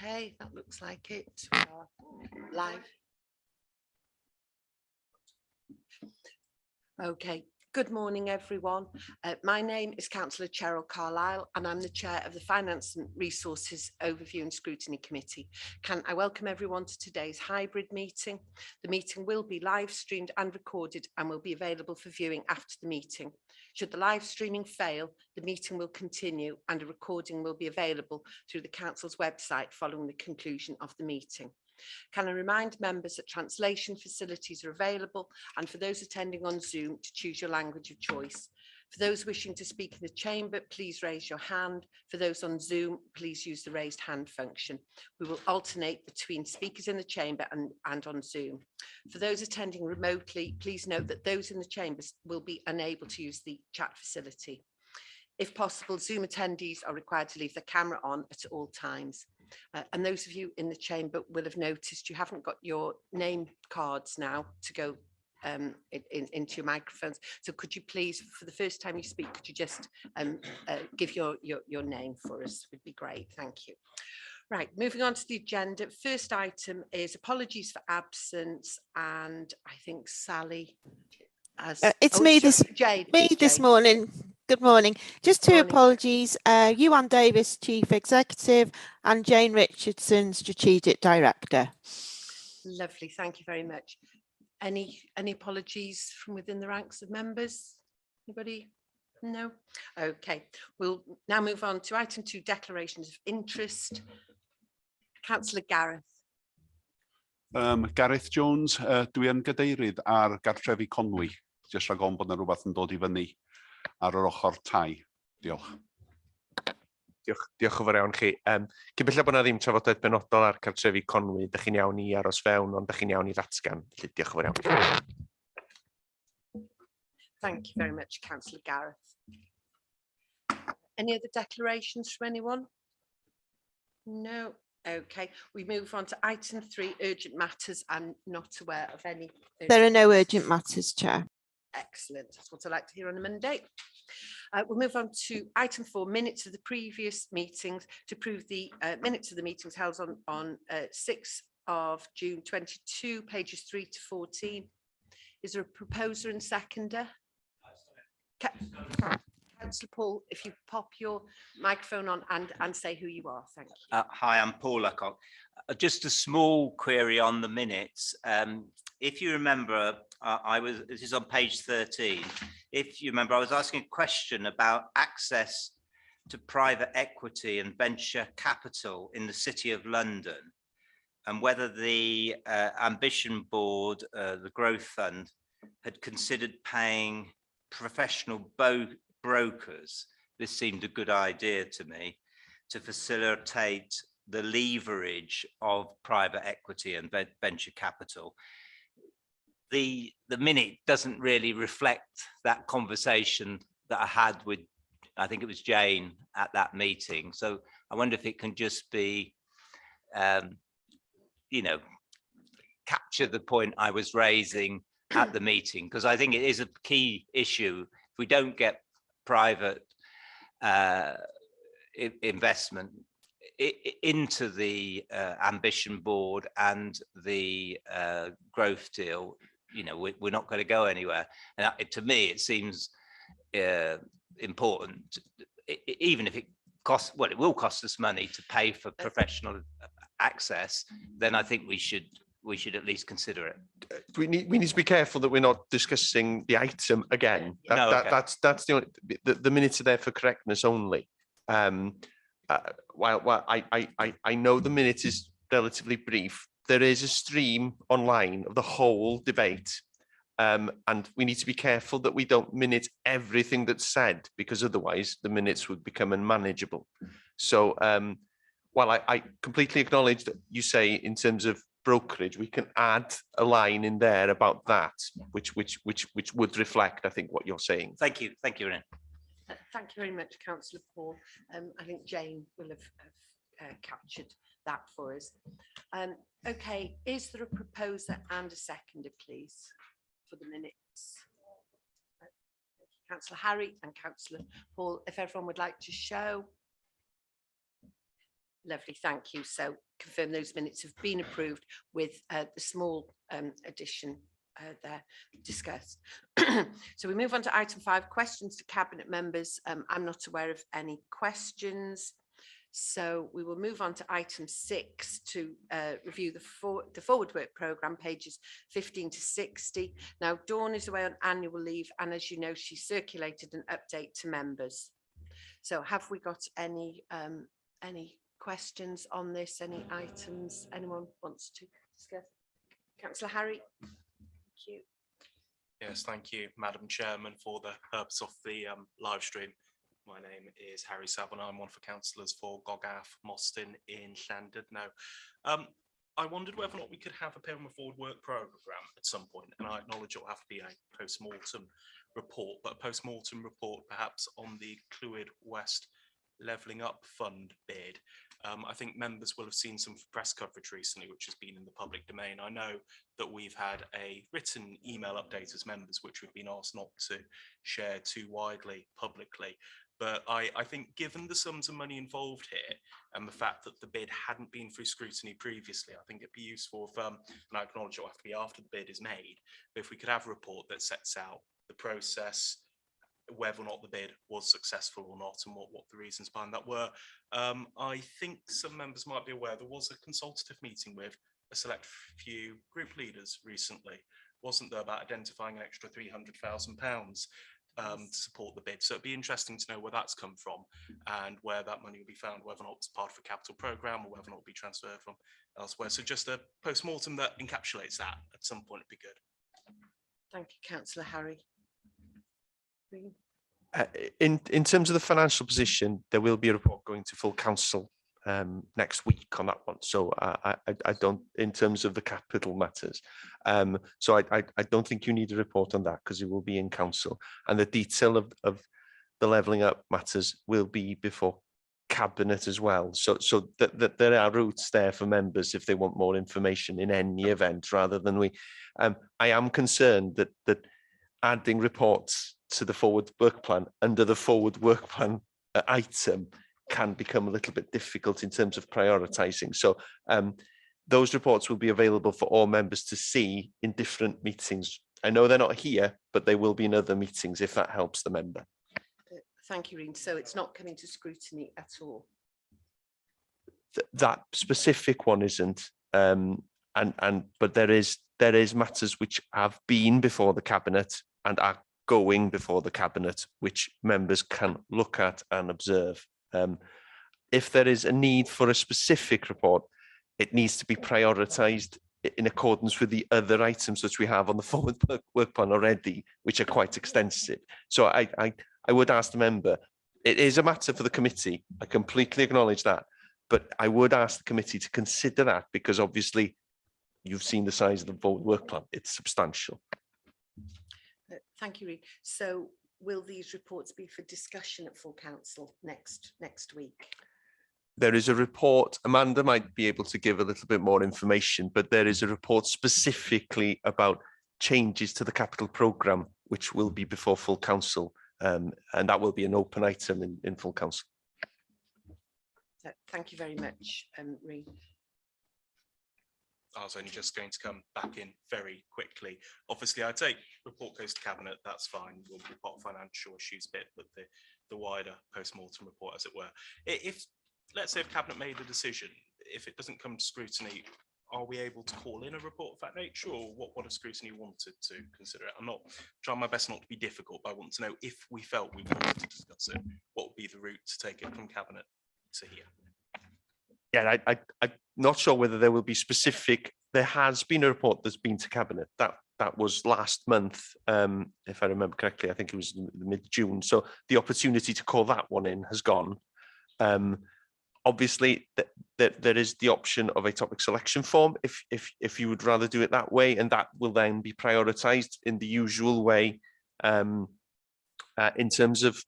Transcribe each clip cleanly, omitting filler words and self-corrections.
Okay, that looks like it. We are live. Okay, good morning everyone. My name is Councillor Cheryl Carlisle and I'm the Chair of the Finance and Resources Overview and Scrutiny Committee. Can I welcome everyone to today's hybrid meeting? The meeting will be live streamed and recorded and will be available for viewing after the meeting. Should the live streaming fail, the meeting will continue and a recording will be available through the Council's website following the conclusion of the meeting. Can I remind members that translation facilities are available and for those attending on Zoom to choose your language of choice. For those wishing to speak in the chamber, please raise your hand. For those on Zoom, please use the raised hand function. We will alternate between speakers in the chamber and on Zoom. For those attending remotely, please note that those in the chambers will be unable to use the chat facility. If possible, Zoom attendees are required to leave their camera on at all times. And those of you in the chamber will have noticed you haven't got your name cards now to go into your microphones. So could you please, for the first time you speak, could you just give your name for us? Would be great. Thank you. Right, moving on to the agenda. First item is apologies for absence, and I think Sally has. It's me this morning. Good morning. Just two apologies. Ewan Davis, Chief Executive, and Jane Richardson, Strategic Director. Lovely. Thank you very much. Any apologies from within the ranks of members? Anybody? No? Okay. We'll now move on to item 2, declarations of interest. Councillor Gareth. Gareth Jones, dwi yn gadeirydd ar gartrefi Conwy. Jyst rhag bod yna rhywbeth yn dod I fyny ar yr ochr tai. Diolch. Diolch yn fawr iawn chi. Cyn belled bod yna ddim trafodaeth benodol ar cartrefi Conwy, ydych chi'n iawn I aros fewn, ond ydych chi'n iawn I ddatgan. Felly diolch yn fawr iawn. Thank you very much, Councillor Gareth. Any other declarations from anyone? No. Okay, we move on to item 3, urgent matters. I'm not aware of any. There are no urgent matters, Chair. Excellent. That's what I like to hear on a Monday. We'll move on to item 4, minutes of the previous meetings. To approve the minutes of the meetings held on 6th of June 22, pages 3 to 14. Is there a proposer and seconder? Councillor Paul, if you pop your microphone on and say who you are, thank you. Hi, I'm Paul Lecoq. Just a small query on the minutes. If you remember, this is on page 13. If you remember, I was asking a question about access to private equity and venture capital in the City of London, and whether the Ambition Board, the Growth Fund, had considered paying professional brokers. This seemed a good idea to me to facilitate the leverage of private equity and venture capital. The minute doesn't really reflect that conversation that I had with, I think it was Jane at that meeting. So I wonder if it can just be, you know, capture the point I was raising at the meeting, because I think it is a key issue. If we don't get private investment into the Ambition Board and the growth deal, you know, we're not going to go anywhere. And to me, it seems important, even if it costs, well, it will cost us money to pay for professional access, then I think we should at least consider it. We need to be careful that we're not discussing the item again. That's the only, the minutes are there for correctness only. While I know the minute is relatively brief, there is a stream online of the whole debate, and we need to be careful that we don't minute everything that's said, because otherwise the minutes would become unmanageable. So while I completely acknowledge that you say in terms of brokerage, we can add a line in there about that, which would reflect, I think, what you're saying. Thank you, Ian. Thank you very much, Councillor Paul. I think Jane will have captured that for us. Okay, is there a proposer and a seconder, please, for the minutes? Councillor Harry and Councillor Paul, if everyone would like to show. Lovely, thank you. So confirm those minutes have been approved with the small addition there discussed. So we move on to item 5, questions to cabinet members. I'm not aware of any questions. So we will move on to item 6 to review the forward work programme, pages 15 to 60. Now, Dawn is away on annual leave, and as you know, she circulated an update to members. So have we got any questions on this, any items anyone wants to discuss? Councillor Harry. Thank you. Yes, thank you, Madam Chairman, for the purpose of the live stream. My name is Harry Saville. I'm one of the councillors for Gogaff, Mostyn in Llandud. Now, I wondered whether or not we could have a Penrith Forward work programme at some point, and I acknowledge it will have to be a post-mortem report, but a post-mortem report perhaps on the Clwyd West Levelling Up Fund bid. I think members will have seen some press coverage recently, which has been in the public domain. I know that we've had a written email update as members, which we've been asked not to share too widely publicly. But I think given the sums of money involved here and the fact that the bid hadn't been through scrutiny previously, I think it'd be useful if, and I acknowledge it'll have to be after the bid is made, but if we could have a report that sets out the process, whether or not the bid was successful or not, and what the reasons behind that were. I think some members might be aware there was a consultative meeting with a select few group leaders recently, wasn't there, about identifying an extra £300,000 to support the bid. So it'd be interesting to know where that's come from and where that money will be found, whether or not it's part of a capital programme or whether or not it'll be transferred from elsewhere. So just a post-mortem that encapsulates that at some point would be good. Thank you, Councillor Harry. In terms of the financial position, there will be a report going to full council next week on that one. So I don't, in terms of the capital matters. So I don't think you need a report on that because it will be in council, and the detail of the levelling up matters will be before cabinet as well. So that there are routes there for members if they want more information in any event, rather than we. I am concerned that adding reports to the forward work plan under the forward work plan item can become a little bit difficult in terms of prioritising. So those reports will be available for all members to see in different meetings. I know they're not here, but they will be in other meetings if that helps the member. Thank you, Reen. So it's not coming to scrutiny at all? That specific one isn't, but there is matters which have been before the cabinet and are going before the cabinet, which members can look at and observe. If there is a need for a specific report, it needs to be prioritised in accordance with the other items which we have on the forward work plan already, which are quite extensive. So I would ask the member, it is a matter for the committee, I completely acknowledge that, but I would ask the committee to consider that, because obviously you've seen the size of the forward work plan, it's substantial. Thank you, Reen. So will these reports be for discussion at full council next week? There is a report, Amanda might be able to give a little bit more information, but there is a report specifically about changes to the capital programme, which will be before full council, and that will be an open item in full council. Thank you very much, Reen. I was only just going to come back in very quickly. Obviously, I take report goes to cabinet, that's fine. We'll report financial issues bit, but the wider post-mortem report, as it were. If, let's say, if cabinet made a decision, if it doesn't come to scrutiny, are we able to call in a report of that nature, or what if scrutiny wanted to consider it? I'm not trying my best not to be difficult, but I want to know if we felt we wanted to discuss it, what would be the route to take it from cabinet to here? Yeah, I'm not sure whether there will be specific. There has been a report that's been to cabinet. That was last month, if I remember correctly. I think it was mid-June. So the opportunity to call that one in has gone. Obviously, there is the option of a topic selection form if you would rather do it that way, and that will then be prioritised in the usual way in terms of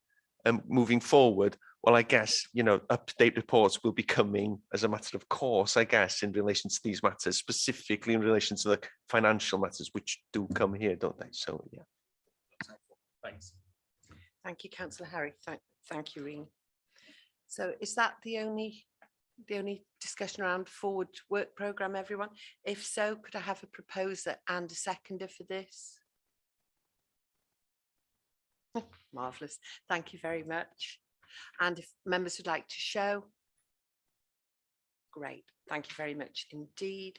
moving forward. Well, I guess, you know, up-to-date reports will be coming as a matter of course, I guess, in relation to these matters, specifically in relation to the financial matters, which do come here, don't they? So, yeah. Thanks. Thank you, Councillor Harry. Thank you, Reen. So is that the only the only discussion around forward work programme, everyone? If so, could I have a proposer and a seconder for this? Marvellous. Thank you very much. And if members would like to show. Great. Thank you very much indeed.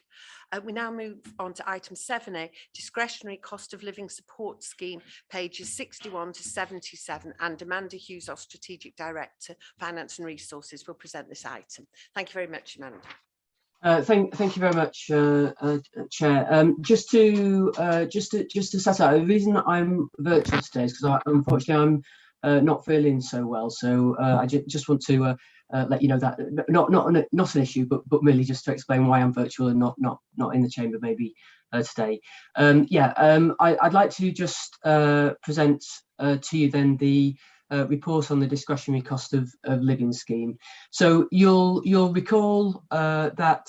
We now move on to item 7A, discretionary cost of living support scheme, pages 61 to 77, and Amanda Hughes, our strategic director, finance and resources, will present this item. Thank you very much, Amanda. Thank you very much, Chair. Just to set out, the reason I'm virtual today is because unfortunately I'm not feeling so well. So I just want to let you know that not an issue, but merely just to explain why I'm virtual and not in the chamber maybe today. I'd like to just present to you then the report on the discretionary cost of living scheme. So you'll recall that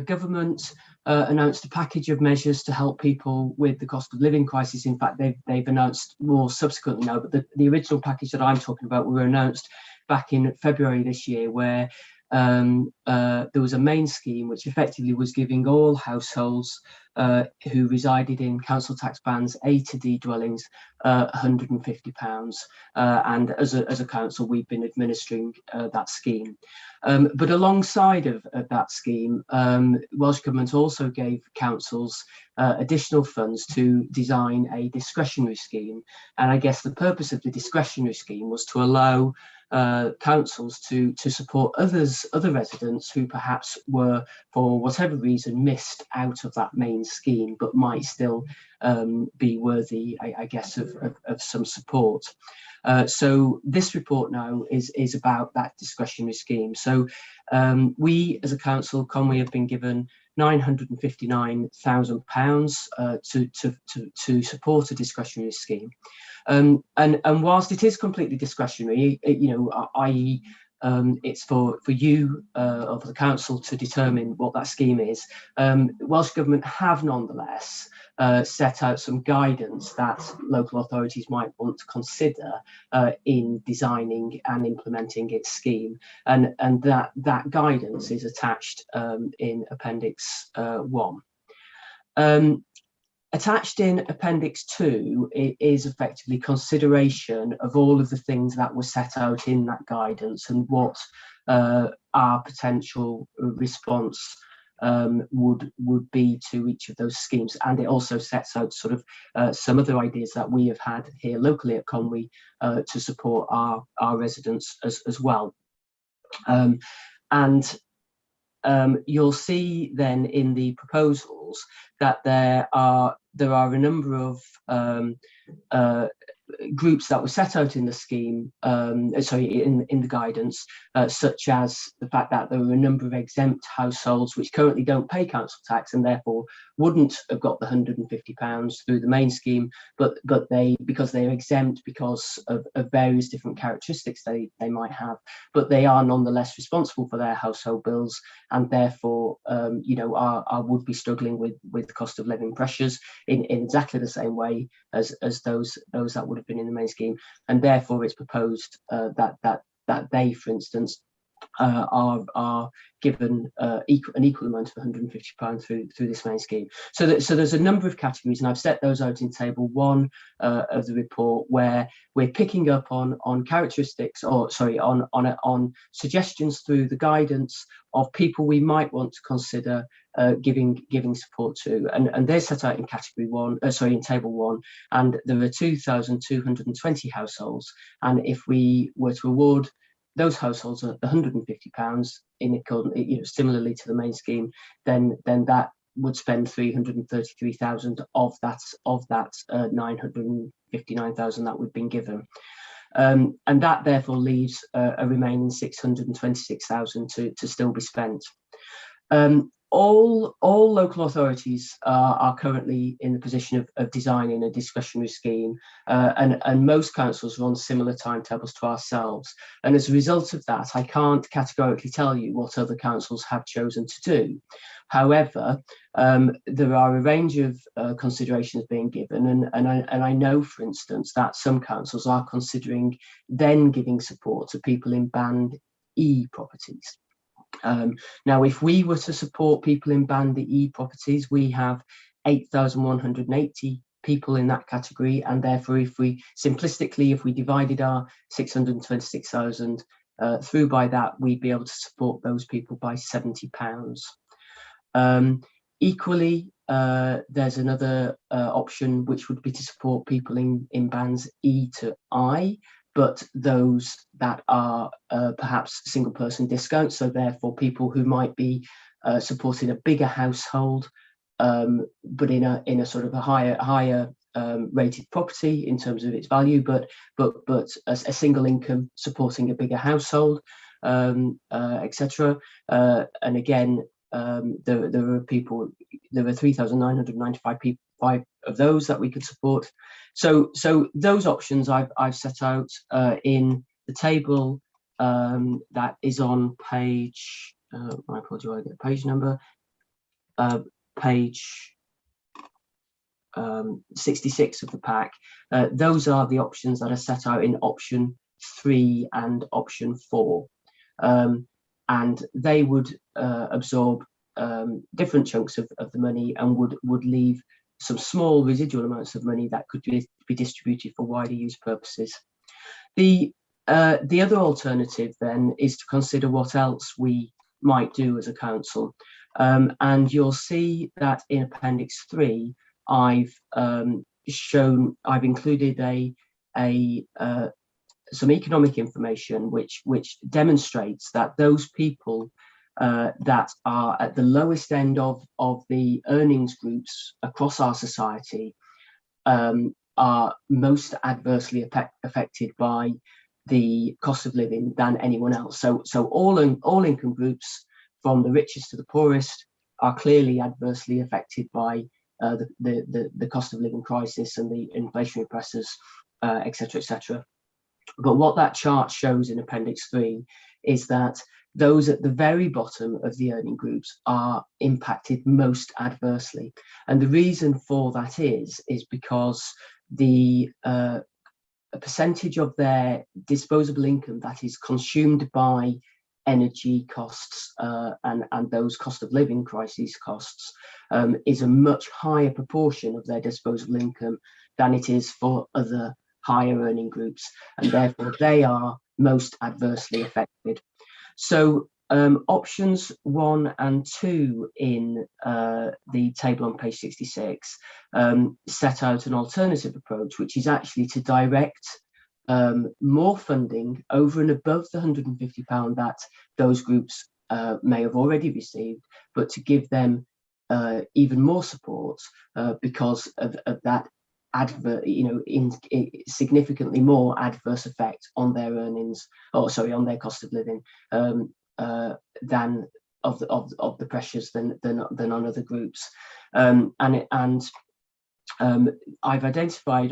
government announced a package of measures to help people with the cost of living crisis. In fact, they've announced more subsequently now, but the original package that I'm talking about were announced back in February this year, where there was a main scheme which effectively was giving all households who resided in council tax bands A to D dwellings £150, and as a council we've been administering that scheme. But alongside of that scheme, Welsh Government also gave councils additional funds to design a discretionary scheme, and I guess the purpose of the discretionary scheme was to allow councils to support other residents who perhaps were, for whatever reason, missed out of that main scheme, but might still be worthy, I guess, of some support. So this report now is about that discretionary scheme. So we, as a council, Conwy, have been given £959,000 to support a discretionary scheme. And whilst it is completely discretionary, i.e. it's for you or for the council to determine what that scheme is, Welsh Government have nonetheless set out some guidance that local authorities might want to consider in designing and implementing its scheme, and that guidance is attached in Appendix 1. Attached in Appendix 2 is effectively consideration of all of the things that were set out in that guidance and what our potential response would be to each of those schemes. And it also sets out sort of some other ideas that we have had here locally at Conwy to support our residents as well. You'll see then in the proposals that there are a number of groups that were set out in the scheme, in the guidance, such as the fact that there were a number of exempt households which currently don't pay council tax and therefore wouldn't have got the £150 through the main scheme, but because they are exempt because of various different characteristics they might have, but they are nonetheless responsible for their household bills and therefore would be struggling with the cost of living pressures in exactly the same way as those that would have been in the main scheme, and therefore it's proposed that they, for instance, are given an equal amount of £150 through this main scheme. So there's a number of categories, and I've set those out in Table 1 of the report, where we're picking up on characteristics, on suggestions through the guidance of people we might want to consider giving support to, and they're set out in category 1, in Table 1, and there are 2,220 households, and if we were to award those households at £150 in accordance, similarly to the main scheme, then that would spend 333,000 of that 959,000 that we've been given, and that therefore leaves a remaining 626,000 to still be spent. All local authorities are currently in the position of designing a discretionary scheme, and most councils are on similar timetables to ourselves. And as a result of that, I can't categorically tell you what other councils have chosen to do. However, there are a range of considerations being given, and I know, for instance, that some councils are considering then giving support to people in Band E properties. Now, if we were to support people in Band E properties, we have 8,180 people in that category, and therefore, if we divided our 626,000 through by that, we'd be able to support those people by £70. Equally, there's another option, which would be to support people in bands E to I, but those that are perhaps single person discounts, so therefore people who might be supporting a bigger household, but in a sort of a higher rated property in terms of its value, but a single income supporting a bigger household, etc. And again, there are 3,995 people, 5 of those that we could support. So those options I've set out in the table that is on page. My apologies, I get a page number. Page 66 of the pack. Those are the options that are set out in option 3 and option 4, and they would absorb different chunks of the money and would leave some small residual amounts of money that could be distributed for wider use purposes. The other alternative then is to consider what else we might do as a council, and you'll see that in Appendix 3 I've included some economic information which demonstrates that those people that are at the lowest end of the earnings groups across our society are most adversely affected by the cost of living than anyone else. So all income groups, from the richest to the poorest, are clearly adversely affected by the cost of living crisis and the inflationary pressures, etc., etc. But what that chart shows in Appendix 3 is that those at the very bottom of the earning groups are impacted most adversely. And the reason for that is because the percentage of their disposable income that is consumed by energy costs and those cost of living crisis costs is a much higher proportion of their disposable income than it is for other higher earning groups, and therefore they are most adversely affected. So options 1 and 2 in the table on page 66 set out an alternative approach, which is actually to direct more funding over and above the £150 that those groups may have already received, but to give them even more support because of that significantly more adverse effect on their earnings, on their cost of living than of the pressures than on other groups. I've identified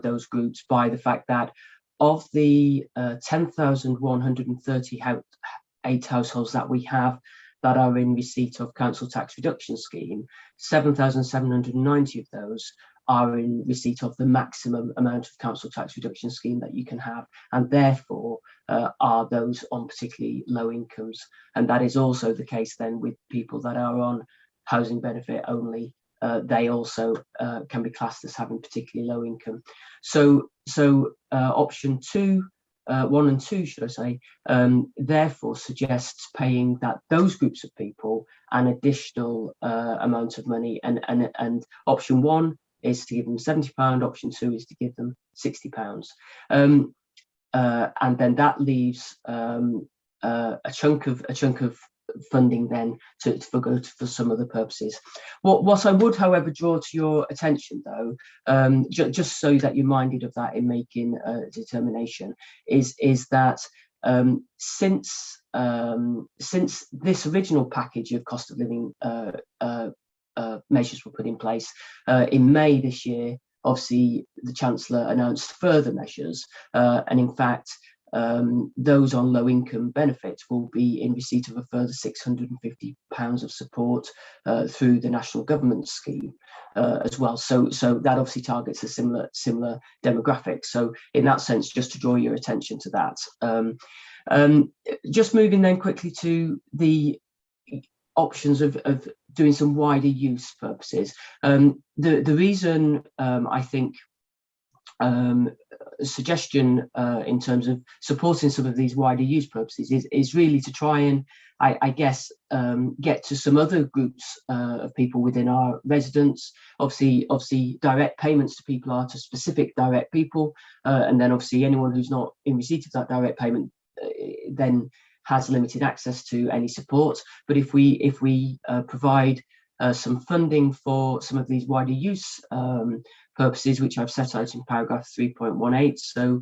those groups by the fact that of the 10,138 households that we have that are in receipt of council tax reduction scheme, 7,790 of those are in receipt of the maximum amount of council tax reduction scheme that you can have, and therefore are those on particularly low incomes. And that is also the case then with people that are on housing benefit only. They also can be classed as having particularly low income. So option 1 and 2, should I say, therefore suggests paying those groups of people an additional amount of money, and option 1 is to give them £70, option 2 is to give them £60. And then that leaves a chunk of funding then for some other purposes. What I would, however, draw to your attention, though, just so that you're minded of that in making a determination, is that since this original package of cost of living measures were put in place in May this year, obviously the Chancellor announced further measures, and in fact those on low income benefits will be in receipt of a further £650 of support through the national government scheme as well. So that obviously targets a similar demographic. So in that sense, just to draw your attention to that. Just moving then quickly to the options of doing some wider use purposes. The reason I think suggestion in terms of supporting some of these wider use purposes is really to try and I guess get to some other groups of people within our residents. Obviously direct payments to people are to specific direct people, and then obviously anyone who's not in receipt of that direct payment then has limited access to any support. But if we provide some funding for some of these wider use purposes, which I've set out in paragraph 3.18, so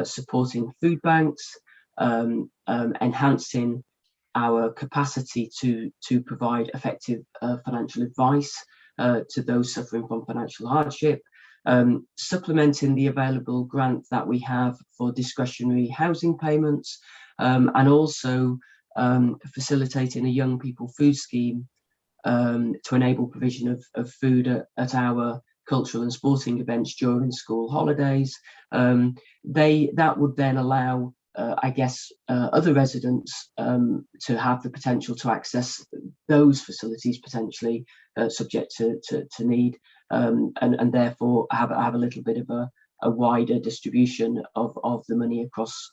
supporting food banks, enhancing our capacity to provide effective financial advice to those suffering from financial hardship, supplementing the available grant that we have for discretionary housing payments, and also facilitating a young people food scheme to enable provision of food at our cultural and sporting events during school holidays. That would then allow I guess other residents to have the potential to access those facilities potentially subject to need, and therefore have a little bit of a wider distribution of the money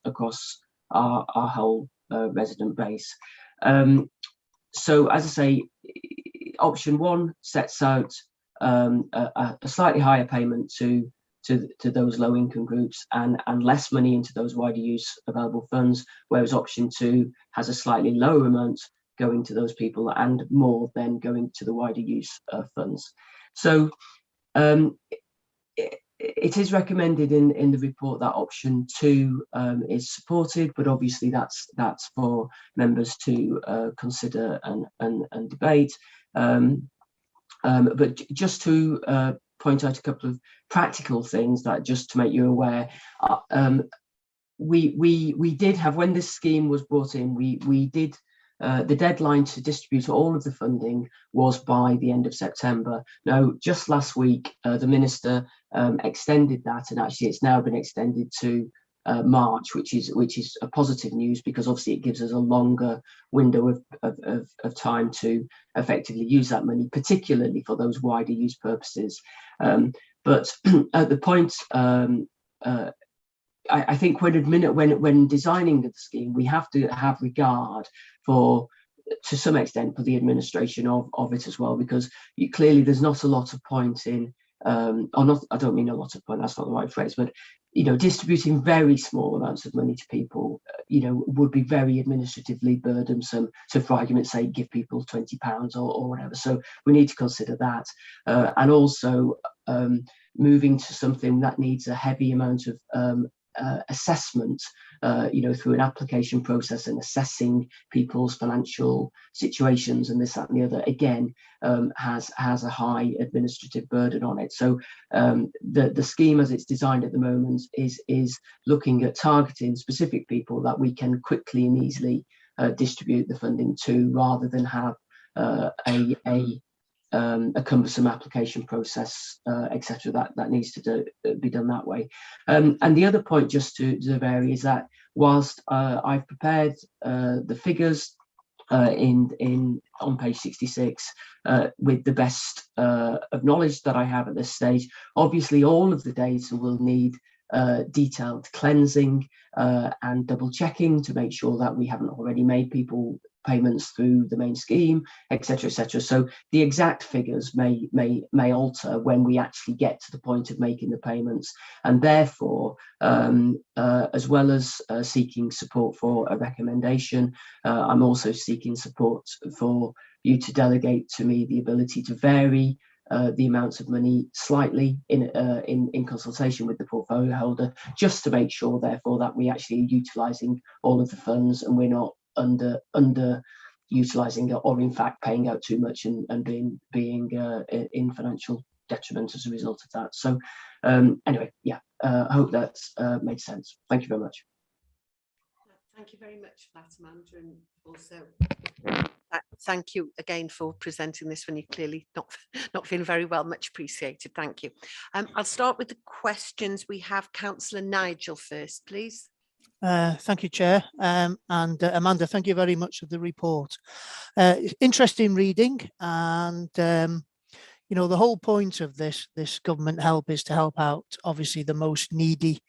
across our whole resident base. So as I say, option one sets out a slightly higher payment to those low income groups and less money into those wider use available funds, whereas option two has a slightly lower amount going to those people and more then going to the wider use funds. So it is recommended in the report that option two is supported, but obviously that's for members to consider and debate. But just to point out a couple of practical things that just to make you aware, we did have, when this scheme was brought in, we did the deadline to distribute all of the funding was by the end of September. Now, just last week, the Minister extended that, and actually it's now been extended to March, which is a positive news, because obviously it gives us a longer window of time to effectively use that money, particularly for those wider use purposes. But at the point, I think when designing the scheme, we have to have regard for, to some extent, for the administration of it as well, because clearly there's not a lot of point in, or not, I don't mean a lot of point, that's not the right phrase, but distributing very small amounts of money to people, would be very administratively burdensome. So for argument's sake, give people £20 or whatever. So we need to consider that. And also moving to something that needs a heavy amount of assessment, through an application process and assessing people's financial situations and this, that, and the other, again, has a high administrative burden on it. So the scheme as it's designed at the moment is looking at targeting specific people that we can quickly and easily distribute the funding to, rather than have a cumbersome application process, etc. That needs to be done that way. And the other point just to vary is that whilst I've prepared the figures on page 66 with the best of knowledge that I have at this stage, obviously all of the data will need detailed cleansing and double checking to make sure that we haven't already made people payments through the main scheme, etc., etc. So the exact figures may alter when we actually get to the point of making the payments, and therefore, as well as seeking support for a recommendation, I'm also seeking support for you to delegate to me the ability to vary the amounts of money slightly in consultation with the portfolio holder, just to make sure, therefore, that we actually are utilising all of the funds and we're not under utilising it, or in fact paying out too much and being in financial detriment as a result of that. So anyway, yeah, I hope that's made sense. Thank you very much. Thank you very much for that, Amanda, and also thank you again for presenting this when you're clearly not feeling very well. Much appreciated. Thank you. I'll start with the questions. We have Councillor Nigel first, please. Thank you, Chair. And Amanda, thank you very much for the report. Interesting reading, and you know, the whole point of this government help is to help out, obviously, the most needy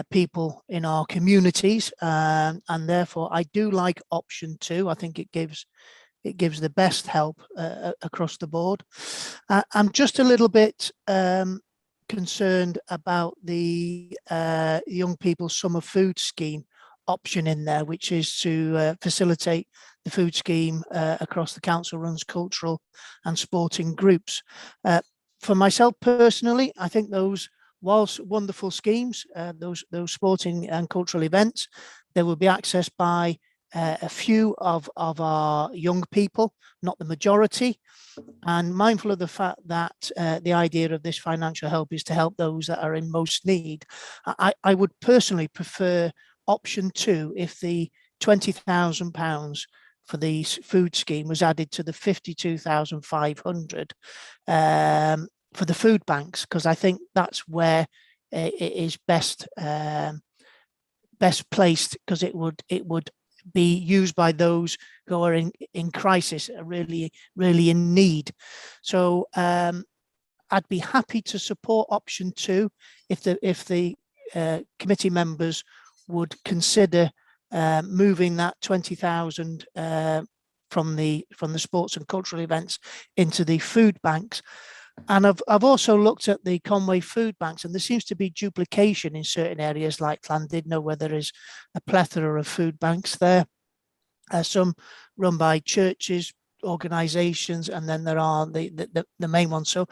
people in our communities, and therefore I do like option 2. I think it gives the best help across the board. I'm just a little bit concerned about the young people summer food scheme option in there, which is to facilitate the food scheme across the council runs cultural and sporting groups. For myself personally, I think those, whilst wonderful schemes, those sporting and cultural events, they will be accessed by a few of our young people, not the majority, and mindful of the fact that the idea of this financial help is to help those that are in most need. I would personally prefer option 2 if the £20,000 for the food scheme was added to the 52,500 for the food banks, because I think that's where it is best placed, because it would be used by those who are in crisis, are really in need. So I'd be happy to support option 2 if the committee members would consider moving that 20,000 from the sports and cultural events into the food banks. And I've also looked at the Conway food banks, and there seems to be duplication in certain areas like Llandudno, where there is a plethora of food banks there. Some run by churches, organisations, and then there are the main ones. So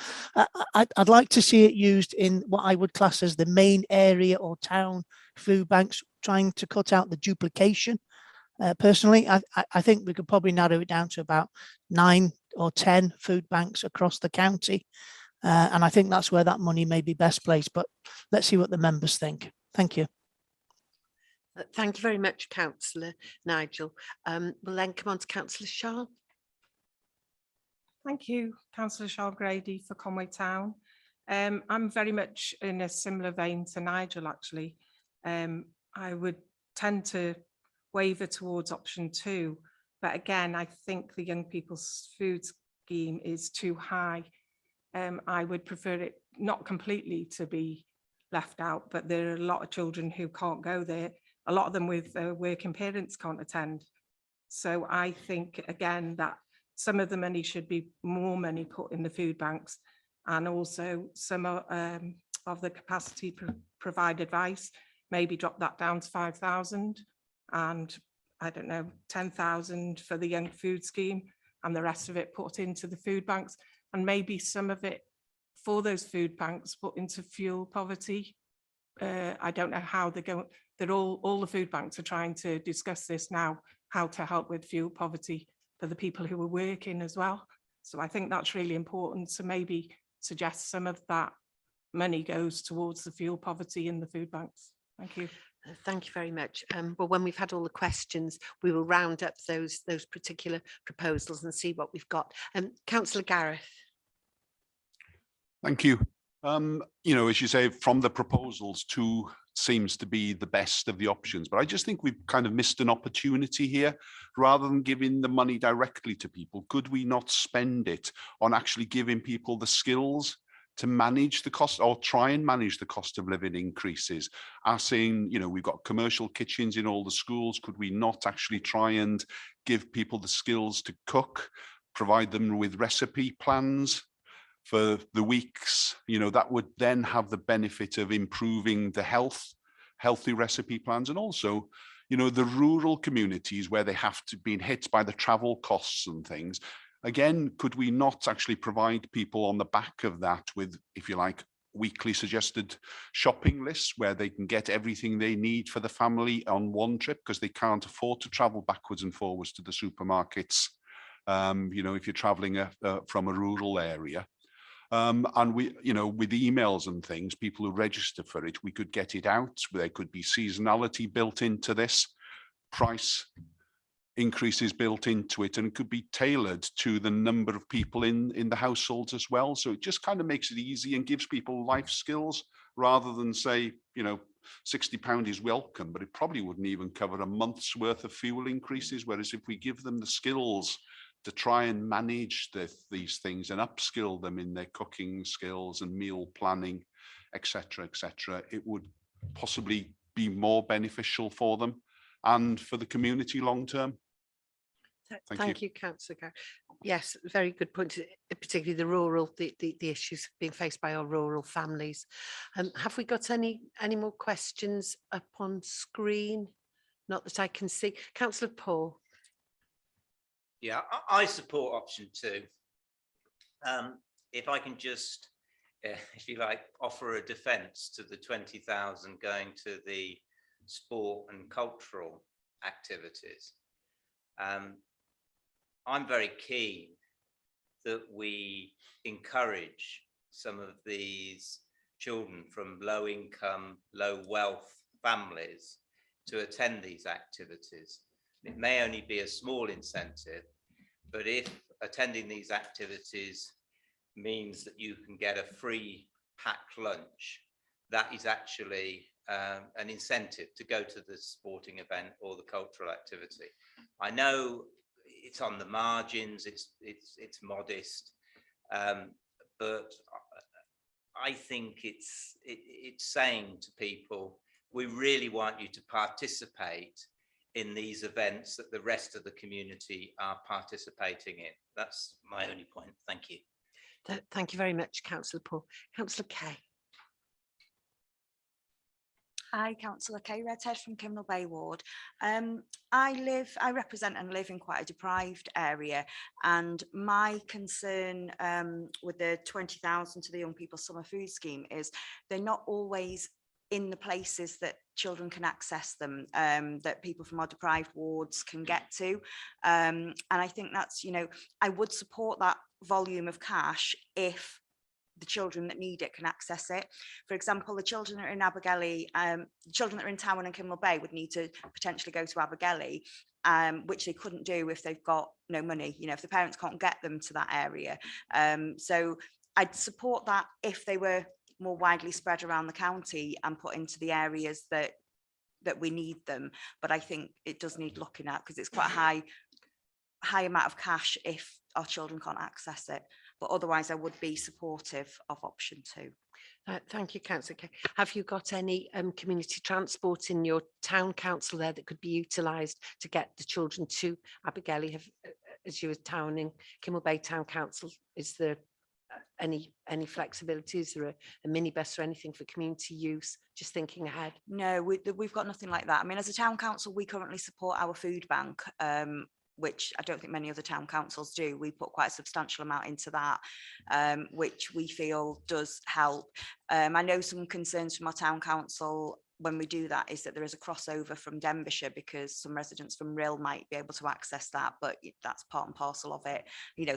I'd like to see it used in what I would class as the main area or town food banks, trying to cut out the duplication. Personally, I think we could probably narrow it down to about 9 or 10 food banks across the county. And I think that's where that money may be best placed, but let's see what the members think. Thank you. Thank you very much, Councillor Nigel. We'll then come on to Councillor Shaw. Thank you, Councillor Shaw Grady for Conway Town. I'm very much in a similar vein to Nigel, actually. I would tend to waver towards option 2, but again, I think the young people's food scheme is too high. I would prefer it not completely to be left out, but there are a lot of children who can't go there. A lot of them with working parents can't attend. So I think, again, that some of the money should be more money put in the food banks, and also some of the capacity provide advice, maybe drop that down to 5,000, and I don't know, 10,000 for the young food scheme, and the rest of it put into the food banks, and maybe some of it for those food banks put into fuel poverty. I don't know how they're going. They're all the food banks are trying to discuss this now, how to help with fuel poverty for the people who are working as well. So I think that's really important. So maybe suggest some of that money goes towards the fuel poverty in the food banks. Thank you. Thank you very much. Well, when we've had all the questions, we will round up those particular proposals and see what we've got. Councillor Gareth. Thank you. You know, as you say, from the proposals, 2 seems to be the best of the options, but I just think we've kind of missed an opportunity here. Rather than giving the money directly to people, could we not spend it on actually giving people the skills to manage the cost, or try and manage the cost of living increases? As in, you know, we've got commercial kitchens in all the schools. Could we not actually try and give people the skills to cook, provide them with recipe plans for the weeks? You know, that would then have the benefit of improving the healthy recipe plans, and also, you know, the rural communities where they have to be hit by the travel costs and things. Again, could we not actually provide people on the back of that with, if you like, weekly suggested shopping lists where they can get everything they need for the family on one trip, because they can't afford to travel backwards and forwards to the supermarkets, you know, if you're traveling from a rural area. And we, you know, with emails and things, people who register for it, we could get it out. There could be seasonality built into this, price increases built into it, and it could be tailored to the number of people in the households as well. So it just kind of makes it easy and gives people life skills, rather than say, you know, £60 is welcome, but it probably wouldn't even cover a month's worth of fuel increases. Whereas if we give them the skills to try and manage these things and upskill them in their cooking skills and meal planning, etc., it would possibly be more beneficial for them and for the community long term. Thank you, Councillor Gary. Yes, very good point, particularly the rural, the issues being faced by our rural families. Have we got any more questions up on screen? Not that I can see. Councillor Paul. Yeah, I support option 2. If I can just, if you like, offer a defence to the 20,000 going to the sport and cultural activities. I'm very keen that we encourage some of these children from low income, low wealth families to attend these activities. It may only be a small incentive, but if attending these activities means that you can get a free packed lunch, that is actually an incentive to go to the sporting event or the cultural activity. I know it's on the margins, it's modest, but I think it's saying to people, we really want you to participate in these events that the rest of the community are participating in. That's my only point. Thank you. Thank you very much, Councillor Paul. Councillor Kay. Hi, Councillor Kay Redhead from Kimnell Bay Ward. I represent and live in quite a deprived area, and my concern with the 20,000 to the Young People Summer Food Scheme is they're not always in the places that children can access them, that people from our deprived wards can get to. And I think that's, I would support that volume of cash if the children that need it can access it. For example, the children that are in Abergele, children that are in Town and Kimnell Bay would need to potentially go to Abergele, which they couldn't do if they've got no money, if the parents can't get them to that area. So I'd support that if they were more widely spread around the county and put into the areas that we need them. But I think it does need looking at, because it's quite a high amount of cash if our children can't access it. But otherwise, I would be supportive of option 2. Thank you, Councillor Kay. Have you got any community transport in your town council there that could be utilised to get the children to Abergele? As you were town in Kimnell Bay Town Council, is there any flexibility? Is there a minibus or anything for community use? Just thinking ahead. No, we've got nothing like that. I mean, as a town council, we currently support our food bank, which I don't think many other town councils do. We put quite a substantial amount into that, which we feel does help. I know some concerns from our town council when we do that is that there is a crossover from Denbighshire, because some residents from Rill might be able to access that, but that's part and parcel of it.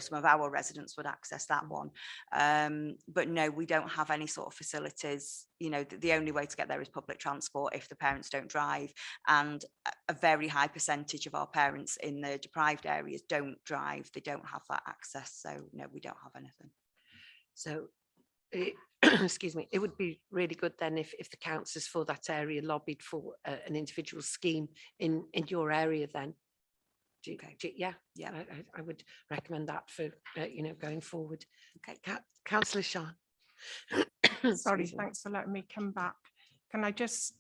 Some of our residents would access that one. But no, we don't have any sort of facilities. The only way to get there is public transport if the parents don't drive, and a very high percentage of our parents in the deprived areas don't drive. They don't have that access. So no, we don't have anything. So excuse me, it would be really good then if the councillors for that area lobbied for an individual scheme in your area then. Yeah, I would recommend that for going forward. Okay, Councillor Sean. Sorry, thanks for letting me come back. Can I just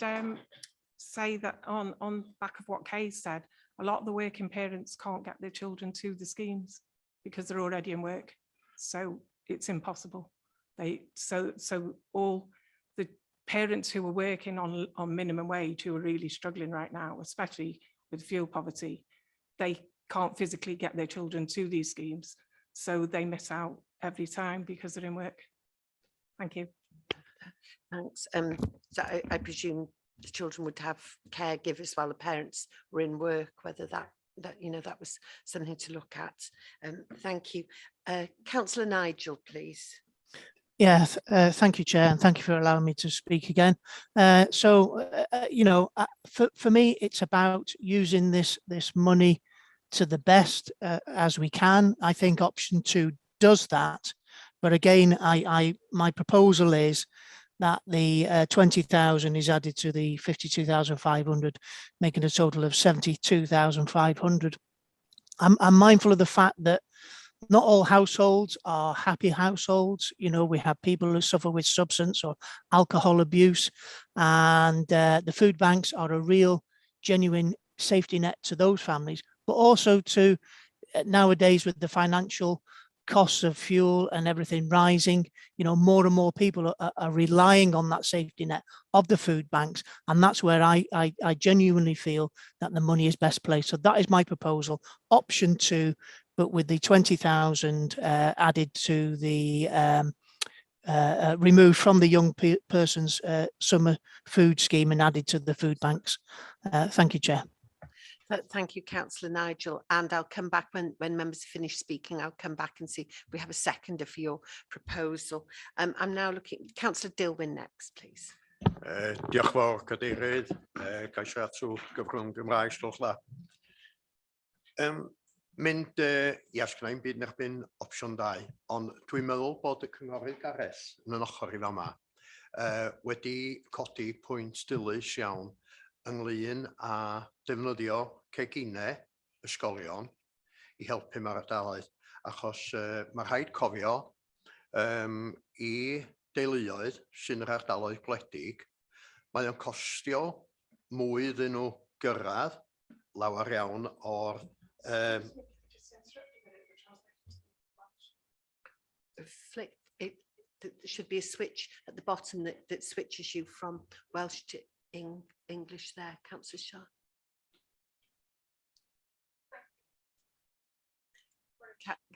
say that on back of what Kay said, a lot of the working parents can't get their children to the schemes because they're already in work, so it's impossible. So all the parents who are working on minimum wage, who are really struggling right now, especially with fuel poverty, they can't physically get their children to these schemes, so they miss out every time because they're in work. Thank you. Thanks. So I presume the children would have caregivers while the parents were in work, whether that was something to look at. Thank you. Councillor Nigel, please. Yeah, thank you, Chair, and thank you for allowing me to speak again. For me, it's about using this money to the best as we can. I think option 2 does that, but again, my proposal is that the 20,000 is added to the 52,500, making a total of 72,500. I'm mindful of the fact that not all households are happy households. You know, we have people who suffer with substance or alcohol abuse, and the food banks are a real, genuine safety net to those families, but also to nowadays with the financial costs of fuel and everything rising, you know, more and more people are relying on that safety net of the food banks, and that's where I genuinely feel that the money is best placed. So that is my proposal, option 2, but with the 20,000 added to the removed from the young person's summer food scheme and added to the food banks. Thank you, Chair. Thank you, Councillor Nigel. And I'll come back when members finish speaking. I'll come back and see if we have a seconder for your proposal. I'm now looking, Councillor Dilwyn next, please. Diolch fawr, Cadeirydd. Chraffu, Gyfrwng Gymraeg, stwch dda. Mynd i asgna'n byd yn erbyn opsiwn 2, ond dwi'n meddwl bod y cynghorydd Gareth yn yn ochr i fama wedi codi pwynt dilys iawn ynglyn â defnyddio ceginau ysgolion i helpu mae'r ardaloedd, achos mae rhaid cofio i deuluoedd sy'n yr ardaloedd gwledig, mae o'n costio mwy iddyn nhw gyrraedd lawer iawn o'r There should be a switch at the bottom that switches you from Welsh to English there, Councillor Shaw.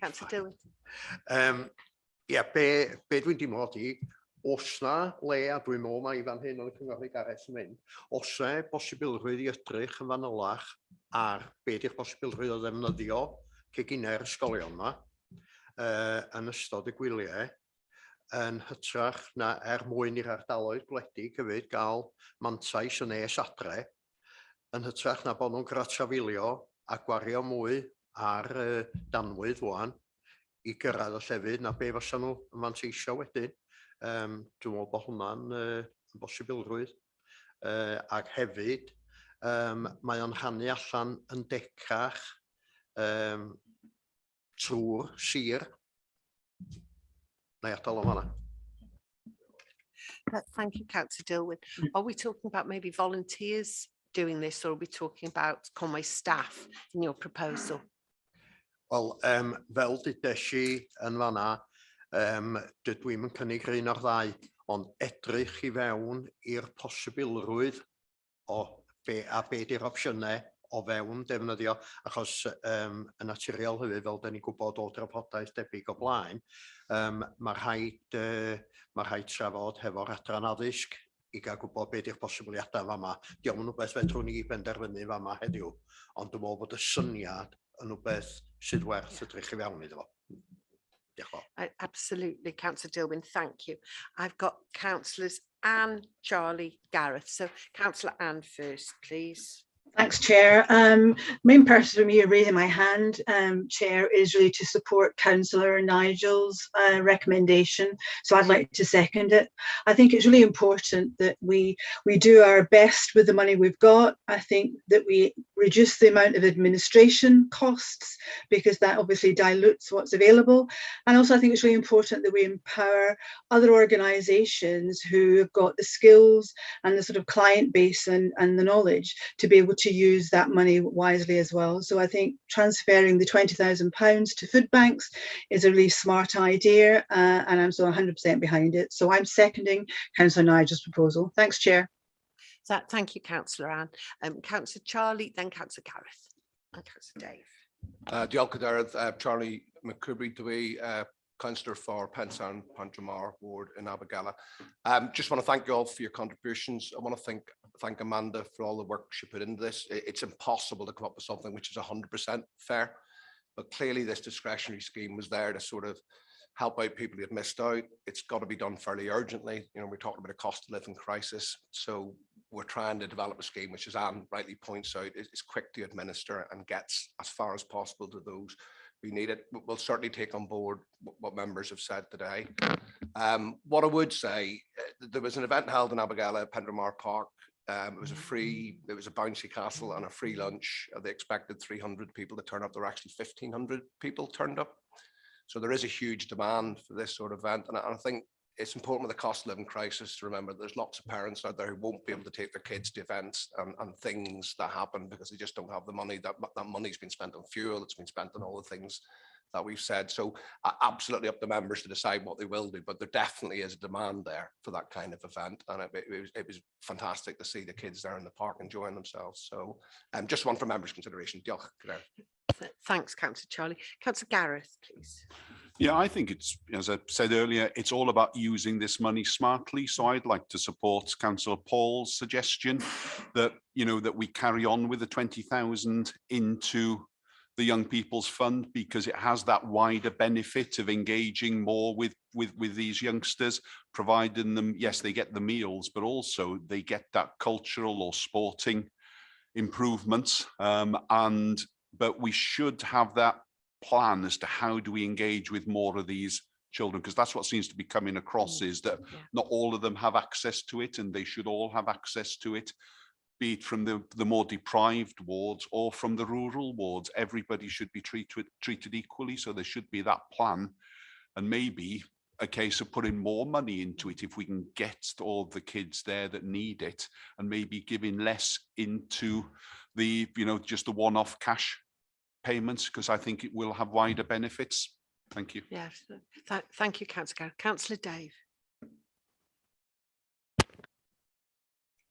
Councillor Dilwyn. Ie, be dwi'n dim oed i, os na le, a dwi'n meddwl mae i fan hyn o'n y cynghorydd Gareth yn mynd, os na bosibilrwydd i edrych yn fanylach ar be di'r bosibilrwydd o ddefnyddio ceginau'r ysgolion yma yn ystod y gwyliau, yn hytrach na mwyn i'r ardaloedd gwledig hefyd gael mantais yn nes adre, yn hytrach na bod nhw'n gratrafilio a gwario mwy ar danwydd wan i gyrraedd y llefydd na be fysa nhw yn manteisio wedyn. Dwi'n meddwl bod hwnna'n bosibilrwydd. Ac hefyd, mae o'n rhannu allan yn decrach trwy'r sir. Na i adael o fan'na. Thank you, Councillor Dilwyn. Are we talking about maybe volunteers doing this, or are we talking about Conway staff in your proposal? Wel, fel ddedes i yn fan'na, dydw i'm yn cynnig un o'r ddau, ond edrych i fewn i'r posibilrwydd o be di'r opsiynau o fewn defnyddio, achos yn naturiol hefyd, fel da ni'n gwybod o drafodaeth debyg o blaen, mae rhaid trafod hefo'r adran addysg i gael gwybod be di'r posibiliadau fama. Diolch yn rhywbeth fedrwn ni benderfynu fama heddiw, ond dwi'n meddwl bod y syniad yn rhywbeth sydd werth edrych i fewn iddo fo. Diolch yn fawr. Absolutely, Councillor Dilwyn, thank you. I've got Councillors Anne, Charlie, Gareth. So Councillor Anne first, please. Thanks, Chair. Main purpose for me of raising my hand, Chair, is really to support Councillor Nigel's recommendation. So I'd like to second it. I think it's really important that we do our best with the money we've got. I think that we reduce the amount of administration costs, because that obviously dilutes what's available. And also I think it's really important that we empower other organisations who have got the skills and the sort of client base and the knowledge to be able to use that money wisely as well. So I think transferring the £20,000 to food banks is a really smart idea, and I'm so 100% behind it. So I'm seconding Councillor Nigel's proposal. Thanks, Chair. Thank you, Councillor Anne. Councillor Charlie, then Councillor Gareth, and Councillor Dave. Diolch Cadeirydd, Charlie McCubry dwi, Councillor for Pensan Pantramar Ward in Abergala. Just want to thank you all for your contributions. I want to thank Amanda for all the work she put into this. It's impossible to come up with something which is 100% fair, but clearly this discretionary scheme was there to sort of help out people who had missed out. It's got to be done fairly urgently. You know, we're talking about a cost of living crisis, so we're trying to develop a scheme which, as Anne rightly points out, is quick to administer and gets as far as possible to those we need it. We'll certainly take on board what members have said today. What I would say, there was an event held in Abergele, Pendramar Park. It was a bouncy castle and a free lunch. They expected 300 people to turn up. There were actually 1,500 people turned up. So there is a huge demand for this sort of event. And I think it's important with the cost of living crisis to remember there's lots of parents out there who won't be able to take their kids to events and things that happen because they just don't have the money. That money's been spent on fuel, it's been spent on all the things that we've said. So absolutely up to members to decide what they will do, but there definitely is a demand there for that kind of event. And it was fantastic to see the kids there in the park enjoying themselves. So just one for members' consideration. Thanks, Councillor Charlie. Councillor Gareth, please. Yeah, I think it's, as I said earlier, it's all about using this money smartly. So I'd like to support Councillor Paul's suggestion that, that we carry on with the 20,000 into the Young People's Fund, because it has that wider benefit of engaging more with these youngsters, providing them, yes, they get the meals, but also they get that cultural or sporting improvements. But we should have that plan as to how do we engage with more of these children, because that's what seems to be coming across, is that not all of them have access to it, and they should all have access to it, be it from the more deprived wards or from the rural wards. Everybody should be treated equally, so there should be that plan, and maybe a case of putting more money into it if we can get all the kids there that need it, and maybe giving less into the just the one-off cash payments, because I think it will have wider benefits. Thank you. Yes, thank you, Councillor. Councillor Dave.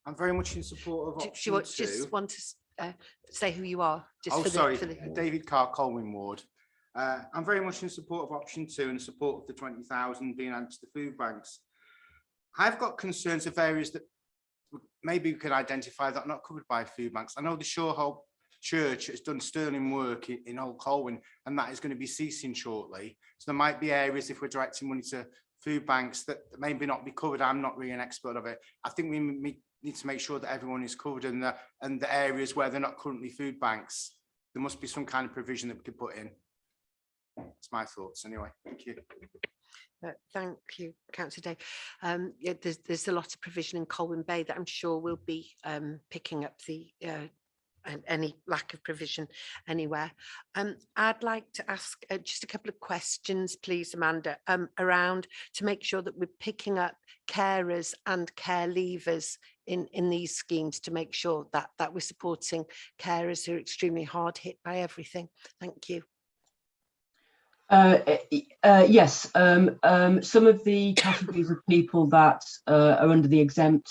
I'm very much in support of option 2. Just want to say who you are. David Carr, Colwyn Ward. I'm very much in support of option 2 and support of the 20,000 being added to the food banks. I've got concerns of areas that maybe we could identify that are not covered by food banks. I know the Shorehope Church has done sterling work in Old Colwyn, and that is going to be ceasing shortly. So there might be areas, if we're directing money to food banks, that maybe not be covered. I'm not really an expert of it. I think we need to make sure that everyone is covered, and the areas where they're not currently food banks, there must be some kind of provision that we could put in. That's my thoughts anyway. Thank you. Thank you, Councillor Dave. Yeah, there's a lot of provision in Colwyn Bay that I'm sure will be picking up the any lack of provision anywhere. I'd like to ask just a couple of questions, please, Amanda, around to make sure that we're picking up carers and care leavers in these schemes, to make sure that we're supporting carers who are extremely hard hit by everything. Thank you. Yes, some of the categories of people that are under the exempt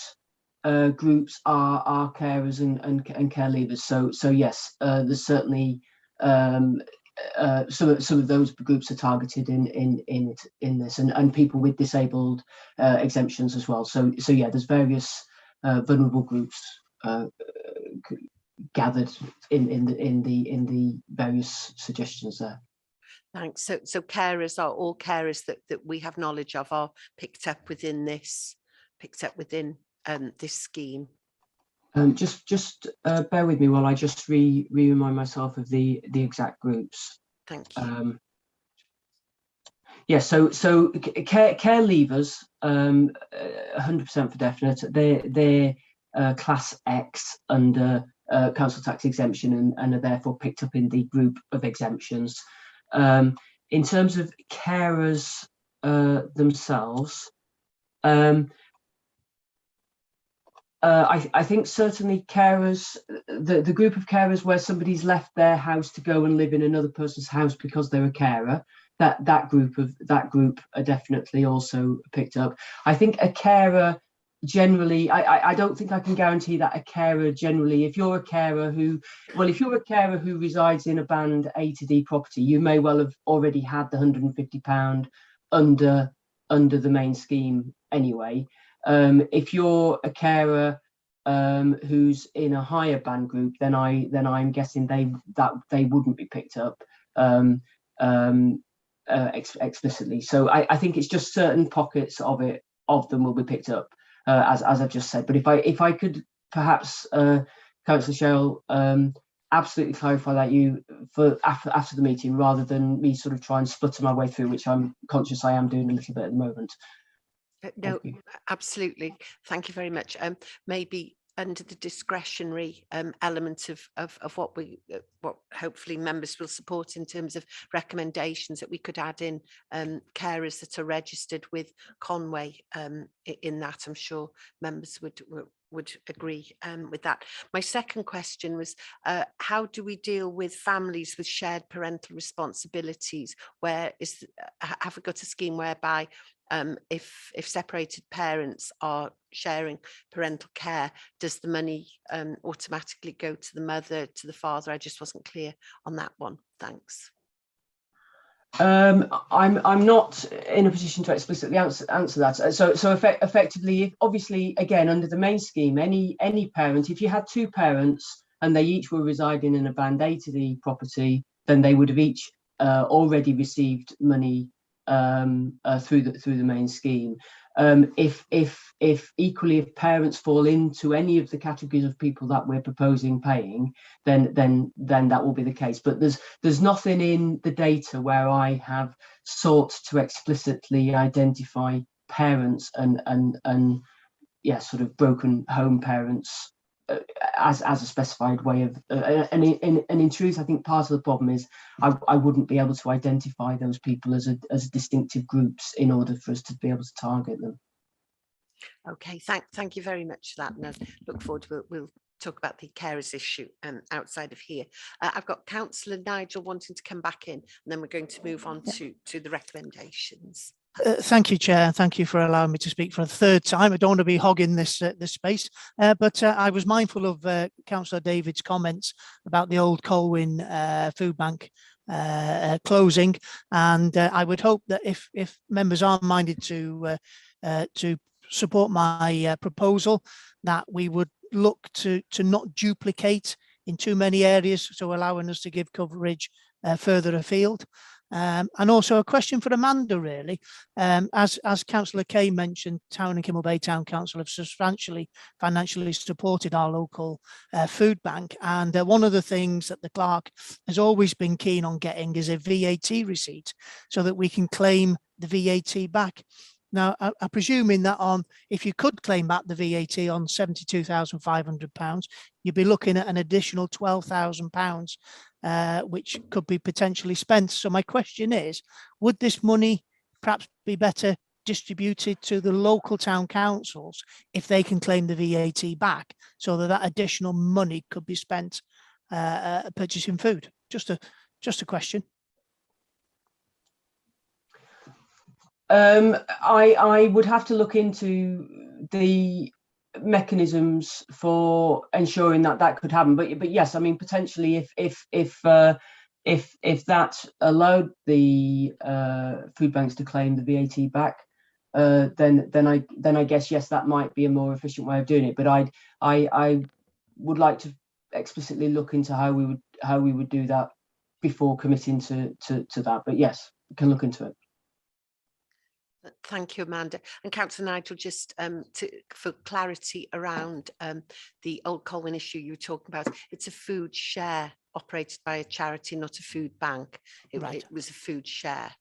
groups are carers and care leavers. So yes, there's certainly some of those groups are targeted in this, and people with disabled exemptions as well. So yeah, there's various vulnerable groups gathered in the various suggestions there. Thanks. So carers are all carers that we have knowledge of are picked up within this scheme. Just bear with me while I just remind myself of the exact groups. Thank you. Yeah, so care leavers, 100% for definite. They're class X under council tax exemption and are therefore picked up in the group of exemptions. In terms of carers themselves, I think certainly carers, the group of carers where somebody's left their house to go and live in another person's house because they're a carer, that group are definitely also picked up. I think a carer generally, I don't think I can guarantee that a carer generally, if you're a carer who resides in a band A to D property, you may well have already had the £150 under the main scheme anyway. If you're a carer who's in a higher band group, then I'm guessing they wouldn't be picked up explicitly. So I think it's just certain pockets of them will be picked up, as I've just said. But if I could perhaps, Councillor Cheryl, absolutely clarify that for after the meeting, rather than me sort of try and splutter my way through, which I'm conscious I am doing a little bit at the moment. No, absolutely. Thank you very much. Maybe under the discretionary element of what hopefully members will support in terms of recommendations, that we could add in carers that are registered with Conway in that. I'm sure members would agree with that. My second question was, how do we deal with families with shared parental responsibilities? Have we got a scheme whereby if separated parents are sharing parental care, does the money automatically go to the mother, to the father? I just wasn't clear on that one. Thanks. I'm not in a position to explicitly answer that. So effectively, obviously, again, under the main scheme, any parent, if you had two parents and they each were residing in a Band A to the property, then they would have each already received money through the main scheme. If equally, if parents fall into any of the categories of people that we're proposing paying, then that will be the case. But there's nothing in the data where I have sought to explicitly identify parents and yeah, sort of broken home parents as a specified way of and in truth, I think part of the problem is I wouldn't be able to identify those people as distinctive groups in order for us to be able to target them. Okay, thank you very much for that, and I look forward to we'll talk about the carers issue outside of here. I've got Councillor Nigel wanting to come back in, and then we're going to move on to the recommendations. Thank you, Chair. Thank you for allowing me to speak for a third time. I don't want to be hogging this space, but I was mindful of Councillor David's comments about the old Colwyn food bank closing, and I would hope that if members are minded to support my proposal, that we would look to not duplicate in too many areas, so allowing us to give coverage further afield. And also a question for Amanda, really. As Councillor Kay mentioned, Town and Kimble Bay Town Council have substantially financially supported our local food bank. And one of the things that the clerk has always been keen on getting is a VAT receipt so that we can claim the VAT back. Now, I presume in that if you could claim back the VAT on £72,500, you'd be looking at an additional £12,000, which could be potentially spent. So my question is, would this money perhaps be better distributed to the local town councils if they can claim the VAT back, so that additional money could be spent purchasing food? Just a question. I would have to look into the mechanisms for ensuring that could happen, but yes, I mean, potentially if that allowed the food banks to claim the VAT back, then I guess yes, that might be a more efficient way of doing it. But I would like to explicitly look into how we would do that before committing to that. But yes, we can look into it. Thank you, Amanda. And Councillor Nigel, just for clarity around the old Colwyn issue you were talking about, it's a food share operated by a charity, not a food bank. It was a food share.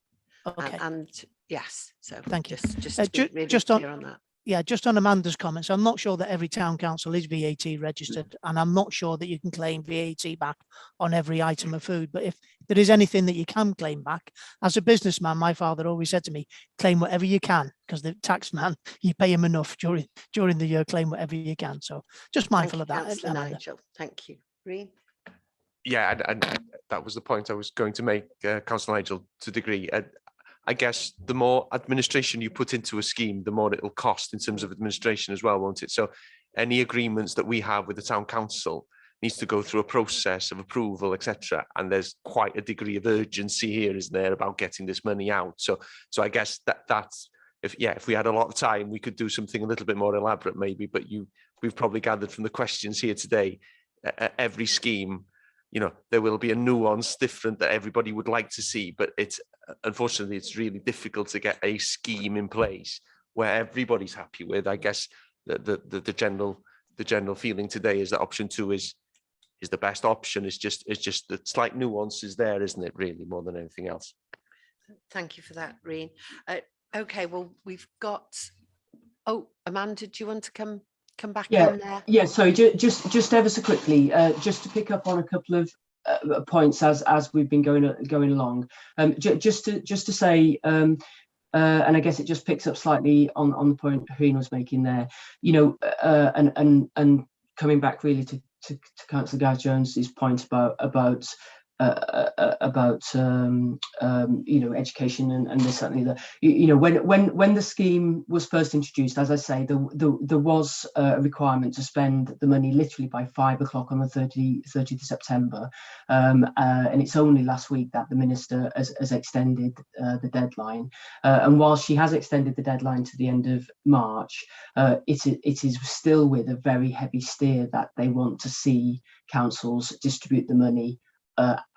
Okay. And yes, so thank you. Just to be really clear on that. Yeah, just on Amanda's comments, I'm not sure that every town council is VAT registered, and I'm not sure that you can claim VAT back on every item of food. But if there is anything that you can claim back, as a businessman, my father always said to me, claim whatever you can, because the tax man, you pay him enough during the year, claim whatever you can. So just mindful of that. Councillor Nigel, thank you. Reen? Yeah, and that was the point I was going to make, Councillor Nigel, to a degree. I guess the more administration you put into a scheme, the more it'll cost in terms of administration as well, won't it? So any agreements that we have with the town council needs to go through a process of approval, etc. And there's quite a degree of urgency here, isn't there, about getting this money out. So I guess that's if we had a lot of time, we could do something a little bit more elaborate, maybe. But we've probably gathered from the questions here today, every scheme, you know, there will be a nuance different that everybody would like to see, but unfortunately, it's really difficult to get a scheme in place where everybody's happy with. I guess the general feeling today is that option 2 is the best option. It's just the slight nuances there, isn't it, really, more than anything else. Thank you for that, Reen. Okay, well, we've got, oh, Amanda, do you want to come back in there? Yeah, sorry, just ever so quickly, just to pick up on a couple of points as we've been going along. Just to say, and I guess it just picks up slightly on the point Reen was making there, you know, and coming back really to Councillor Gareth Jones's point about you know, education and this and the other. You know, when the scheme was first introduced, as I say, there was a requirement to spend the money literally by 5 o'clock on the 30th of September, and it's only last week that the minister has extended the deadline, and while she has extended the deadline to the end of March, it is still with a very heavy steer that they want to see councils distribute the money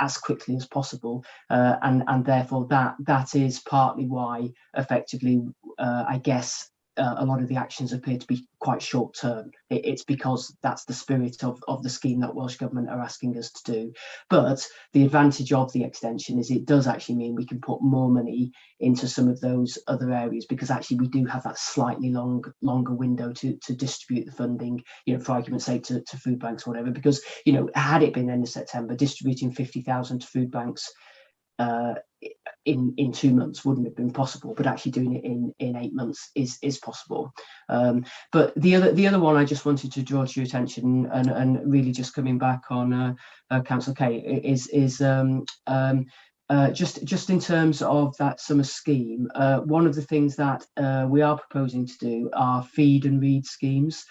as quickly as possible, and therefore that is partly why effectively I guess a lot of the actions appear to be quite short term. It's because that's the spirit of the scheme that Welsh Government are asking us to do. But the advantage of the extension is it does actually mean we can put more money into some of those other areas, because actually we do have that slightly longer window to distribute the funding, you know, for argument's sake, to food banks or whatever. Because, you know, had it been end of September, distributing 50,000 to food banks in 2 months wouldn't have been possible, but actually doing it in 8 months is possible. But the other one I just wanted to draw to your attention, and really just coming back on Councillor Kay, is just in terms of that summer scheme. One of the things that we are proposing to do are feed and read schemes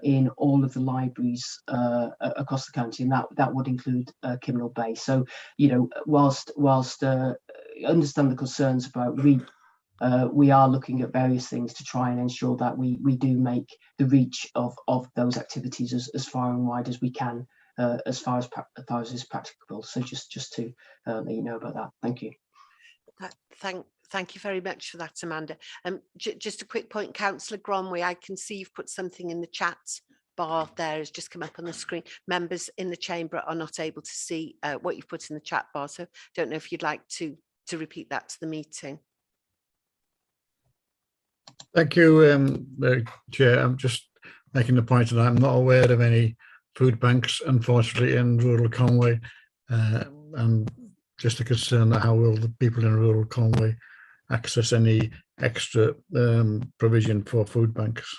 in all of the libraries across the county, and that would include Kimnell Bay. So, you know, whilst understand the concerns about read, we are looking at various things to try and ensure that we do make the reach of those activities as far and wide as we can, as far as is practicable. So just to let you know about that. Thank you. Thank you very much for that, Amanda. Just a quick point, Councillor Gromway, I can see you've put something in the chat bar there, has just come up on the screen. Members in the chamber are not able to see what you've put in the chat bar, so don't know if you'd like to repeat that to the meeting. Thank you, Chair. I'm just making the point that I'm not aware of any food banks, unfortunately, in rural Conway, and just a concern that how will the people in rural Conway access any extra provision for food banks.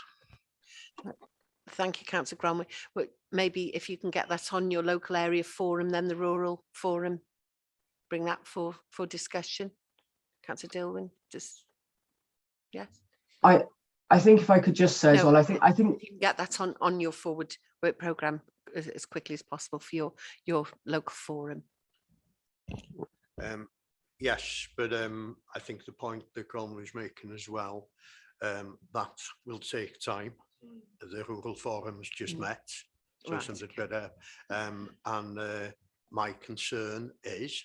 Thank you, Councillor Gromway. Well, maybe if you can get that on your local area forum, then the rural forum, bring that for discussion. Councillor Dilwyn, just yes. I think if I could just say as well, I think you can get that on your forward work programme as quickly as possible for your local forum. Yes, but I think the point that Gron was making as well, that will take time. The rural forum has just met, so right. It's a bit, and my concern is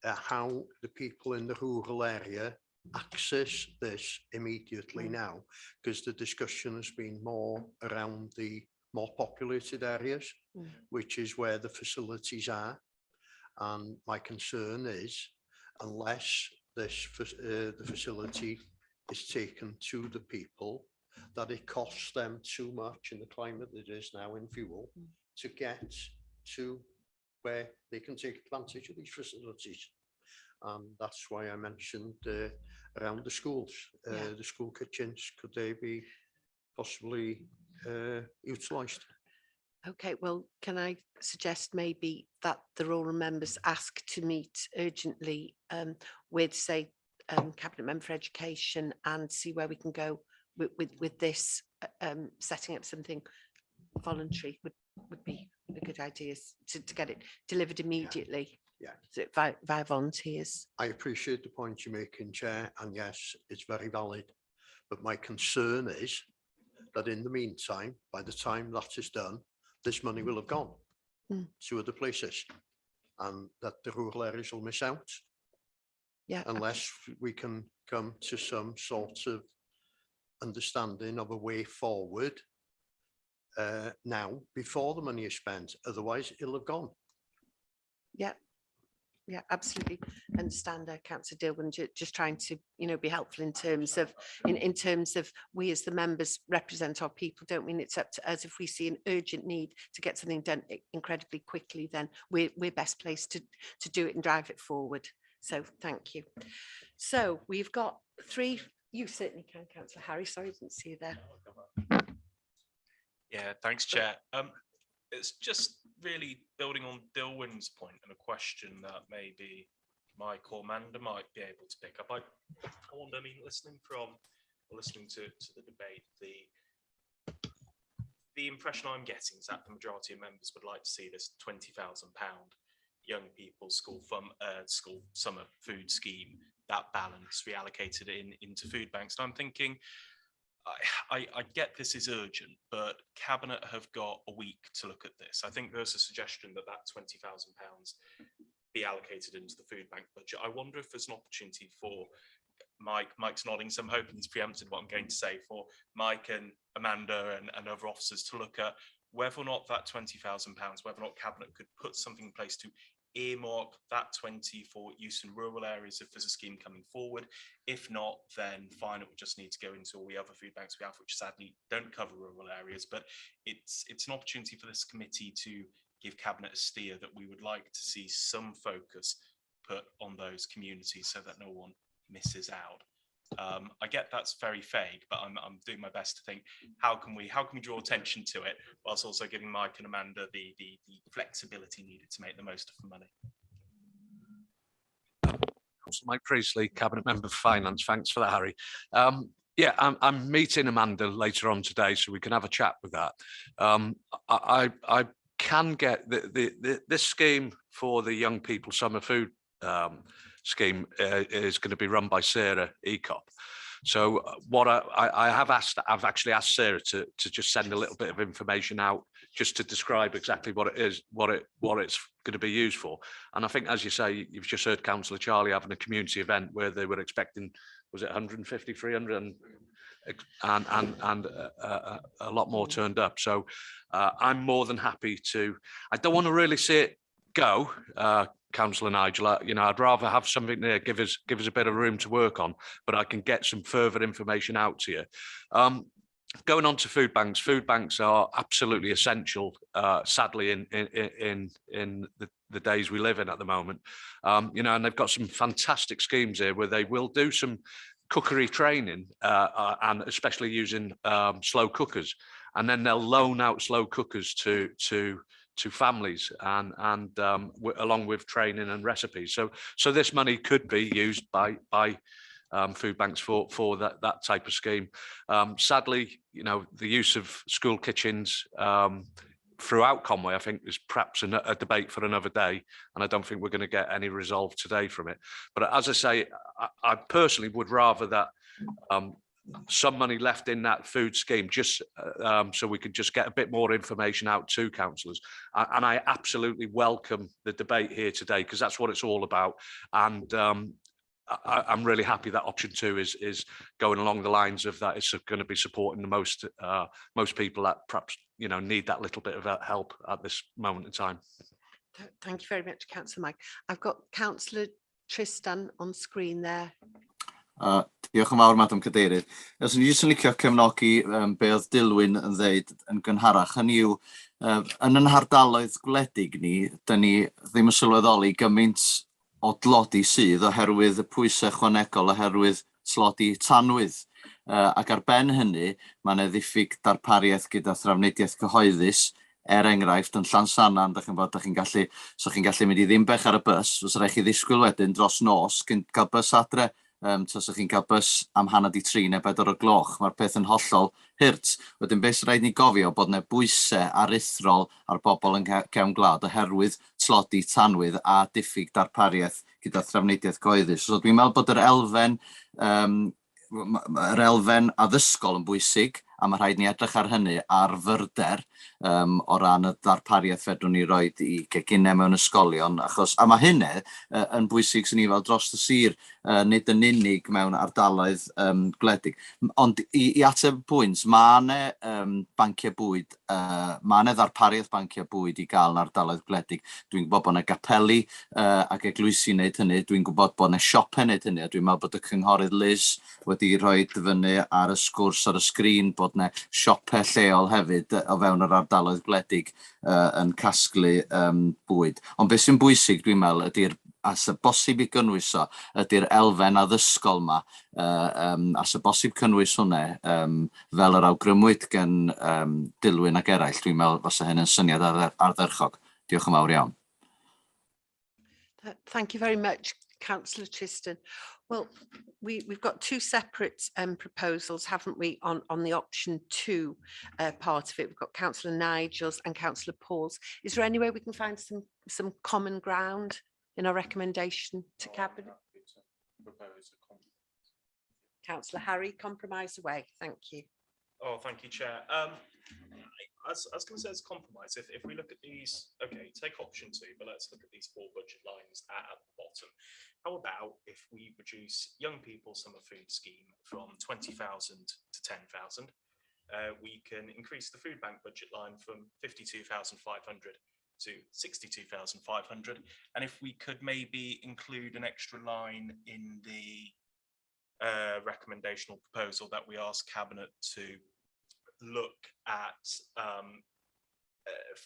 how the people in the rural area access this immediately now, because the discussion has been more around the more populated areas, which is where the facilities are. And my concern is, unless this the facility is taken to the people, that it costs them too much in the climate that is now in fuel to get to where they can take advantage of these facilities. And that's why I mentioned around the schools, the school kitchens, could they be possibly utilised? Okay, well, can I suggest maybe that the rural members ask to meet urgently with, say, Cabinet Member for Education, and see where we can go with this, setting up something voluntary would be a good idea to get it delivered immediately. So via volunteers. I appreciate the point you're making, Chair, and yes, it's very valid. But my concern is that in the meantime, by the time that is done, this money will have gone to other places, and that the rural areas will miss out. Yeah. Unless we can come to some sort of understanding of a way forward now before the money is spent. Otherwise, it'll have gone. Yeah. Yeah, absolutely. Understand, Councillor Dilwyn, just trying to, be helpful in terms of we as the members represent our people, don't we? And it's up to us. If we see an urgent need to get something done incredibly quickly, then we're best placed to do it and drive it forward. So thank you. So we've got three. You certainly can, Councillor Harry. Sorry, I didn't see you there. Yeah, thanks, Chair. It's just really building on Dilwyn's point and a question that maybe Mike or Amanda might be able to pick up. I wonder, listening to the debate, the impression I'm getting is that the majority of members would like to see this £20,000 young people's school summer food scheme, that balance reallocated into food banks. And I'm thinking, I get this is urgent, but Cabinet have got a week to look at this. I think there's a suggestion that £20,000 be allocated into the food bank budget. I wonder if there's an opportunity for Mike's nodding, so I'm hoping he's preempted what I'm going to say, for Mike and Amanda and other officers to look at whether or not that £20,000, whether or not Cabinet could put something in place to earmark that 20 for use in rural areas if there's a scheme coming forward. If not, then fine, it would just need to go into all the other food banks we have, which sadly don't cover rural areas. But it's an opportunity for this committee to give Cabinet a steer that we would like to see some focus put on those communities so that no one misses out. I get that's very vague, but I'm doing my best to think how can we draw attention to it whilst also giving Mike and Amanda the flexibility needed to make the most of the money. Mike Priestley, Cabinet Member for Finance. Thanks for that, Harry. Yeah, I'm meeting Amanda later on today, so we can have a chat with that. I can get this scheme for the young people summer food scheme is going to be run by Sarah Ecop. So what I've actually asked Sarah to just send a little bit of information out just to describe exactly what it is, what it's going to be used for. And I think, as you say, you've just heard Councillor Charlie having a community event where they were expecting, was it 150, 300, and a lot more turned up. So I'm more than happy to. I don't want to really see it go, Councillor Nigel. I'd rather have something there, give us a bit of room to work on, but I can get some further information out to you. Going on to food banks are absolutely essential, sadly, in the days we live in at the moment. And they've got some fantastic schemes here where they will do some cookery training, and especially using slow cookers, and then they'll loan out slow cookers to families and along with training and recipes. So this money could be used by food banks for that type of scheme. Sadly, the use of school kitchens throughout Conway, I think, is perhaps a debate for another day, and I don't think we're going to get any resolve today from it. But as I say, I personally would rather that some money left in that food scheme, just so we could just get a bit more information out to councillors. And I absolutely welcome the debate here today, because that's what it's all about. And I'm really happy that option 2 is going along the lines of that. It's going to be supporting the most people that perhaps need that little bit of help at this moment in time. Thank you very much, Councillor Mike. I've got Councillor Tristan on screen there. Diolch yn fawr, Madam Cadeirydd. Os ni jyst yn licio cefnogi be oedd Dilwyn yn ddeud yn gynharach, hynny yw, yn yn hardaloedd gwledig ni, dyn ni ddim yn sylweddoli gymaint o dlodi sydd oherwydd y pwysau ychwanegol oherwydd tlodi tanwydd. Ac ar ben hynny, mae'n ddiffyg darpariaeth gyda thrafnidiaeth cyhoeddus, enghraifft yn Llansannan, so chi'n gallu mynd I Ddimbech ar y bus, os rhaid chi ddisgwyl wedyn dros nos, cyn cael bus adre, so chi'n cael bus am 3:30 neu 4:00. Mae'r peth yn hollol hyrt. Wedyn beth sy'n rhaid ni gofio bod yna bwysau aruthrol ar bobl yn cefn gwlad oherwydd tlodi tanwydd a diffyg darpariaeth gyda thrafnidiaeth cyhoeddus. So dwi'n meddwl bod yr elfen addysgol yn bwysig, a mae rhaid ni edrych ar hynny ar fyrder o ran y ddarpariaeth fedrwn ni roed I geginau mewn ysgolion, achos, a mae hynny yn bwysig sy'n ni fel dros y sir, nid yn unig mewn ardaloedd gwledig. Ond I ateb y pwynt, mae yna banciau bwyd, mae yna ddarpariaeth banciau bwyd I gael yn ardaloedd gwledig. Dwi'n gwybod bod yna gapeli ac eglwysi wneud hynny, dwi'n gwybod bod yna siopau wneud hynny, a dwi'n meddwl bod y cynghorydd Liz wedi rhoi fyny ar y sgwrs ar y sgrin bod yna siopau lleol hefyd o fewn yr ardaloedd gwledig yn casglu bwyd. Ond beth sy'n bwysig dwi'n meddwl ydy'r as y bosib I gynnwys o, ydy'r elfen addysgol yma, as y bosib cynnwys hwnna, fel yr awgrymwyd gan Dilwyn ac eraill, dwi'n meddwl fasa hyn yn syniad ardderchog. Diolch yn fawr iawn. Thank you very much, Councillor Tristan. Well, we've got two separate proposals, haven't we, on the option 2 part of it. We've got Councillor Nigel's and Councillor Paul's. Is there any way we can find some common ground in our recommendation to Cabinet? Councillor Harry, compromise away. Thank you. Oh, thank you, Chair. I was going to say as a compromise, if we look at these, okay, take option 2, but let's look at these 4 budget lines at the bottom. How about if we reduce young people summer food scheme from 20,000 to 10,000? We can increase the food bank budget line from 52,500 to 62,500. And if we could maybe include an extra line in the recommendational proposal that we ask Cabinet to look at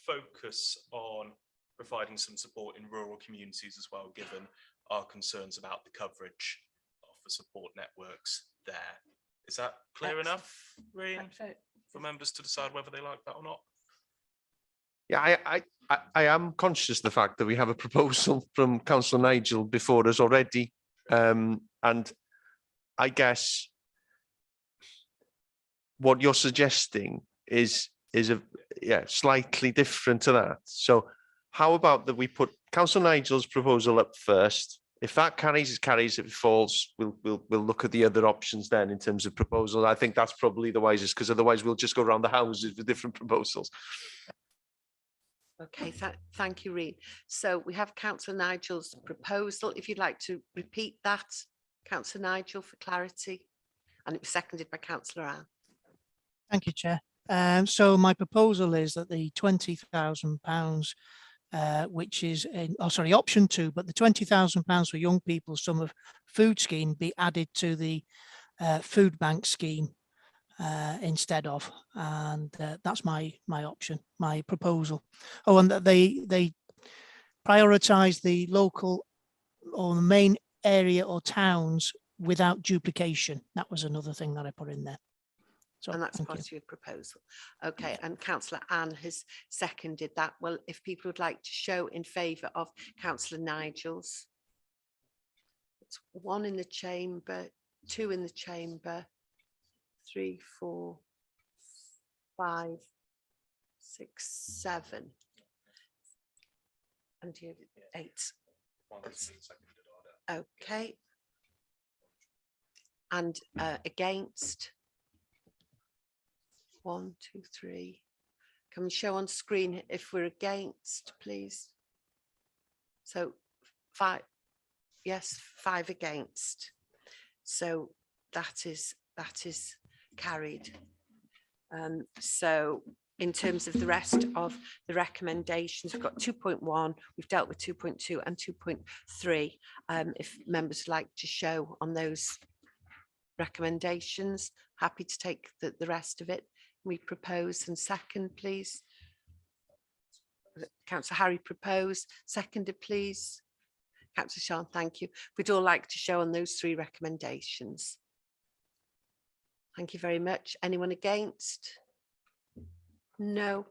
focus on providing some support in rural communities as well, given our concerns about the coverage of the support networks there. Is that clear enough, Ryan, for members to decide whether they like that or not? Yeah, I am conscious of the fact that we have a proposal from Councillor Nigel before us already, and I guess what you're suggesting is slightly different to that. So how about that we put Councillor Nigel's proposal up first? If that carries, it carries. If it falls, we'll look at the other options then in terms of proposals. I think that's probably the wisest, because otherwise we'll just go around the houses with different proposals. Okay, thank you, Reen. So we have Councillor Nigel's proposal. If you'd like to repeat that, Councillor Nigel, for clarity, and it was seconded by Councillor Anne. Thank you, Chair. So my proposal is that the £20,000, which is option 2, but the £20,000 for young people summer food scheme be added to the food bank scheme instead of, and that's my option, my proposal. Oh, and that they prioritise the local or the main area or towns without duplication. That was another thing that I put in there. So, and that's part of your proposal. Okay, and Councillor Anne has seconded that. Well, if people would like to show in favour of Councillor Nigel's. It's 1 in the chamber, 2 in the chamber, 3, 4, 5, 6, 7, and you have 8. Okay. And against? 1, 2, 3. Can we show on screen if we're against, please? So 5, yes, 5 against. So that is carried. So in terms of the rest of the recommendations, we've got 2.1, we've dealt with 2.2 and 2.3. If members would like to show on those recommendations, happy to take the rest of it. We propose and second, please. Councillor Harry proposed, seconded, please. Councillor Sean, thank you. We'd all like to show on those 3 recommendations. Thank you very much. Anyone against? No.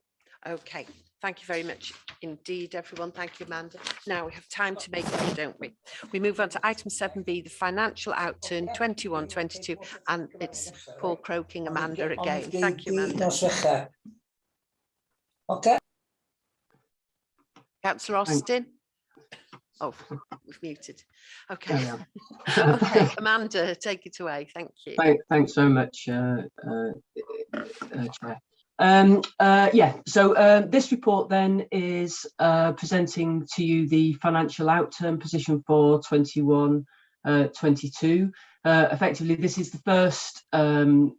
Okay. Thank you very much indeed, everyone. Thank you, Amanda. Now we have time to make it, don't we? We move on to item 7B, the financial outturn 21-22, and it's Paul croaking Amanda again. Thank you, Amanda. Okay. Councillor Austin. Oh, we've muted. Okay. Okay, Amanda, take it away. Thank you. Thanks so much, Chair. So this report then is presenting to you the financial outturn position for 21-22. Effectively, this is the first or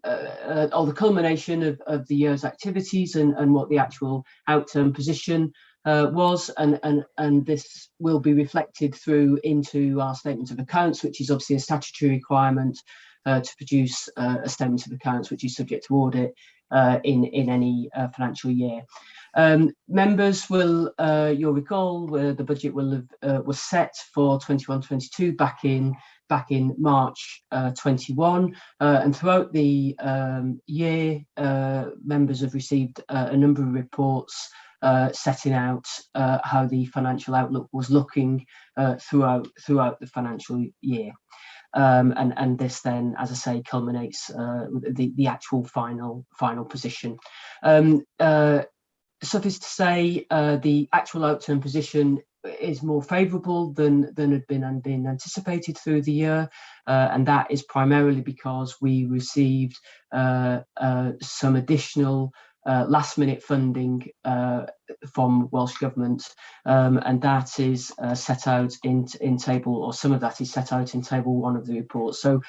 the culmination of the year's activities and what the actual outturn position was, and this will be reflected through into our statement of accounts, which is obviously a statutory requirement to produce a statement of accounts, which is subject to audit in any financial year. Members will, you'll recall, the budget will have was set for 21-22 back in March 21, and throughout the year, members have received a number of reports setting out how the financial outlook was looking throughout the financial year. And this then, as I say, culminates the actual final position. Suffice to say, the actual outturn position is more favourable than had been anticipated through the year, and that is primarily because we received some additional last-minute funding from Welsh Government, and that is set out in table, or some of that is set out in table 1 of the report. So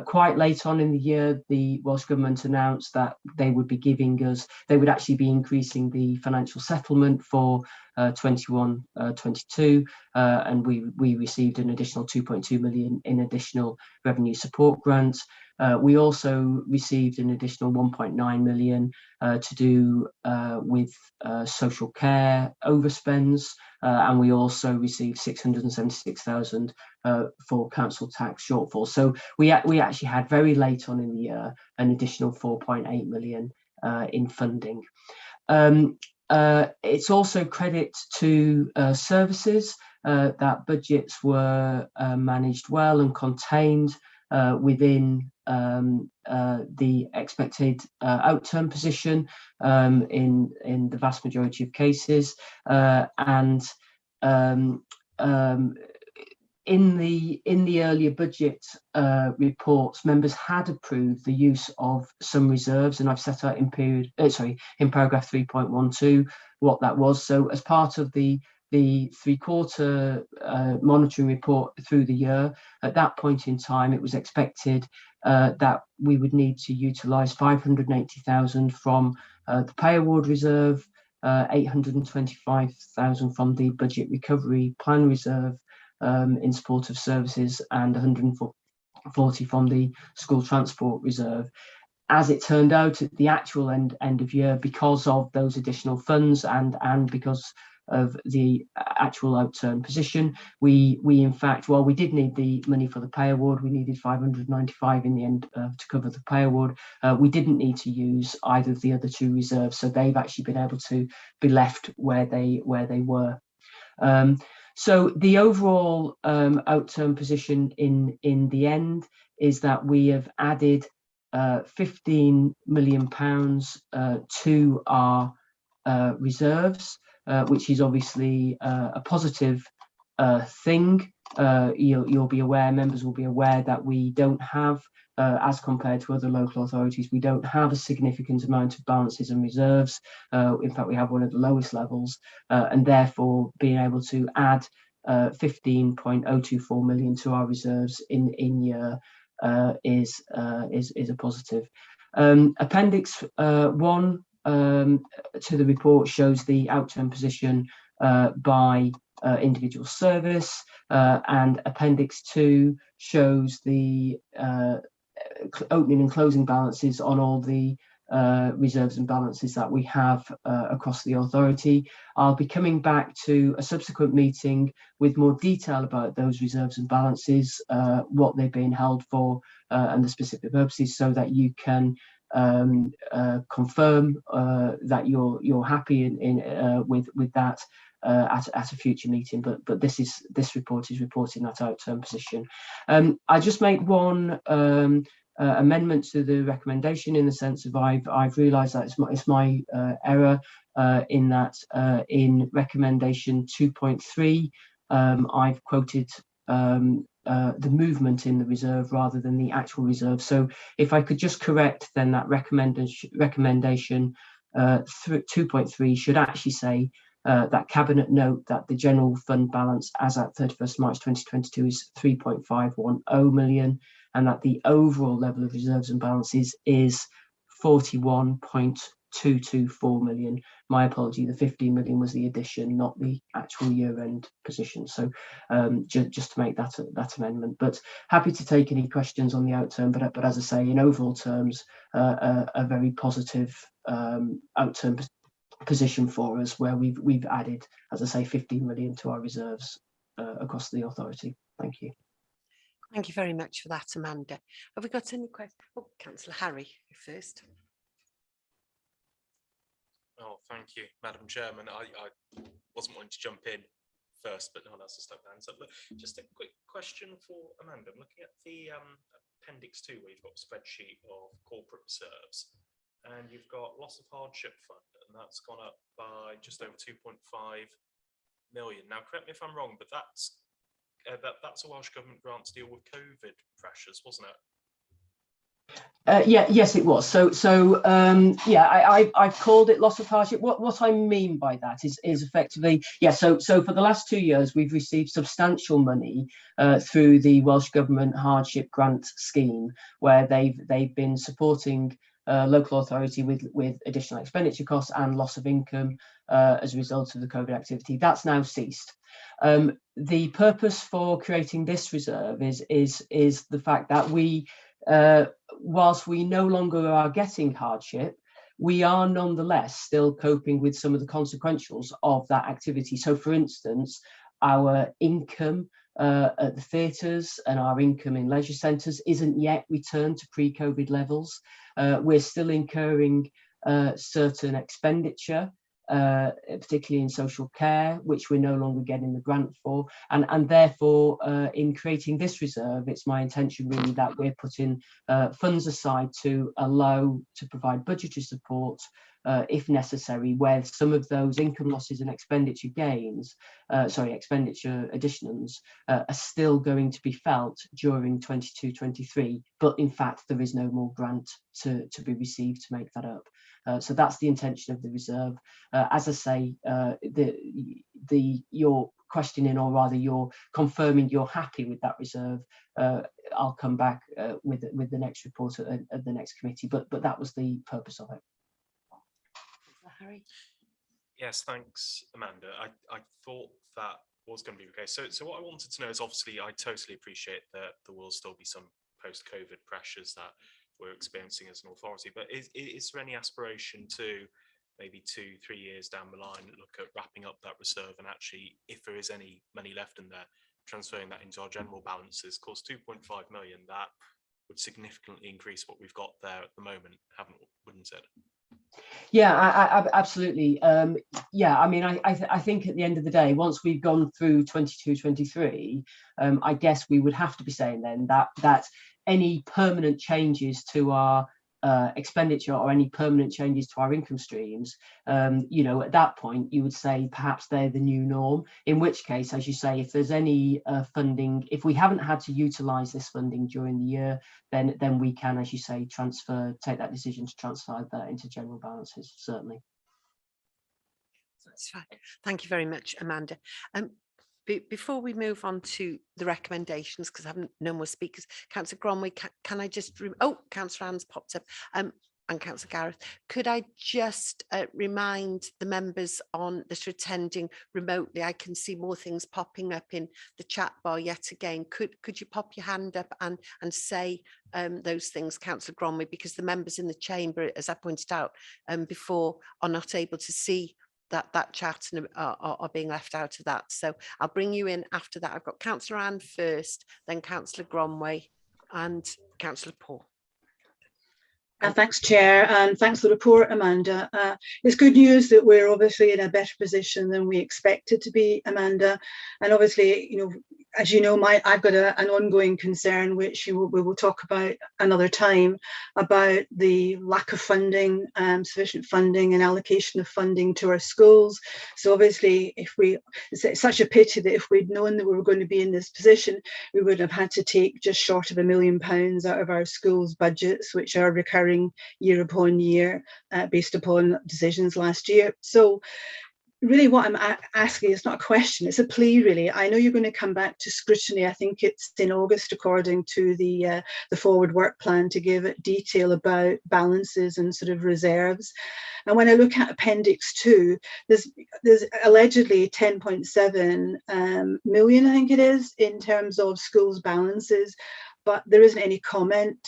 quite late on in the year, the Welsh Government announced that they would be giving us, they would actually be increasing the financial settlement for 21-22, and we received an additional 2.2 million in additional revenue support grants. We also received an additional 1.9 million to do with social care overspends, and we also received 676,000 for council tax shortfall. So we actually had very late on in the year an additional 4.8 million in funding. It's also credit to services that budgets were managed well and contained within the expected outturn position in the vast majority of cases, and in the earlier budget reports, members had approved the use of some reserves, and I've set out in paragraph 3.12 what that was. So as part of the three-quarter monitoring report through the year, at that point in time, it was expected that we would need to utilise 580,000 from the pay award reserve, 825,000 from the budget recovery plan reserve in support of services, and 140 from the school transport reserve. As it turned out at the actual end of year, because of those additional funds and because of the actual outturn position, we in fact, while we did need the money for the pay award, we needed 595 in the end to cover the pay award. We didn't need to use either of the other two reserves, so they've actually been able to be left where they were. So the overall outturn position in the end is that we have added £15 million to our reserves, which is obviously a positive thing. You'll be aware, members will be aware, that we don't have, as compared to other local authorities, we don't have a significant amount of balances and reserves. In fact, we have one of the lowest levels, and therefore being able to add 15.024 million to our reserves in year is a positive. Appendix 1 to the report shows the outturn position by individual service, and Appendix 2 shows the opening and closing balances on all the reserves and balances that we have across the authority. I'll be coming back to a subsequent meeting with more detail about those reserves and balances, what they're being held for, and the specific purposes, so that you can confirm that you're happy with that at a future meeting. But this report is reporting that outturn position. I just make one amendment to the recommendation, in the sense of I've realised that it's my error in that in recommendation 2.3 I've quoted the movement in the reserve rather than the actual reserve. So if I could just correct then that recommendation 2.3 should actually say that Cabinet note that the general fund balance as at 31st March 2022 is 3.510 million, and that the overall level of reserves and balances is 41.224 million. My apology, the 15 million was the addition, not the actual year-end position. So just to make that amendment. But happy to take any questions on the outturn. But as I say, in overall terms, a very positive outturn position for us, where we've added, as I say, 15 million to our reserves across the authority. Thank you. Thank you very much for that, Amanda. Have we got any questions? Oh, Councillor Harry, first. Oh, thank you, Madam Chairman. I wasn't wanting to jump in first, but no one else has stuck their hands up. But just a quick question for Amanda. I'm looking at the Appendix 2, where you've got a spreadsheet of corporate reserves, and you've got loss of hardship fund, and that's gone up by just over 2.5 million. Now, correct me if I'm wrong, but that's a Welsh Government grant to deal with COVID pressures, wasn't it? Yes, it was. I've called it loss of hardship. What I mean by that is effectively, so for the last 2 years, we've received substantial money through the Welsh Government Hardship Grant Scheme, where they've been supporting local authority with additional expenditure costs and loss of income as a result of the COVID activity. That's now ceased. The purpose for creating this reserve is the fact that we, whilst we no longer are getting hardship, we are nonetheless still coping with some of the consequentials of that activity. So, for instance, our income at the theatres and our income in leisure centres isn't yet returned to pre-COVID levels. We're still incurring certain expenditure, particularly in social care, which we're no longer getting the grant for. And therefore, in creating this reserve, it's my intention really that we're putting funds aside to provide budgetary support if necessary, where some of those income losses and expenditure additions are still going to be felt during 22-23, but in fact there is no more grant to be received to make that up. So that's the intention of the reserve. As I say, your questioning, or rather you're confirming you're happy with that reserve, I'll come back with the next report at the next committee, but that was the purpose of it. Harry? Yes, thanks, Amanda. I thought that was going to be the case. So what I wanted to know is, obviously, I totally appreciate that there will still be some post-COVID pressures that we're experiencing as an authority, but is there any aspiration to maybe 2-3 years down the line look at wrapping up that reserve, and actually, if there is any money left in there, transferring that into our general balances? Of course, 2.5 million, that would significantly increase what we've got there at the moment, wouldn't it? Yeah, absolutely. Yeah, I mean, I think at the end of the day, once we've gone through 22-23, I guess we would have to be saying then that any permanent changes to our expenditure, or any permanent changes to our income streams, at that point you would say perhaps they're the new norm, in which case, as you say, if there's any funding, if we haven't had to utilize this funding during the year, then we can, as you say, take that decision to transfer that into general balances, certainly. That's fine. Thank you very much, Amanda. Before we move on to the recommendations, because I haven't no more speakers, Councillor Gromway, can I just, Councillor Ann's popped up, and Councillor Gareth, could I just remind the members that are attending remotely? I can see more things popping up in the chat bar yet again. Could you pop your hand up and say those things, Councillor Gromway, because the members in the chamber, as I pointed out before, are not able to see that chat and are being left out of that. So I'll bring you in after that. I've got Councillor Ann first, then Councillor Gromway and Councillor Paul. Thanks, Chair, and thanks for the report, Amanda. It's good news that we're obviously in a better position than we expected to be, Amanda. And obviously, you know, as you know, I've got an ongoing concern, which we will talk about another time, about the lack of funding, sufficient funding and allocation of funding to our schools. So obviously, it's such a pity that if we'd known that we were going to be in this position, we would have had to take just short of £1 million out of our schools' budgets, which are recurring year upon year based upon decisions last year. So really what I'm asking is not a question, it's a plea really. I know you're going to come back to scrutiny. I think it's in August, according to the forward work plan, to give it detail about balances and sort of reserves. And when I look at Appendix 2, there's allegedly 10.7 million, I think it is, in terms of schools balances. But there isn't any comment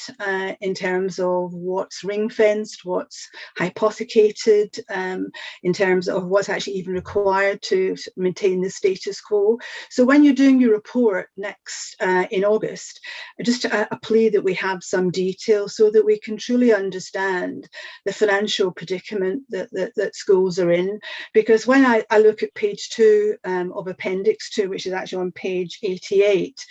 in terms of what's ring-fenced, what's hypothecated, in terms of what's actually even required to maintain the status quo. So when you're doing your report next in August, just a plea that we have some detail so that we can truly understand the financial predicament that schools are in. Because when I look at page 2 of Appendix 2, which is actually on page 88,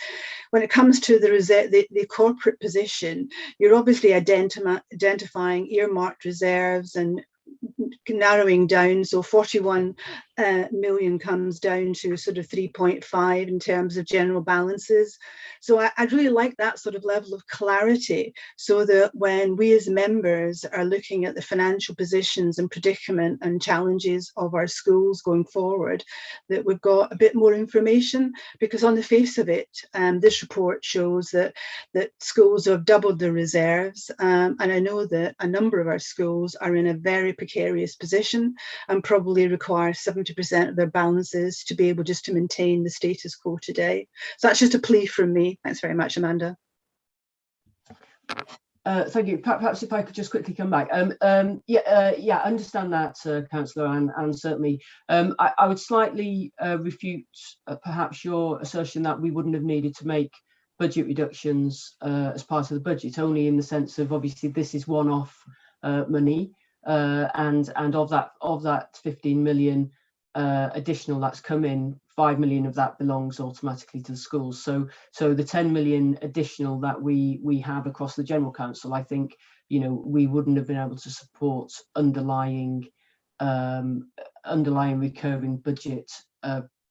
when it comes to the corporate position, you're obviously identifying earmarked reserves and narrowing down. So 41 million comes down to sort of 3.5 in terms of general balances. So I'd really like that sort of level of clarity, so that when we as members are looking at the financial positions and predicament and challenges of our schools going forward, that we've got a bit more information. Because on the face of it, this report shows that schools have doubled their reserves, and I know that a number of our schools are in a very precarious position and probably require 70% of their balances to be able just to maintain the status quo today. So that's just a plea from me. Thanks very much, Amanda. Thank you. Perhaps if I could just quickly come back. I understand that, Councillor, and certainly I would slightly refute perhaps your assertion that we wouldn't have needed to make budget reductions as part of the budget, only in the sense of obviously this is one-off money, and of that 15 million additional that's come in, 5 million of that belongs automatically to the schools. So the 10 million additional that we have across the General Council, I think, you know, we wouldn't have been able to support underlying recurring budget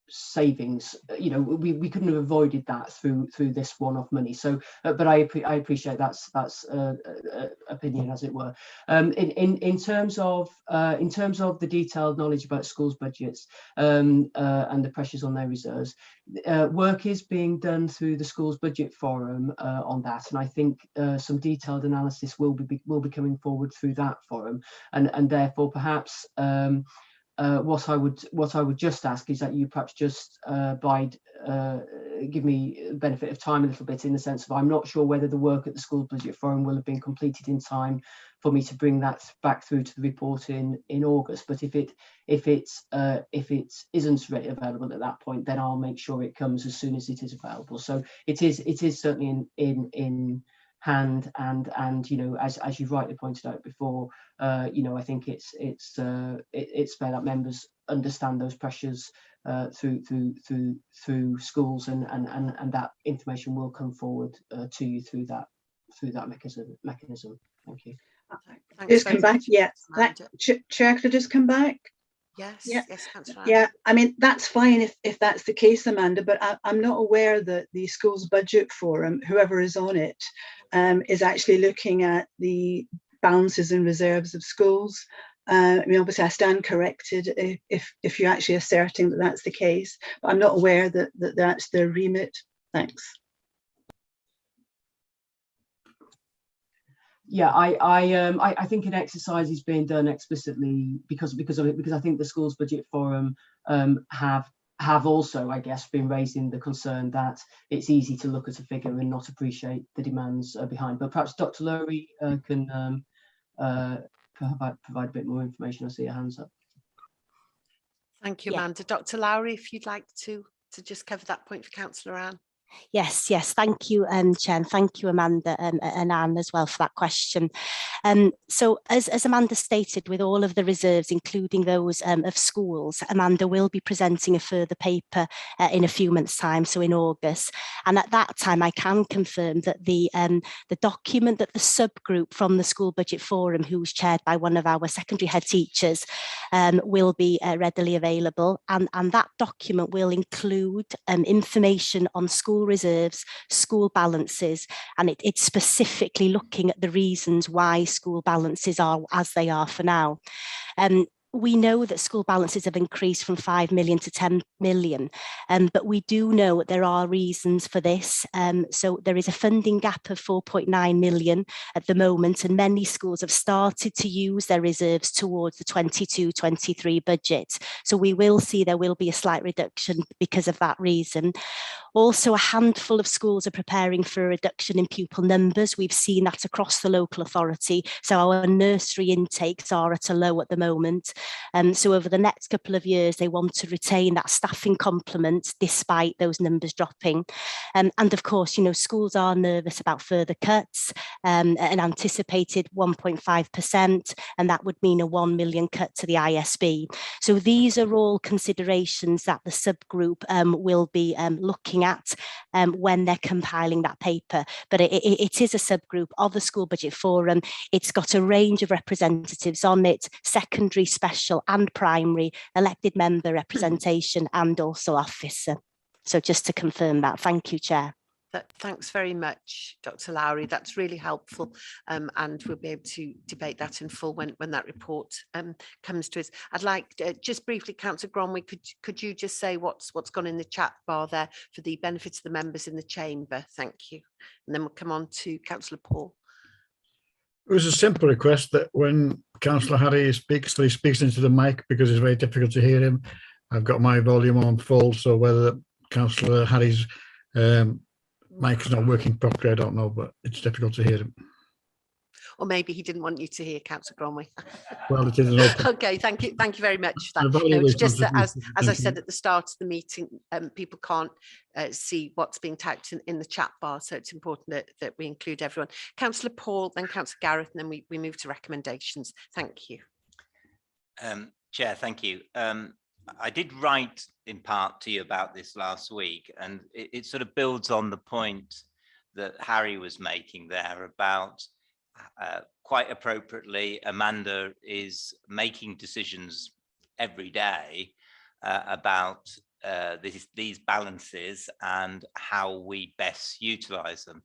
savings. You know, we couldn't have avoided that through this one-off money. So but I appreciate that's opinion, as it were. In terms of the detailed knowledge about schools budgets and the pressures on their reserves, work is being done through the schools budget forum on that, and I think some detailed analysis will be coming forward through that forum, and therefore perhaps what I would just ask is that you perhaps just give me the benefit of time a little bit, in the sense of I'm not sure whether the work at the school budget forum will have been completed in time for me to bring that back through to the report in August. But if it isn't available at that point, then I'll make sure it comes as soon as it is available. So it is certainly in hand, and you know, as you rightly pointed out before, you know, I think it's fair that members understand those pressures through schools, and that information will come forward to you through that mechanism. Thank you. Just come back. Yeah, Chair, could I just come back? Yes, yeah. Yes, Councillor. Yeah, I mean, that's fine if that's the case, Amanda, but I'm not aware that the schools budget forum, whoever is on it, is actually looking at the balances and reserves of schools. I mean, obviously I stand corrected if you're actually asserting that that's the case, but I'm not aware that that's their remit. Thanks. Yeah, I think an exercise is being done explicitly because of it, because I think the schools budget forum have also, I guess, been raising the concern that it's easy to look at a figure and not appreciate the demands behind. But perhaps Dr. Lowry can provide a bit more information. I see your hands up. Thank you, Amanda. Dr. Lowry, if you'd like to just cover that point for Councillor Anne. Yes, thank you, Chair, and thank you, Amanda and Anne as well for that question. So as Amanda stated, with all of the reserves, including those of schools, Amanda will be presenting a further paper in a few months' time, so in August. And at that time, I can confirm that the document that the subgroup from the School Budget Forum, who's chaired by one of our secondary head teachers, will be readily available. And that document will include information on school reserves, school balances, and it's specifically looking at the reasons why school balances are as they are for now. We know that school balances have increased from 5 million to 10 million, but we do know that there are reasons for this. So there is a funding gap of 4.9 million at the moment, and many schools have started to use their reserves towards the 22-23 budget. So we will see there will be a slight reduction because of that reason. Also, a handful of schools are preparing for a reduction in pupil numbers. We've seen that across the local authority. So our nursery intakes are at a low at the moment. So over the next couple of years, they want to retain that staffing complement despite those numbers dropping. And of course, schools are nervous about further cuts, an anticipated 1.5%, and that would mean a 1 million cut to the ISB. So these are all considerations that the subgroup will be looking at when they're compiling that paper. But it is a subgroup of the School Budget Forum. It's got a range of representatives on it, secondary, special and primary, elected member representation and also officer. So just to confirm that, thank you, Chair. Thanks very much, Dr. Lowry. That's really helpful, and we'll be able to debate that in full when that report comes to us. I'd like just briefly, Councillor Gronwy, could you just say what's gone in the chat bar there for the benefit of the members in the chamber? Thank you. And then we'll come on to Councillor Paul. It was a simple request that when Councillor Harry speaks, that he speaks into the mic because it's very difficult to hear him. I've got my volume on full, so whether Councillor Harry's mic is not working properly, I don't know, but it's difficult to hear him. Or maybe he didn't want you to hear, Councillor Gronwy. Well, it is an open. Okay, thank you very much for that. No, it's just that as I said at the start of the meeting, people can't see what's being typed in the chat bar, so it's important that we include everyone. Councillor Paul, then Councillor Gareth, and then we move to recommendations. Thank you. Chair, thank you. I did write in part to you about this last week, and it sort of builds on the point that Harry was making there about quite appropriately, Amanda is making decisions every day about these balances and how we best utilize them.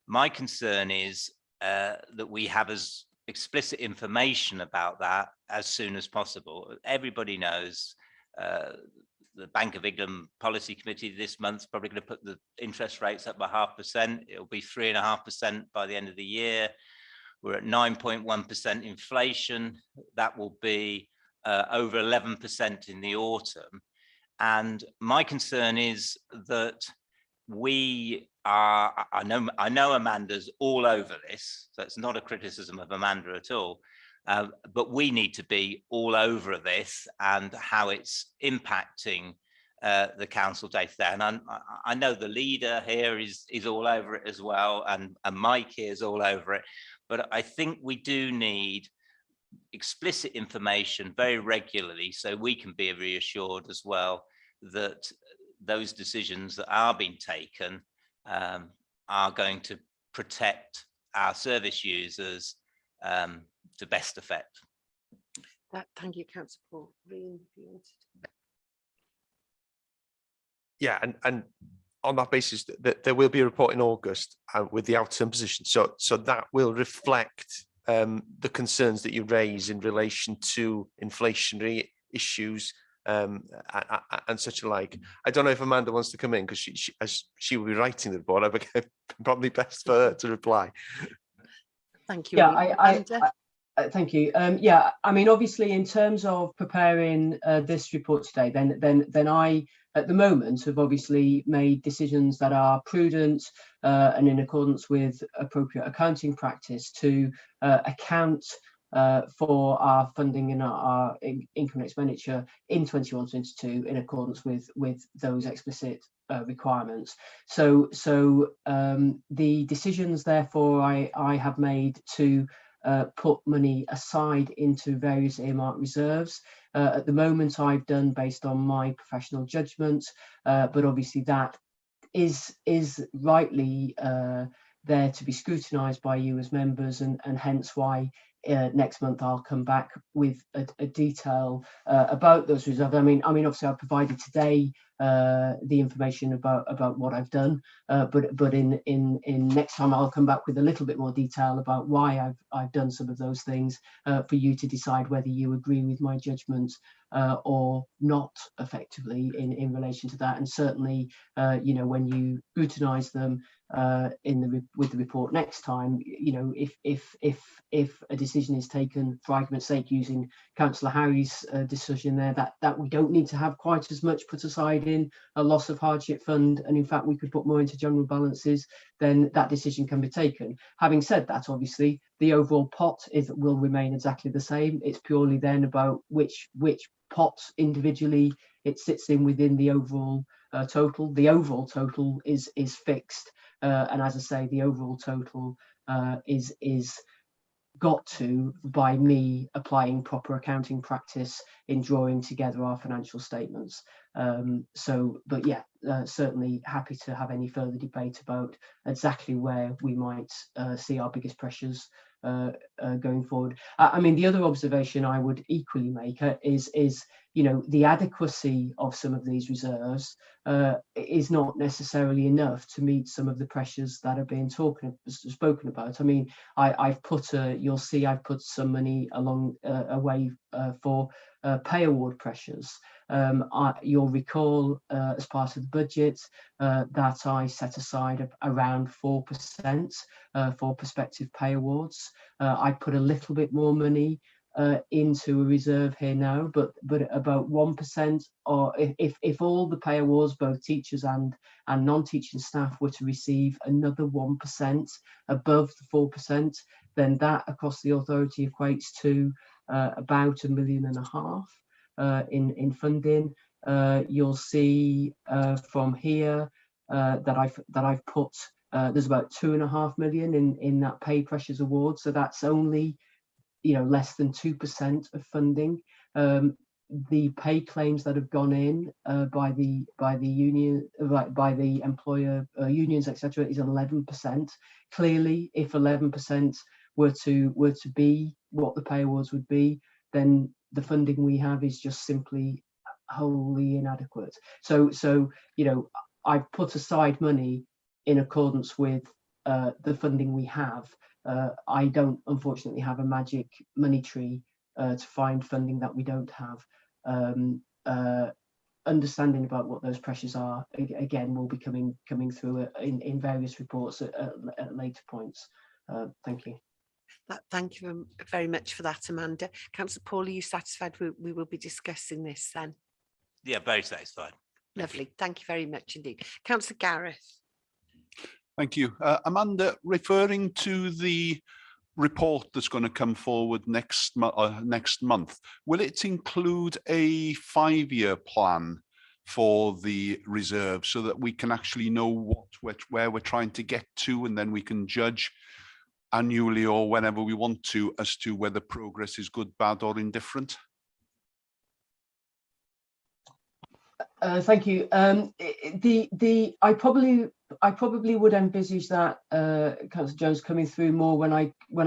My concern is that we have as explicit information about that as soon as possible. Everybody knows the Bank of England Policy Committee this month's probably going to put the interest rates up by 0.5%. It'll be 3.5% by the end of the year. We're at 9.1% inflation. That will be over 11% in the autumn. And my concern is that we are, I know Amanda's all over this, so it's not a criticism of Amanda at all, but we need to be all over this and how it's impacting the council day to day. And I know the leader here is all over it as well, and Mike here is all over it. But I think we do need explicit information very regularly so we can be reassured as well that those decisions that are being taken are going to protect our service users to best effect. Thank you, Councillor Paul. Yeah, and on that basis, there will be a report in August with the outturn position. So that will reflect the concerns that you raise in relation to inflationary issues and such alike. I don't know if Amanda wants to come in because she will be writing the report. I became probably best for her to reply. Thank you. Yeah, thank you. Yeah, I mean, obviously, in terms of preparing this report today, then I, at the moment, have obviously made decisions that are prudent and in accordance with appropriate accounting practice to account for our funding and our income and expenditure in 21-22 in accordance with those explicit requirements. So the decisions therefore I have made to put money aside into various earmarked reserves. At the moment I've done based on my professional judgment, but obviously that is rightly there to be scrutinised by you as members, and hence why next month I'll come back with a detail about those reserves. I mean obviously I've provided today the information about what I've done, but in next time I'll come back with a little bit more detail about why I've done some of those things for you to decide whether you agree with my judgment or not, effectively in relation to that. And certainly you know, when you scrutinise them with the report next time, you know, if a decision is taken, for argument's sake, using Councillor Harry's decision there, that we don't need to have quite as much put aside in a loss of hardship fund, and in fact we could put more into general balances, then that decision can be taken. Having said that, obviously the overall pot will remain exactly the same. It's purely then about which pot individually it sits in within the overall total. The overall total is fixed, and as I say, the overall total is got to by me applying proper accounting practice in drawing together our financial statements. But yeah, certainly happy to have any further debate about exactly where we might see our biggest pressures going forward. I mean, the other observation I would equally make is you know, the adequacy of some of these reserves is not necessarily enough to meet some of the pressures that are being spoken about. I mean, I've put you'll see I've put some money along away for pay award pressures. You'll recall as part of the budget that I set aside around 4% for prospective pay awards. I put a little bit more money into a reserve here now, but about 1%, or if all the pay awards, both teachers and non-teaching staff, were to receive another 1% above the 4%, then that across the authority equates to about £1.5 million in funding. You'll see from here that I've put there's about £2.5 million in that pay pressures award, so that's only, you know, less than 2% of funding. The pay claims that have gone in by the union, by the employer unions, etc., is 11%. Clearly, if 11% were to be what the pay awards would be, then the funding we have is just simply wholly inadequate. So you know, I've put aside money in accordance with the funding we have. I don't unfortunately have a magic money tree to find funding that we don't have. Understanding about what those pressures are again will be coming through in various reports at later points. Thank you. Thank you very much for that, Amanda. Councillor Paul, are you satisfied we will be discussing this then? Yeah, very satisfied. Lovely. Thank you very much indeed. Councillor Gareth. Thank you. Amanda, referring to the report that's going to come forward next month, will it include a 5-year plan for the reserve so that we can actually know where we're trying to get to, and then we can judge annually or whenever we want to as to whether progress is good, bad or indifferent? Thank you. I probably would envisage that, Councillor Jones, coming through more when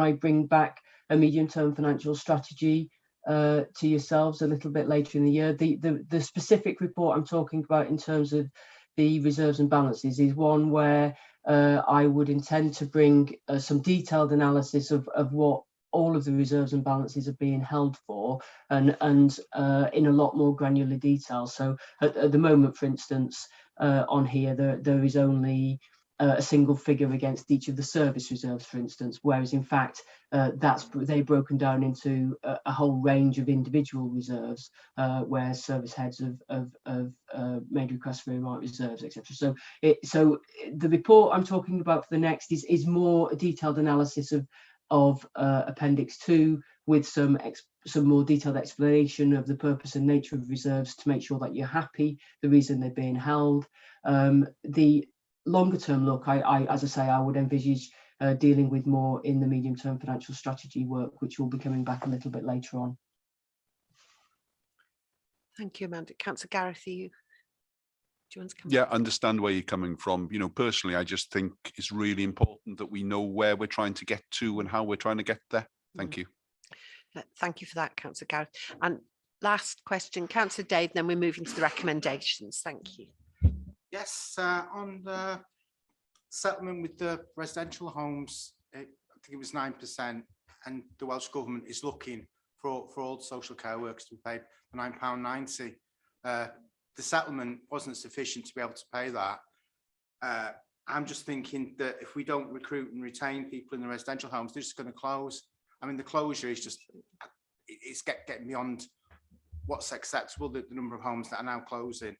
I bring back a medium-term financial strategy to yourselves a little bit later in the year. The specific report I'm talking about in terms of the reserves and balances is one where I would intend to bring some detailed analysis of what all of the reserves and balances are being held for, and in a lot more granular detail. So at the moment, for instance, on here there is only a single figure against each of the service reserves, for instance, whereas in fact they're broken down into a whole range of individual reserves where service heads have made requests for earmarked reserves, etc. So the report I'm talking about for the next is more a detailed analysis of Appendix 2 with some more detailed explanation of the purpose and nature of reserves to make sure that you're happy, the reason they're being held. The longer term look, as I say, I would envisage dealing with more in the medium term financial strategy work, which will be coming back a little bit later on. Thank you, Amanda. Councillor Gareth, do you want to come? Yeah, understand where you're coming from. You know, personally, I just think it's really important that we know where we're trying to get to and how we're trying to get there. Thank you. Thank you for that, Councillor Gareth. And last question, Councillor Dave, then we're moving to the recommendations. Thank you. Yes, on the settlement with the residential homes, I think it was 9%, and the Welsh Government is looking for all social care workers to be paid the £9.90. The settlement wasn't sufficient to be able to pay that. I'm just thinking that if we don't recruit and retain people in the residential homes, they're just going to close. I mean, the closure is just, it's getting beyond what's acceptable, the number of homes that are now closing.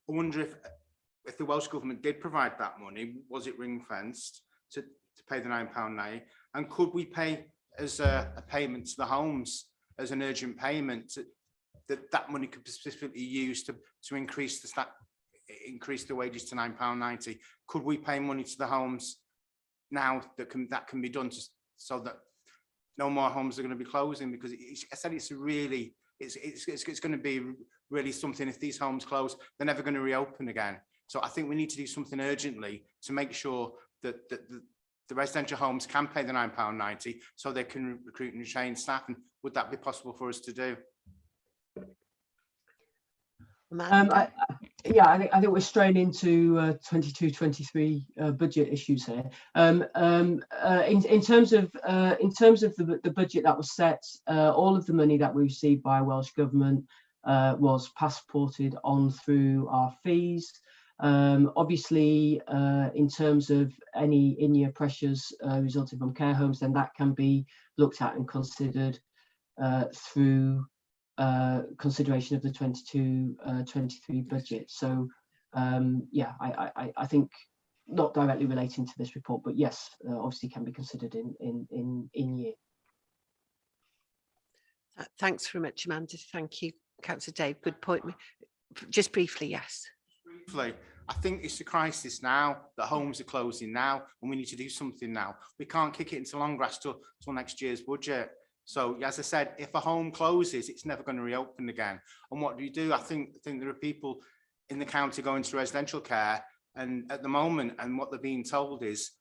I wonder if the Welsh Government did provide that money, was it ring-fenced to pay the £9.90? And could we pay as a payment to the homes as an urgent payment that money could be specifically used to increase the wages to £9.90? Could we pay money to the homes now that can be done so that no more homes are going to be closing? Because I said it's going to be really something. If these homes close, they're never going to reopen again. So I think we need to do something urgently to make sure that the residential homes can pay the £9.90 so they can recruit and retain staff. And would that be possible for us to do? Yeah, I think we're straying into 22-23 budget issues here. In terms of the budget that was set, all of the money that we received by Welsh Government was passported on through our fees. Obviously, in terms of any in-year pressures resulting from care homes, then that can be looked at and considered through consideration of the 22-23 budget. So yeah, I think not directly relating to this report, but yes, obviously can be considered in year. Thanks very much, Amanda. Thank you, Councillor Dave. Good point. Just briefly, yes. Briefly, I think it's a crisis now. The homes are closing now, and we need to do something now. We can't kick it into long grass till next year's budget. So, as I said, if a home closes, it's never going to reopen again. And what do? I think there are people in the county going to residential care, and at the moment, and what they're being told is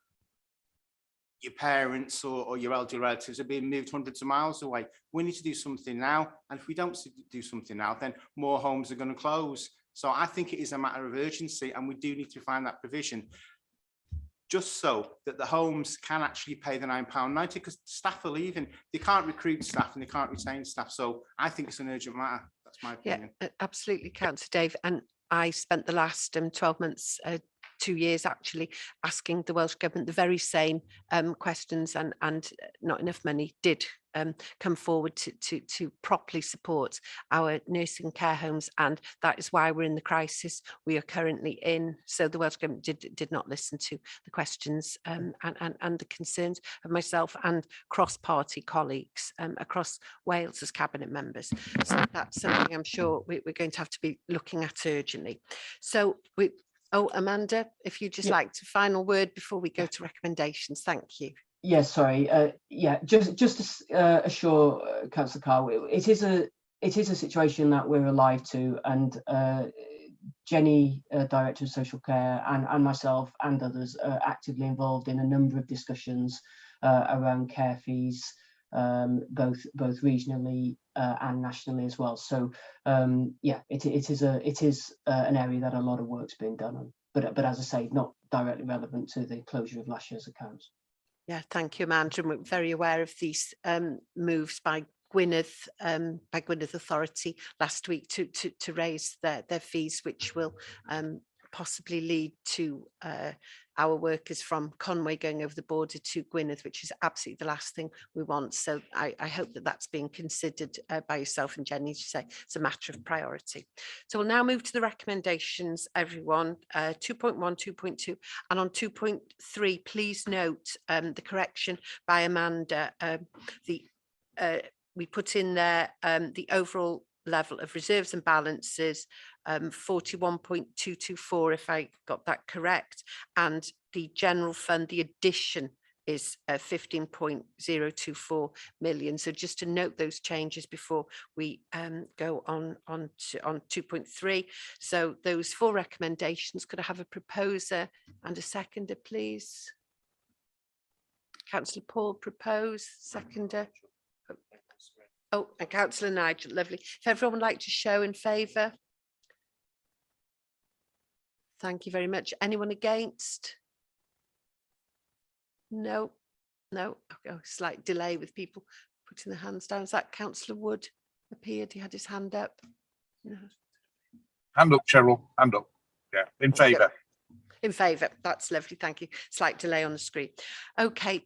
your parents or your elderly relatives are being moved hundreds of miles away. We need to do something now. And if we don't do something now, then more homes are going to close. So I think it is a matter of urgency, and we do need to find that provision, just so that the homes can actually pay the £9.90, because staff are leaving. They can't recruit staff and they can't retain staff. So I think it's an urgent matter. That's my opinion. Yeah, absolutely, Councillor Dave. And I spent the last 12 months, 2 years actually, asking the Welsh Government the very same questions, and not enough money did come forward to properly support our nursing care homes, and that is why we're in the crisis we are currently in. So the Welsh Government did not listen to the questions and the concerns of myself and cross-party colleagues across Wales as cabinet members. So that's something I'm sure we're going to have to be looking at urgently. So oh, Amanda, if you'd just like to final word before we go to recommendations. Thank you. Yes, sorry. Yeah, just to assure Councillor Carr, it is a situation that we're alive to, and Jenny, Director of Social Care, and myself and others are actively involved in a number of discussions around care fees, both regionally and nationally as well. So yeah, it is an area that a lot of work's been done on, but as I say, not directly relevant to the closure of last year's accounts. Yeah, thank you, Amanda. And we're very aware of these moves by Gwynedd Authority last week to raise their fees, which will possibly lead to our workers from Conway going over the border to Gwynedd, which is absolutely the last thing we want. So I hope that that's being considered by yourself and Jenny to say it's a matter of priority. So we'll now move to the recommendations, everyone. 2.1, 2.2, and on 2.3, please note the correction by Amanda. We put in there the overall level of reserves and balances, 41.224, if I got that correct, and the general fund, the addition is 15.024 million. So just to note those changes before we go on 2.3. So those 4 recommendations, could I have a proposer and a seconder, please? Councillor Paul propose, seconder. Oh, and Councillor Nigel, lovely. If everyone would like to show in favour. Thank you very much. Anyone against? No, no. Oh, slight delay with people putting their hands down. Is that Councillor Wood appeared? He had his hand up. No. Hand up, Cheryl. Hand up. Yeah, in favour. In favour. That's lovely. Thank you. Slight delay on the screen. Okay.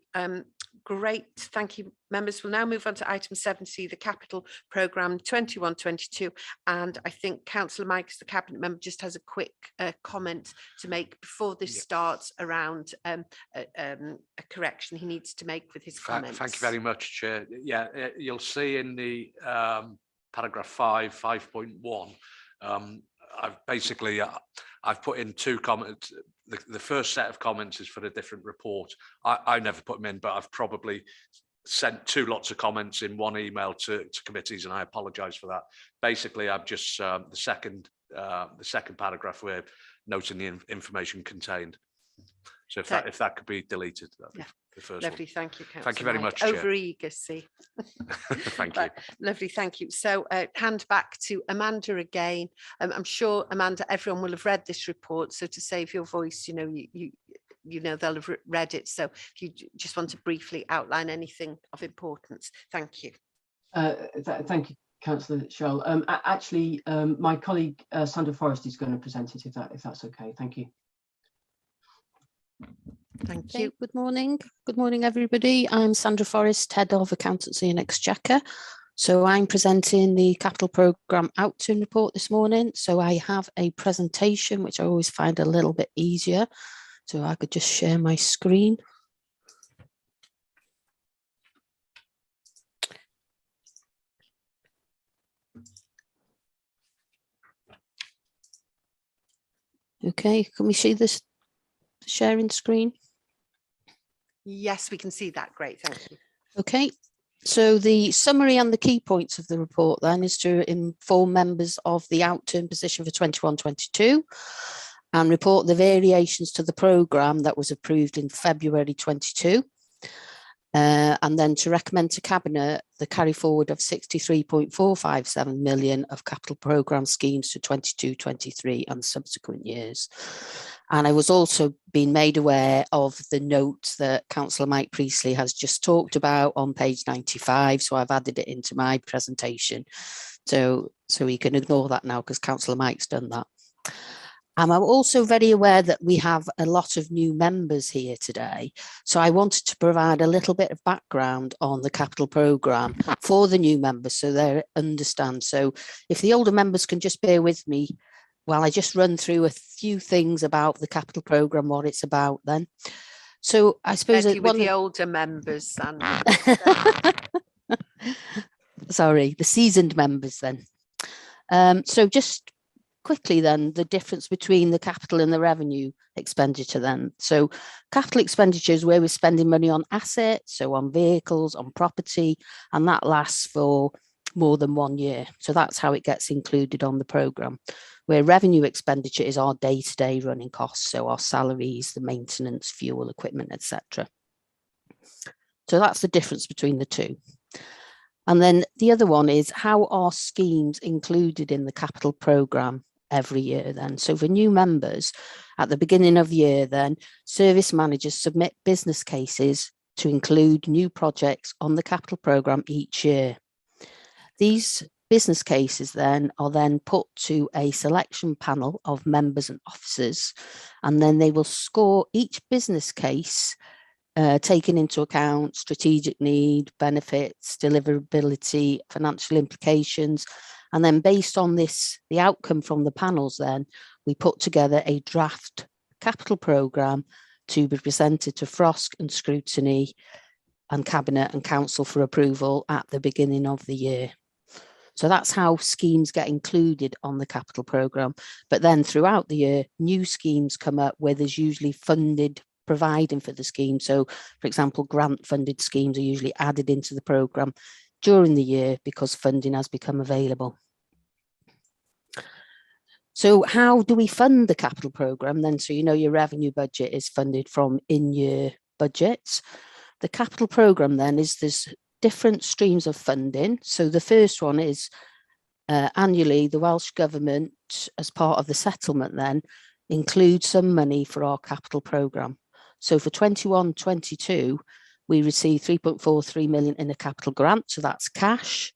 Great. Thank you, members. We'll now move on to item 7C, the capital programme 21-22. And I think Councillor Mike, as the cabinet member, just has a quick comment to make before this starts around a correction he needs to make with his comments. Thank you very much, Chair. Yeah, you'll see in the paragraph 5.1, I've put in 2 comments. The first set of comments is for a different report. I never put them in, but I've probably sent 2 lots of comments in one email to committees, and I apologise for that. Basically, I've just the second paragraph we're noting the information contained. So if that could be deleted, that'd be the first lovely, one. thank you, Councillor. Thank you very much, Over Chair. eager, see. Thank you. Lovely, thank you. So hand back to Amanda again. I'm sure, Amanda, everyone will have read this report. So to save your voice, you know they'll have read it. So if you just want to briefly outline anything of importance, thank you. Thank you, Councillor Shell. Actually, my colleague Sandra Forrest is going to present it, if that's okay. Thank you. Thank you. Good morning. Good morning, everybody. I'm Sandra Forrest, Head of Accountancy and Exchequer. So I'm presenting the Capital Programme Outturn report this morning. So I have a presentation, which I always find a little bit easier. So I could just share my screen. Okay, can we see this sharing screen? Yes, we can see that. Great, thank you. Okay, so the summary and the key points of the report then is to inform members of the outturn position for 21-22 and report the variations to the programme that was approved in February 22. And then to recommend to Cabinet the carry forward of 63.457 million of capital programme schemes to 22-23 and subsequent years. And I was also being made aware of the note that Councillor Mike Priestley has just talked about on page 95. So I've added it into my presentation. So we can ignore that now because Councillor Mike's done that. I'm also very aware that we have a lot of new members here today. So I wanted to provide a little bit of background on the capital programme for the new members so they understand. So if the older members can just bear with me while I just run through a few things about the capital programme, what it's about then. So I suppose with the older members. And sorry, the seasoned members then. So just quickly then, the difference between the capital and the revenue expenditure then. So capital expenditure is where we're spending money on assets, so on vehicles, on property, and that lasts for more than 1 year. So that's how it gets included on the programme. Where revenue expenditure is our day-to-day running costs, so our salaries, the maintenance, fuel, equipment, etc. So that's the difference between the two. And then the other one is how are schemes included in the capital programme every year then. So for new members, at the beginning of the year then, service managers submit business cases to include new projects on the capital programme each year. These business cases then are then put to a selection panel of members and officers, and then they will score each business case, taking into account strategic need, benefits, deliverability, financial implications. And then based on this, the outcome from the panels, then we put together a draft capital programme to be presented to FROSC and scrutiny and Cabinet and Council for approval at the beginning of the year. So that's how schemes get included on the capital programme. But then throughout the year, new schemes come up where there's usually funded providing for the scheme. So, for example, grant funded schemes are usually added into the programme during the year because funding has become available. So how do we fund the capital programme then? So, you know, your revenue budget is funded from in-year budgets. The capital programme then is there's different streams of funding. So the first one is annually the Welsh Government, as part of the settlement then, includes some money for our capital programme. So for 21-22, we received 3.43 million in a capital grant, so that's cash.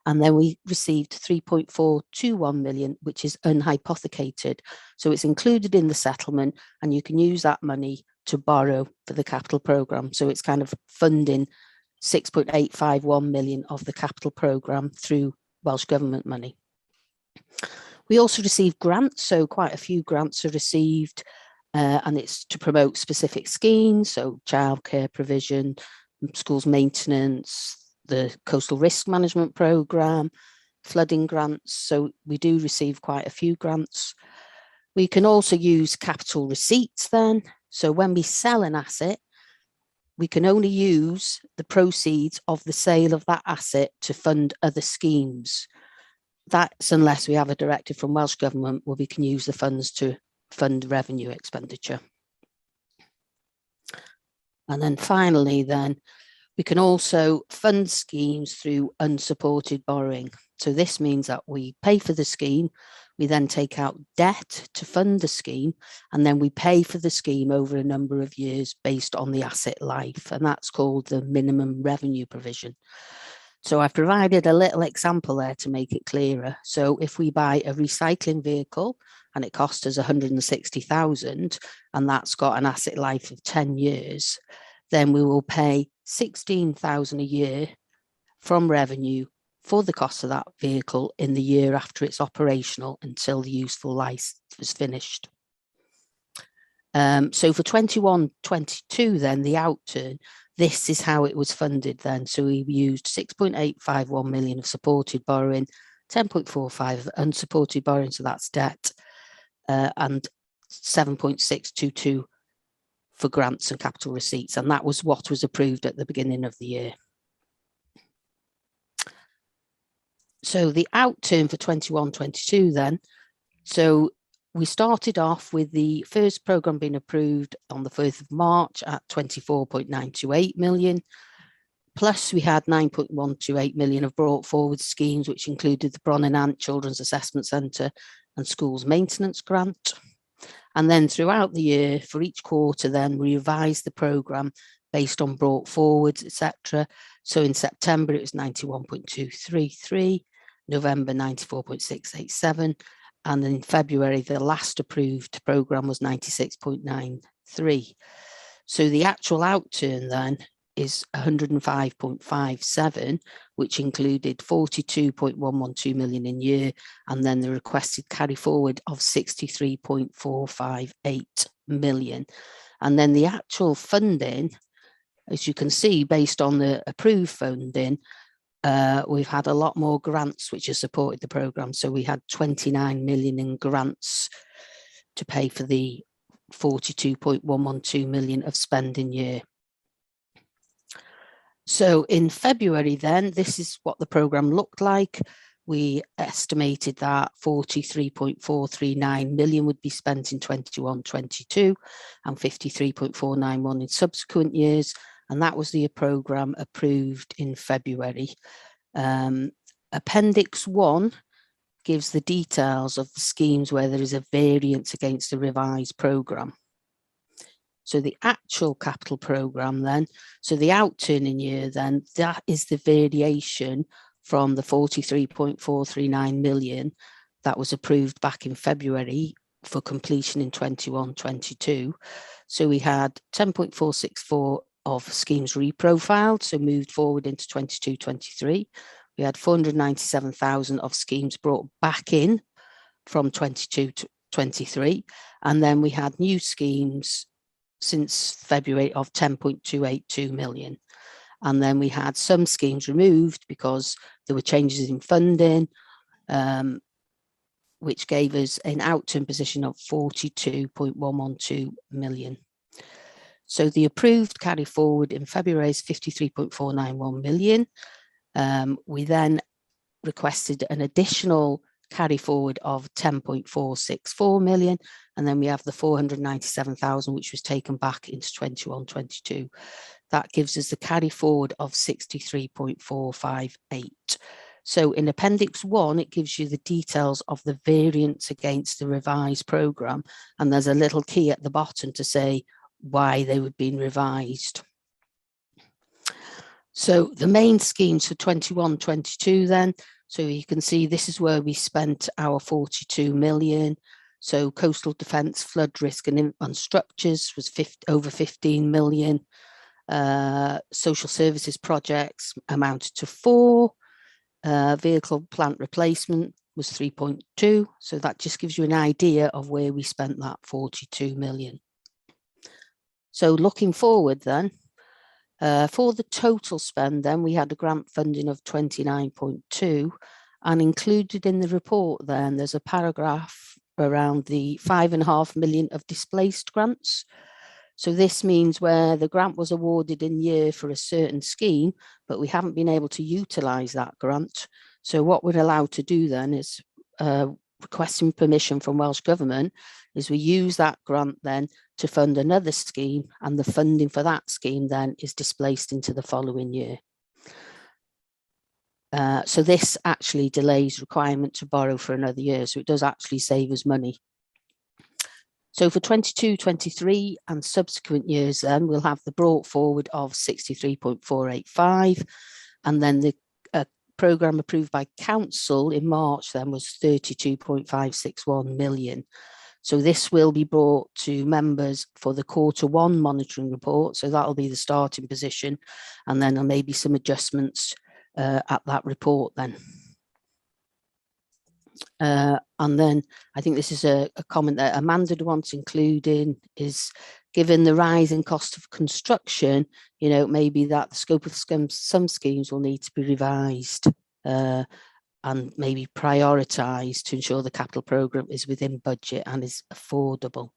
And then we received 3.421 million, which is unhypothecated. So it's included in the settlement, and you can use that money to borrow for the capital programme. So it's kind of funding 6.851 million of the capital programme through Welsh Government money. We also received grants, so quite a few grants are received, and it's to promote specific schemes, so childcare provision, schools maintenance, the coastal risk management programme, flooding grants. So we do receive quite a few grants. We can also use capital receipts then. So when we sell an asset, we can only use the proceeds of the sale of that asset to fund other schemes. That's unless we have a directive from Welsh Government where we can use the funds to fund revenue expenditure. And then finally then, we can also fund schemes through unsupported borrowing. So this means that we pay for the scheme, we then take out debt to fund the scheme, and then we pay for the scheme over a number of years based on the asset life, and that's called the minimum revenue provision. So I've provided a little example there to make it clearer. So if we buy a recycling vehicle and it costs us 160,000 and that's got an asset life of 10 years, then we will pay 16,000 a year from revenue for the cost of that vehicle in the year after it's operational until the useful life is finished. So for 21-22 then, the outturn, this is how it was funded then. So we used 6.851 million of supported borrowing, 10.45 of unsupported borrowing, so that's debt, and 7.622 for grants and capital receipts. And that was what was approved at the beginning of the year. So the outturn for 21-22 then, so we started off with the first programme being approved on the 1st of March at 24.928 million. Plus we had 9.128 million of brought forward schemes, which included the Bron and Ant Children's Assessment Centre and Schools Maintenance Grant. And then throughout the year, for each quarter then, we revised the programme based on brought forwards, etc. So in September, it was 91.233, November 94.687, and in February, the last approved programme was 96.93. So the actual outturn then is 105.57, which included 42.112 million in year, and then the requested carry forward of 63.458 million. And then the actual funding, as you can see, based on the approved funding, we've had a lot more grants which have supported the programme. So we had 29 million in grants to pay for the 42.112 million of spending year. So in February then, this is what the programme looked like. We estimated that 43.439 million would be spent in 21-22 and 53.491 in subsequent years. And that was the programme approved in February. Appendix 1 gives the details of the schemes where there is a variance against the revised programme. So the actual capital programme then, so the outturning year then, that is the variation from the 43.439 million that was approved back in February for completion in 21-22. So we had 10.464 of schemes reprofiled, so moved forward into 22-23. We had 497,000 of schemes brought back in from 22-23, and then we had new schemes since February of 10.282 million. And then we had some schemes removed because there were changes in funding, which gave us an outturn position of 42.112 million. So the approved carry forward in February is 53.491 million. We then requested an additional carry forward of 10.464 million, and then we have the 497,000 which was taken back into 21-22. That gives us the carry forward of 63.458. So in Appendix 1, it gives you the details of the variance against the revised programme, and there's a little key at the bottom to say why they were being revised. So the main schemes for 21-22 then, so you can see this is where we spent our 42 million. So coastal defence, flood risk and structures was over 15 million. Social services projects amounted to 4. Vehicle plant replacement was 3.2. So that just gives you an idea of where we spent that 42 million. So looking forward then, for the total spend then we had a grant funding of 29.2, and included in the report then there's a paragraph around the 5.5 million of displaced grants. So this means where the grant was awarded in year for a certain scheme, but we haven't been able to utilise that grant. So what we're allowed to do then is requesting permission from Welsh Government is we use that grant then to fund another scheme, and the funding for that scheme then is displaced into the following year. So this actually delays requirement to borrow for another year, so it does actually save us money. So for 22-23 and subsequent years then we'll have the brought forward of 63.485, and then the programme approved by council in March then was 32.561 million. So this will be brought to members for the Q1 monitoring report, so that'll be the starting position, and then there may be some adjustments at that report then. And then I think this is a comment that Amanda wants including is, given the rise in cost of construction, you know, maybe that the scope of some schemes will need to be revised and maybe prioritised to ensure the capital programme is within budget and is affordable.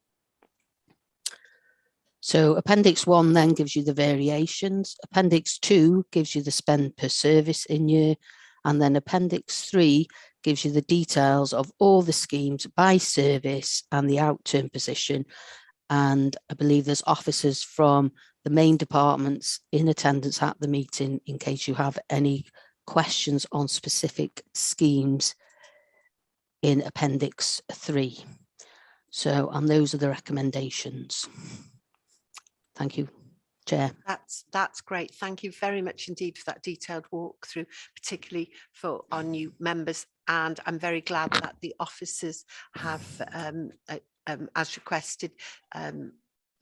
So Appendix 1 then gives you the variations, Appendix 2 gives you the spend per service in year, and then Appendix 3 gives you the details of all the schemes by service and the outturn position. And I believe there's officers from the main departments in attendance at the meeting in case you have any questions on specific schemes in Appendix 3. So, and those are the recommendations. Thank you, Chair. That's great. Thank you very much indeed for that detailed walkthrough, particularly for our new members. And I'm very glad that the officers have, as requested,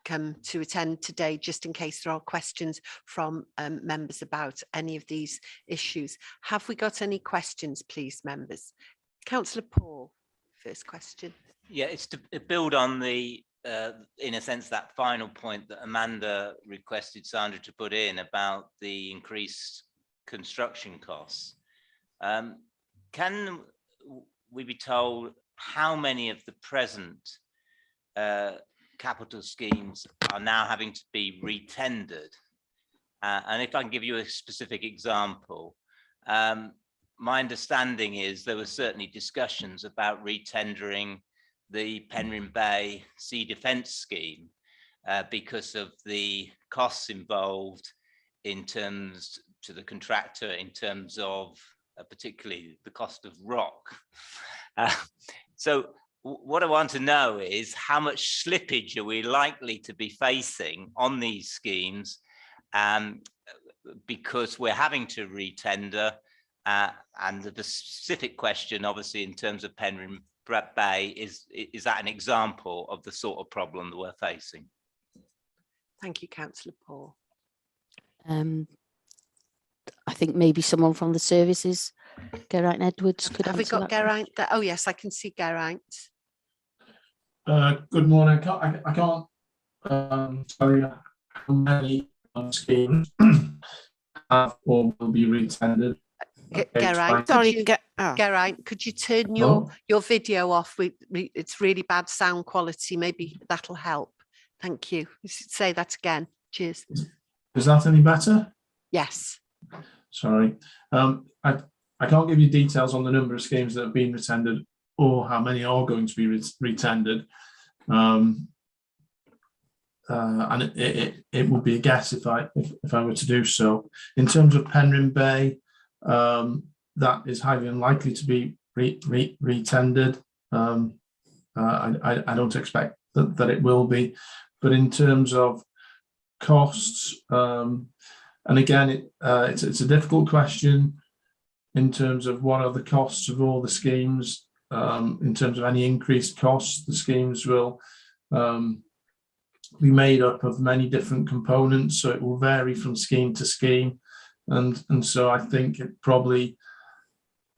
come to attend today, just in case there are questions from members about any of these issues. Have we got any questions, please, members? Councillor Paul, first question. Yeah, it's to build on the, in a sense, that final point that Amanda requested Sandra to put in about the increased construction costs. Can we be told how many of the present capital schemes are now having to be retendered? And if I can give you a specific example, my understanding is there were certainly discussions about retendering the Penryn Bay Sea Defence Scheme because of the costs involved in terms to the contractor in terms of particularly the cost of rock. So what I want to know is how much slippage are we likely to be facing on these schemes because we're having to retender And the specific question, obviously, in terms of Penryn Bay, is that an example of the sort of problem that we're facing? Thank you, Councillor Paul. I think maybe someone from the services, Geraint Edwards, could Have we answer got that. Geraint there? Oh yes, I can see Geraint. Good morning. I can't tell you how many schemes have or will be retendered. Geraint, Geraint, could you turn your video off? It's really bad sound quality. Maybe that'll help. Thank you. Say that again. Cheers. Is that any better? Yes. Sorry. I can't give you details on the number of schemes that have been retendered or how many are going to be retendered. And it would be a guess if I were to do so. In terms of Penryn Bay, that is highly unlikely to be retendered. I don't expect that it will be. But in terms of costs, and again, it's a difficult question in terms of what are the costs of all the schemes. In terms of any increased costs, the schemes will be made up of many different components, so it will vary from scheme to scheme. And so I think it probably,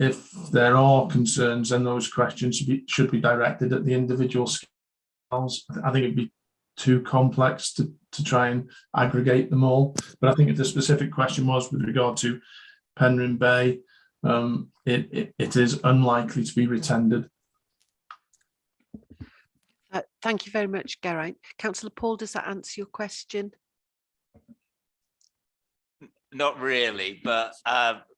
if there are concerns, then those questions should be directed at the individual schemes. I think it'd be too complex to try and aggregate them all. But I think if the specific question was with regard to Penryn Bay, it is unlikely to be retendered. Thank you very much, Geraint. Councillor Paul, does that answer your question? Not really, but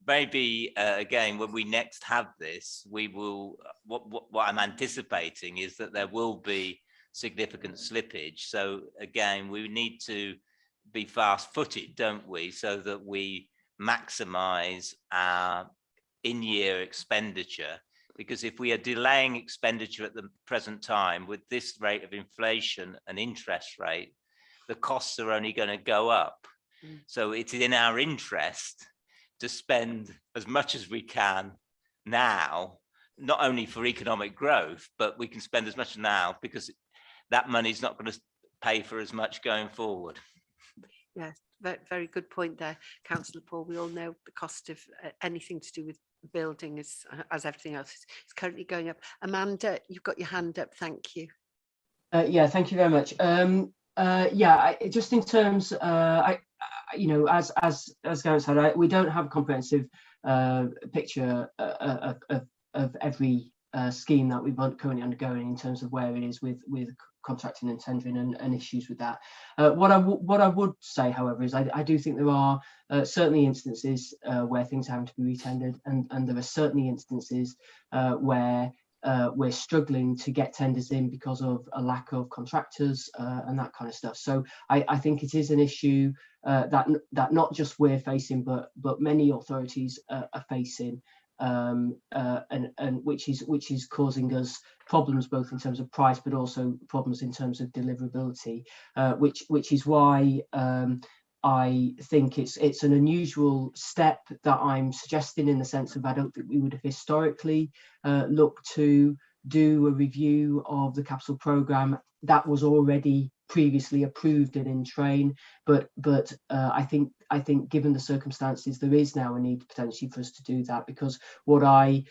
maybe again, when we next have this, we will. What I'm anticipating is that there will be significant slippage. So again, we need to be fast-footed, don't we, so that we maximise our in-year expenditure. Because if we are delaying expenditure at the present time with this rate of inflation and interest rate, the costs are only going to go up. So it's in our interest to spend as much as we can now, not only for economic growth, but we can spend as much now because that money is not going to pay for as much going forward. Yes, very good point there, Councillor Paul. We all know the cost of anything to do with building is, as everything else, is currently going up. Amanda, you've got your hand up. Thank you. Yeah, thank you very much. Yeah, just in terms, you know, as Geraint said, we don't have a comprehensive picture of every scheme that we're currently undergoing in terms of where it is with contracting and tendering and issues with that. What I would say, however, is I do think there are certainly instances where things are having to be retendered, and there are certainly instances where we're struggling to get tenders in because of a lack of contractors and that kind of stuff. So I think it is an issue that not just we're facing, but many authorities are facing, and which is causing us problems both in terms of price, but also problems in terms of deliverability, which is why I think it's an unusual step that I'm suggesting, in the sense of I don't think we would have historically looked to do a review of the capital programme that was already previously approved and in train, but I think given the circumstances, there is now a need potentially for us to do that, because what I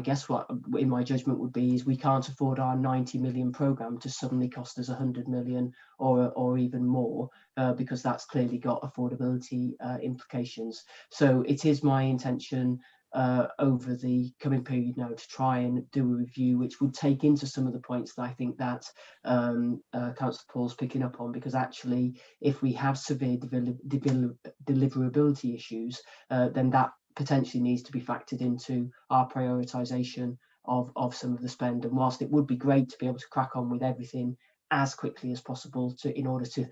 guess what in my judgment would be is we can't afford our 90 million programme to suddenly cost us 100 million or even more, because that's clearly got affordability implications. So it is my intention over the coming period now to try and do a review which would take into some of the points that I think that Councillor Paul's picking up on, because actually if we have severe deliverability issues, then that potentially needs to be factored into our prioritisation of some of the spend. And whilst it would be great to be able to crack on with everything as quickly as possible in order to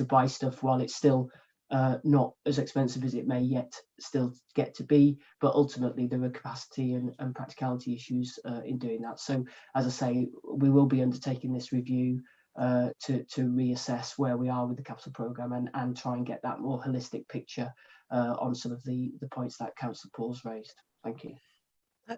buy stuff while it's still not as expensive as it may yet still get to be, but ultimately there are capacity and practicality issues in doing that. So as I say, we will be undertaking this review to reassess where we are with the capital programme and try and get that more holistic picture on some of the points that Councillor Paul's raised. Thank you.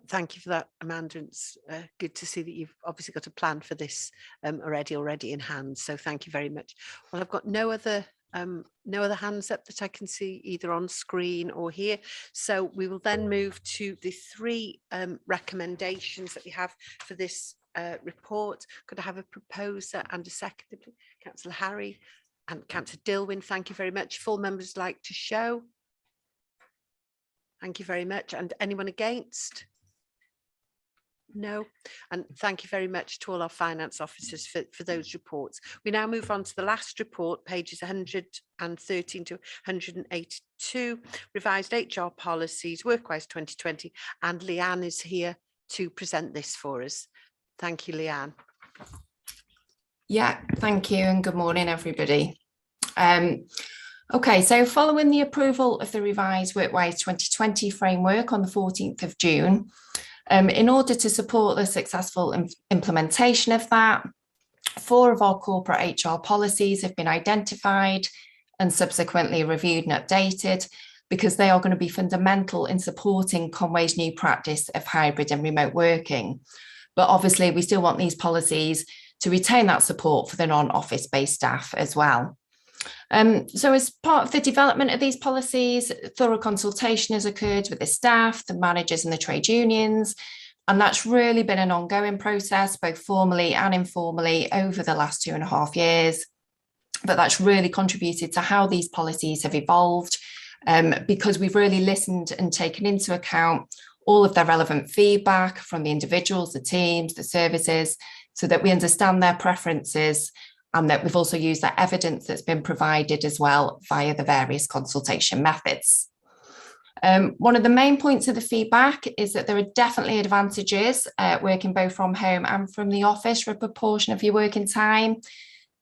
Thank you for that, Amanda. It's good to see that you've obviously got a plan for this already in hand. So thank you very much. Well, I've got no other hands up that I can see either on screen or here. So we will then move to the three recommendations that we have for this report. Could I have a proposer and a seconder, please? Councillor Harry and Councillor Dilwyn, thank you very much. Full members like to show. Thank you very much. And anyone against? No. And thank you very much to all our finance officers for those reports. We now move on to the last report, pages 113 to 182, revised HR policies, Workwise 2020, and Leanne is here to present this for us. Thank you, Leanne. Yeah, thank you and good morning, everybody. Okay, so following the approval of the revised Workwise 2020 framework on the 14th of June, in order to support the successful implementation of that, 4 of our corporate HR policies have been identified and subsequently reviewed and updated because they are going to be fundamental in supporting Conway's new practice of hybrid and remote working. But obviously, we still want these policies to retain that support for the non-office based staff as well. So as part of the development of these policies, thorough consultation has occurred with the staff, the managers and the trade unions, and that's really been an ongoing process, both formally and informally over the last 2.5 years. But that's really contributed to how these policies have evolved because we've really listened and taken into account all of their relevant feedback from the individuals, the teams, the services, so that we understand their preferences, and that we've also used that evidence that's been provided as well via the various consultation methods. One of the main points of the feedback is that there are definitely advantages working both from home and from the office for a proportion of your working time.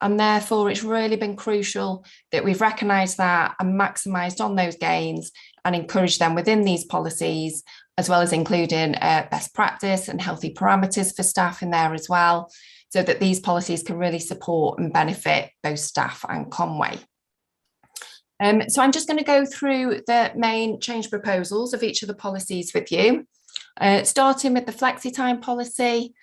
And therefore, it's really been crucial that we've recognised that and maximised on those gains and encouraged them within these policies, as well as including best practice and healthy parameters for staff in there as well, so that these policies can really support and benefit both staff and Conway. So I'm just going to go through the main change proposals of each of the policies with you, starting with the flexi-time policy.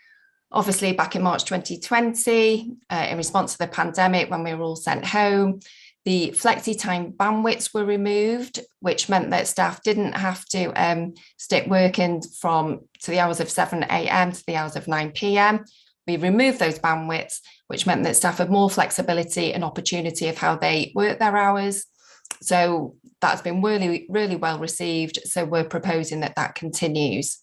Obviously, back in March 2020, in response to the pandemic, when we were all sent home, the flexi-time bandwidths were removed, which meant that staff didn't have to stick working to the hours of 7 a.m. to the hours of 9 p.m. We removed those bandwidths, which meant that staff had more flexibility and opportunity of how they work their hours. So that's been really, really well received. So we're proposing that that continues.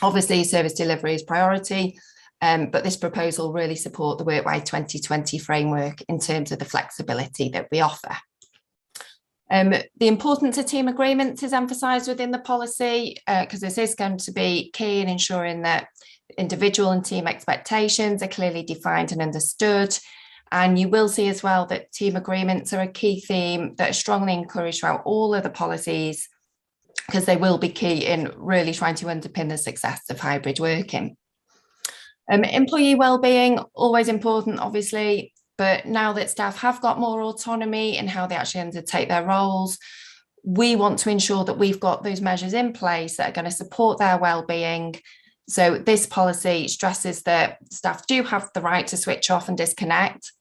Obviously, service delivery is priority, but this proposal really support the Workwise 2020 framework in terms of the flexibility that we offer. The importance of team agreements is emphasised within the policy because this is going to be key in ensuring that individual and team expectations are clearly defined and understood. And you will see as well that team agreements are a key theme that are strongly encouraged throughout all of the policies because they will be key in really trying to underpin the success of hybrid working. Employee wellbeing, always important, obviously, but now that staff have got more autonomy in how they actually undertake their roles, we want to ensure that we've got those measures in place that are going to support their wellbeing. So this policy stresses that staff do have the right to switch off and disconnect,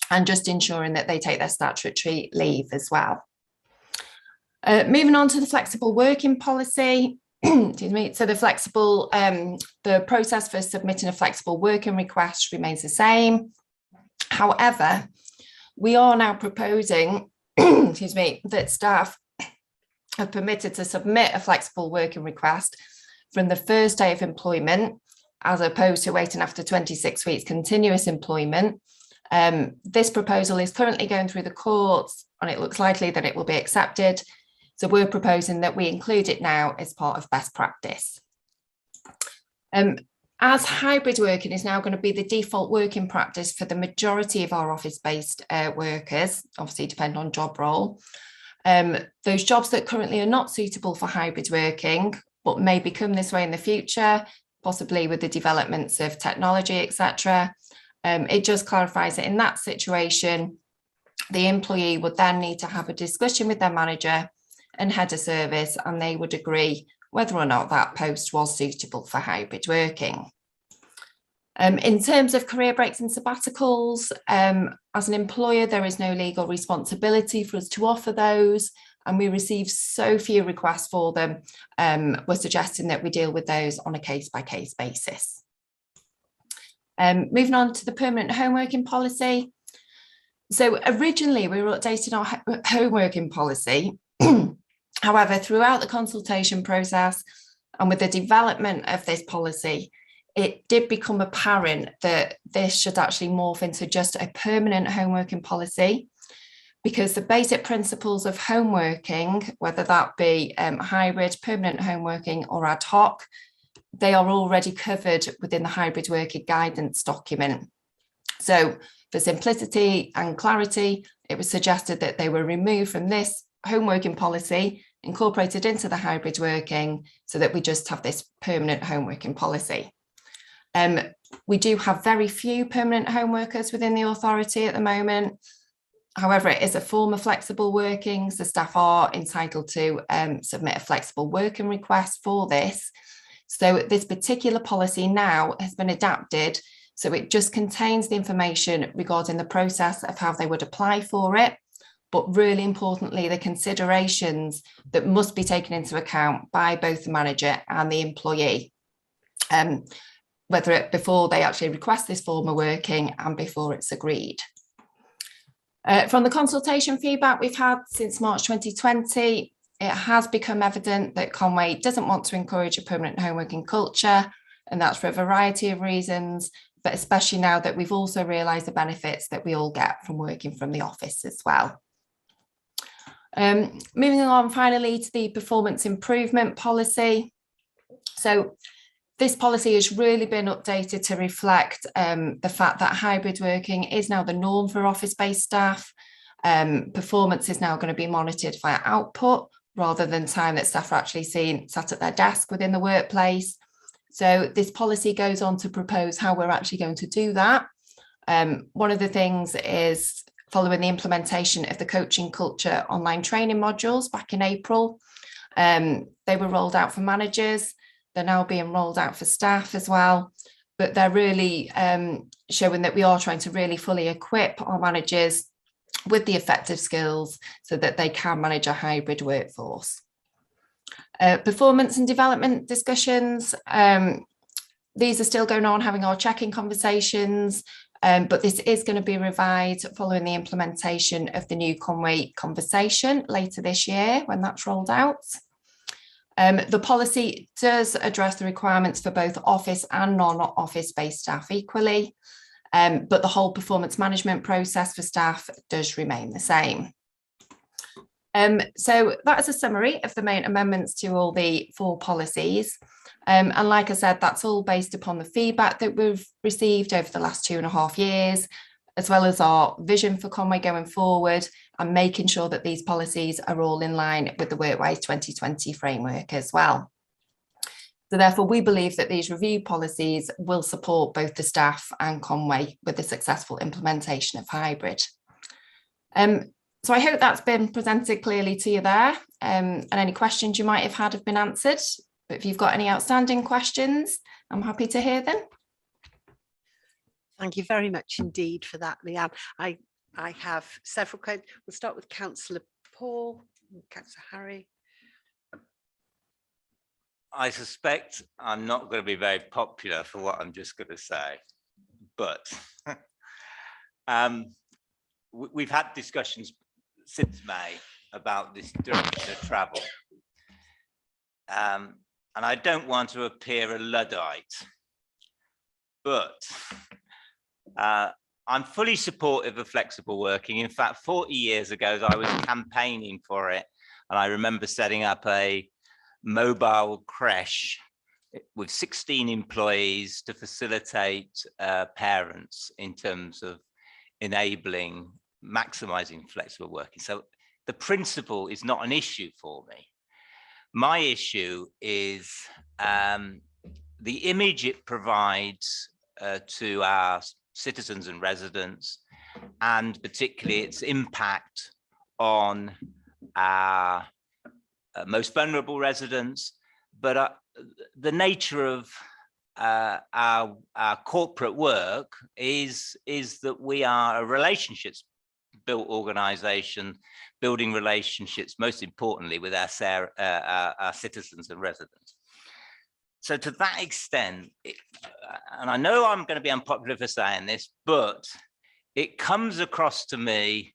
and just ensuring that they take their statutory leave as well. Moving on to the flexible working policy, excuse me. So the process for submitting a flexible working request remains the same. However, we are now proposing, excuse me, that staff are permitted to submit a flexible working request from the first day of employment, as opposed to waiting after 26 weeks continuous employment. This proposal is currently going through the courts and it looks likely that it will be accepted. So we're proposing that we include it now as part of best practice. As hybrid working is now going to be the default working practice for the majority of our office-based workers, obviously depending on job role, those jobs that currently are not suitable for hybrid working, but may become this way in the future, possibly with the developments of technology, etc., It just clarifies that in that situation, the employee would then need to have a discussion with their manager and head of service, and they would agree whether or not that post was suitable for hybrid working. In terms of career breaks and sabbaticals, as an employer, there is no legal responsibility for us to offer those, and we receive so few requests for them. We're suggesting that we deal with those on a case-by-case basis. Moving on to the permanent homeworking policy. So originally we were updating our homeworking policy. However, throughout the consultation process and with the development of this policy, it did become apparent that this should actually morph into just a permanent homeworking policy, because the basic principles of homeworking, whether that be hybrid, permanent homeworking or ad hoc, they are already covered within the hybrid working guidance document. So for simplicity and clarity, it was suggested that they were removed from this homeworking policy, incorporated into the hybrid working, so that we just have this permanent homeworking policy. We do have very few permanent home workers within the authority at the moment. However, it is a form of flexible working, so staff are entitled to submit a flexible working request for this. So this particular policy now has been adapted, so it just contains the information regarding the process of how they would apply for it, but really importantly, the considerations that must be taken into account by both the manager and the employee, before they actually request this form of working and before it's agreed. From the consultation feedback we've had since March 2020, it has become evident that Conway doesn't want to encourage a permanent home working culture, and that's for a variety of reasons, but especially now that we've also realised the benefits that we all get from working from the office as well. Moving on finally to the performance improvement policy. So this policy has really been updated to reflect the fact that hybrid working is now the norm for office-based staff. Performance is now going to be monitored via output rather than time that staff are actually seen sat at their desk within the workplace. So this policy goes on to propose how we're actually going to do that. One of the things is following the implementation of the coaching culture online training modules back in April. They were rolled out for managers. They're now being rolled out for staff as well, but they're really showing that we are trying to really fully equip our managers with the effective skills so that they can manage a hybrid workforce. Performance and development discussions. These are still going on, having our check-in conversations, but this is going to be revised following the implementation of the new Conway conversation later this year when that's rolled out. The policy does address the requirements for both office and non-office based staff equally, but the whole performance management process for staff does remain the same. So that is a summary of the main amendments to all the 4 policies. And like I said, that's all based upon the feedback that we've received over the last 2.5 years, as well as our vision for Conway going forward and making sure that these policies are all in line with the Workwise 2020 framework as well. So therefore, we believe that these review policies will support both the staff and Conway with the successful implementation of hybrid. So I hope that's been presented clearly to you there, and any questions you might have had have been answered. But if you've got any outstanding questions, I'm happy to hear them. Thank you very much indeed for that, Leanne. I have several questions. We'll start with Councillor Paul, Councillor Harry. I suspect I'm not going to be very popular for what I'm just going to say, but we've had discussions since May about this direction of travel. And I don't want to appear a Luddite, but I'm fully supportive of flexible working. In fact, 40 years ago, I was campaigning for it. And I remember setting up a mobile creche with 16 employees to facilitate parents in terms of enabling, maximizing flexible working. So the principle is not an issue for me. My issue is the image it provides to our citizens and residents, and particularly its impact on our most vulnerable residents. But the nature of our corporate work is that we are a relationships built organization, building relationships most importantly with our citizens and residents. So to that extent, and I know I'm going to be unpopular for saying this, but it comes across to me,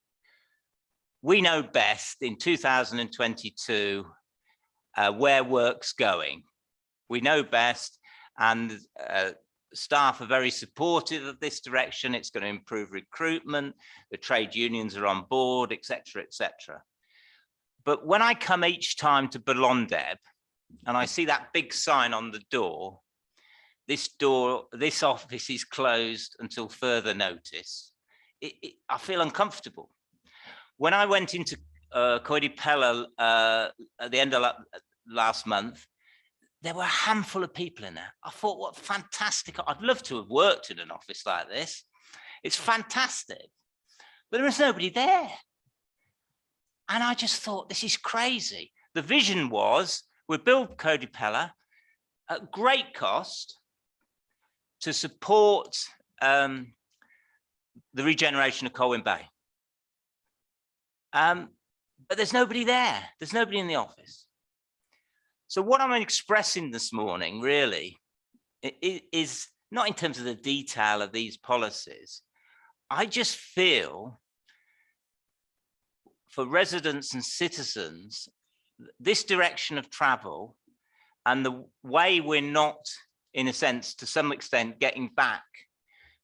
we know best in 2022 where work's going. We know best, and staff are very supportive of this direction. It's going to improve recruitment. The trade unions are on board, etc., etc. But when I come each time to Bellondeb and I see that big sign on the door, this office is closed until further notice, I feel uncomfortable. When I went into Coedipella at the end of last month, there were a handful of people in there. I thought, what fantastic. I'd love to have worked in an office like this. It's fantastic. But there was nobody there. And I just thought, this is crazy. The vision was, we build Coedipella at great cost to support the regeneration of Colwyn Bay. But there's nobody there. There's nobody in the office. So what I'm expressing this morning really is not in terms of the detail of these policies. I just feel for residents and citizens, this direction of travel and the way we're not, in a sense, to some extent, getting back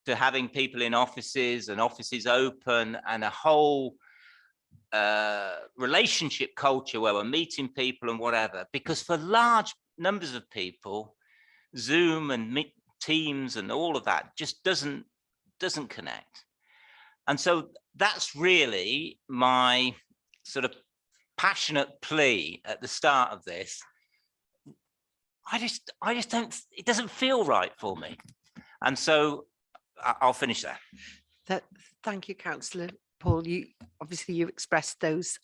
to having people in offices and offices open and a whole relationship culture where we're meeting people and whatever, because for large numbers of people, Zoom and Teams and all of that just doesn't connect. And so that's really my sort of passionate plea at the start of this. I just don't, it doesn't feel right for me. And so I'll finish there. Thank you, Councillor Paul. You expressed those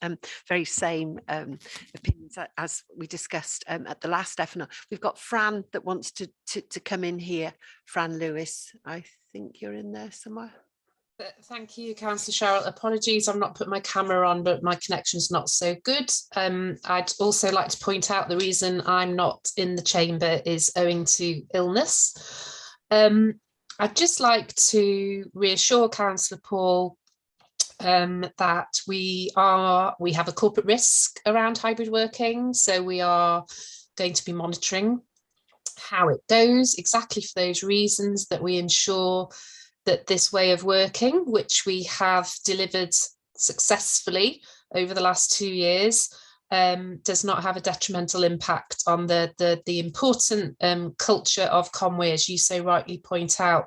very same opinions as we discussed at the last FNR. We've got Fran that wants to come in here. Fran Lewis, I think you're in there somewhere. Thank you, Councillor Cheryl. Apologies, I've not put my camera on, but my connection's not so good. I'd also like to point out the reason I'm not in the chamber is owing to illness. I'd just like to reassure Councillor Paul that we have a corporate risk around hybrid working, so we are going to be monitoring how it goes, exactly for those reasons that we ensure that this way of working, which we have delivered successfully over the last 2 years, does not have a detrimental impact on the important culture of Conwy, as you so rightly point out.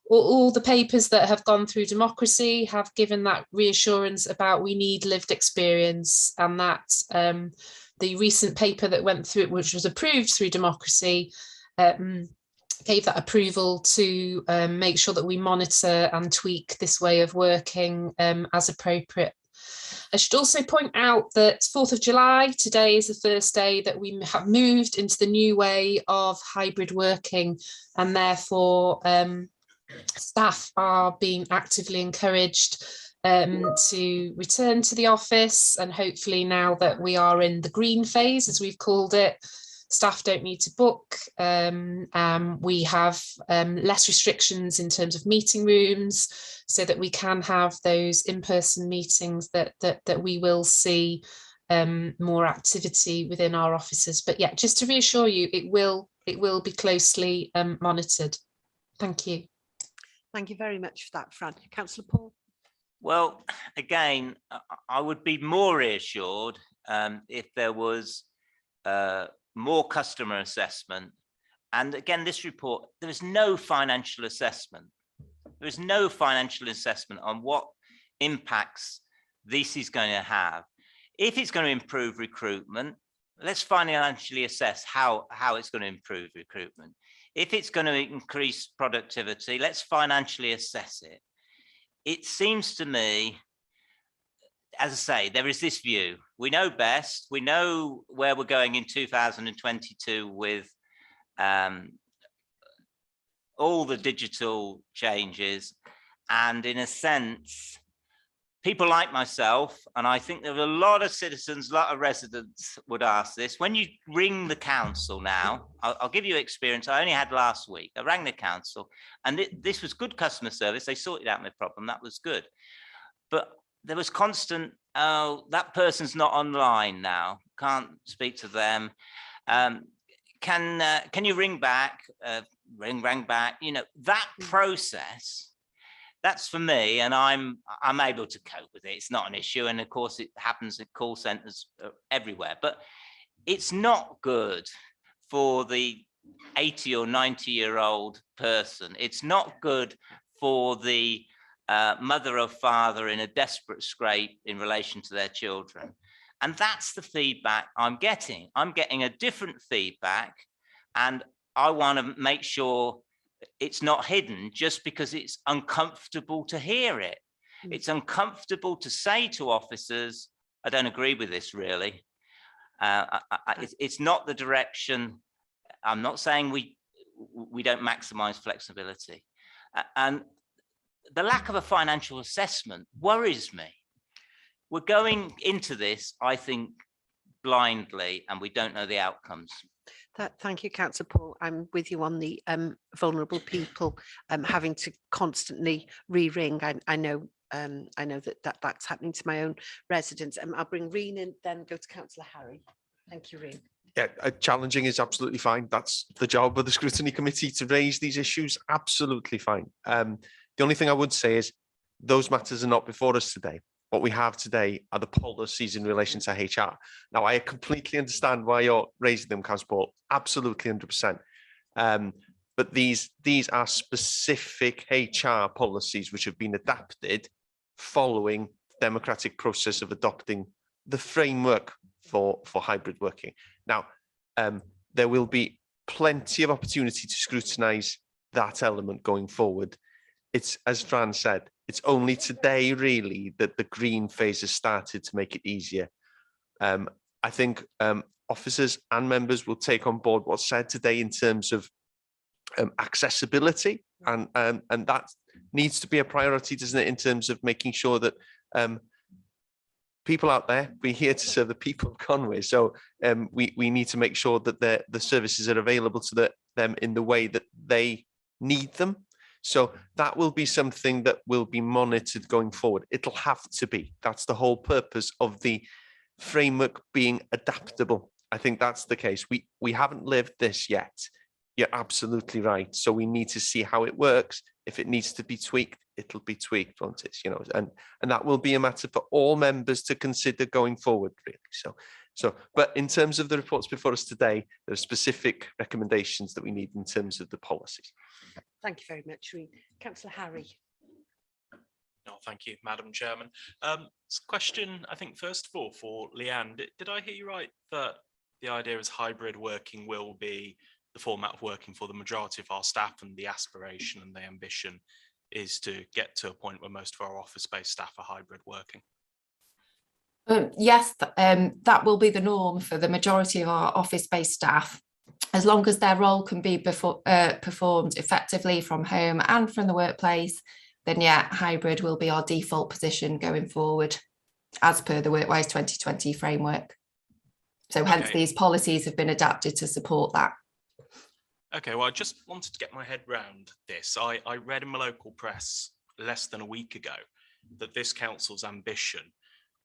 All the papers that have gone through democracy have given that reassurance about we need lived experience, and that the recent paper that went through, which was approved through democracy, gave that approval to make sure that we monitor and tweak this way of working as appropriate. I should also point out that 4th of July, today is the first day that we have moved into the new way of hybrid working, and therefore staff are being actively encouraged to return to the office, and hopefully now that we are in the green phase, as we've called it, staff don't need to book. We have less restrictions in terms of meeting rooms, so that we can have those in-person meetings that we will see more activity within our offices. But yeah, just to reassure you, it will be closely monitored. Thank you. Thank you very much for that, Fran. Councillor Paul. Well, again, I would be more reassured if there was more customer assessment. And again, this report, there is no financial assessment. There is no financial assessment on what impacts this is going to have. If it's going to improve recruitment, let's financially assess how it's going to improve recruitment. if it's going to increase productivity, let's financially assess it. It seems to me, as I say, there is this view. We know best. We know where we're going in 2022 with all the digital changes. And in a sense, people like myself, and I think there are a lot of citizens, a lot of residents would ask this. When you ring the council now, I'll give you experience. I only had last week. I rang the council and this was good customer service. They sorted out my problem. That was good. But there was constant, oh, that person's not online now. Can't speak to them. Can you ring back? Rang back. You know, that process, that's for me, and I'm able to cope with it. It's not an issue, and of course it happens at call centres everywhere. But it's not good for the 80 or 90-year-old person. It's not good for the mother or father in a desperate scrape in relation to their children. And that's the feedback I'm getting. I'm getting a different feedback, and I want to make sure it's not hidden just because it's uncomfortable to hear it. It's uncomfortable to say to officers, I don't agree with this really. It's not the direction. I'm not saying we don't maximize flexibility. And the lack of a financial assessment worries me. We're going into this, I think, blindly, and we don't know the outcomes. Thank you, Councillor Paul. I'm with you on the vulnerable people having to constantly re-ring. I know that's happening to my own residents. I'll bring Reen in, then go to Councillor Harry. Thank you, Reen. Yeah, challenging is absolutely fine. That's the job of the scrutiny committee, to raise these issues. Absolutely fine. The only thing I would say is those matters are not before us today. What we have today are the policies in relation to HR. Now, I completely understand why you're raising them, Councillor Paul. Absolutely, 100%. But these are specific HR policies which have been adapted following the democratic process of adopting the framework for hybrid working. Now, there will be plenty of opportunity to scrutinise that element going forward. It's, as Fran said, it's only today really that the green phase has started to make it easier. I think officers and members will take on board what's said today in terms of accessibility, and that needs to be a priority, doesn't it, in terms of making sure that people out there, we're here to serve the people of Conway, so we need to make sure that the services are available to them in the way that they need them. So that will be something that will be monitored going forward. It'll have to be. That's the whole purpose of the framework being adaptable. I think that's the case. We haven't lived this yet. You're absolutely right. So we need to see how it works. If it needs to be tweaked, it'll be tweaked, won't it? You know, and that will be a matter for all members to consider going forward, really. But in terms of the reports before us today, there are specific recommendations that we need in terms of the policies. Thank you very much, Reen. Councillor Harry. No, thank you, Madam Chairman. Question, I think, first of all, for Leanne. Did I hear you right that the idea is hybrid working will be the format of working for the majority of our staff, and the aspiration and the ambition is to get to a point where most of our office-based staff are hybrid working? Yes, that will be the norm for the majority of our office-based staff. As long as their role can be performed effectively from home and from the workplace, then yeah, hybrid will be our default position going forward, as per the WorkWise 2020 framework. So hence these policies have been adapted to support that. Okay, well, I just wanted to get my head round this. I read in my local press less than a week ago that this council's ambition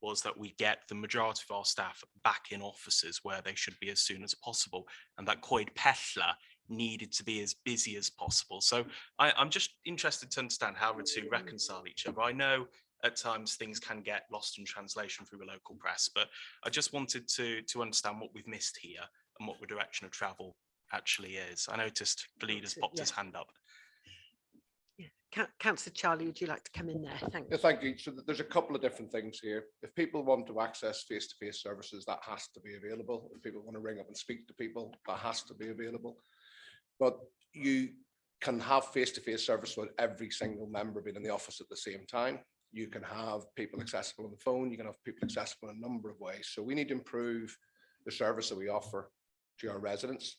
was that we get the majority of our staff back in offices where they should be as soon as possible, and that Coed Pella needed to be as busy as possible. So I'm just interested to understand how the two reconcile each other. I know at times things can get lost in translation through the local press, but I just wanted to understand what we've missed here and what the direction of travel actually is. I noticed the leader's popped his hand up. Councillor Charlie, would you like to come in there? Thank you. Yeah, thank you. So there's a couple of different things here. If people want to access face-to-face services, that has to be available. If people want to ring up and speak to people, that has to be available. but you can have face-to-face service with every single member being in the office at the same time. You can have people accessible on the phone, you can have people accessible in a number of ways. So we need to improve the service that we offer to our residents.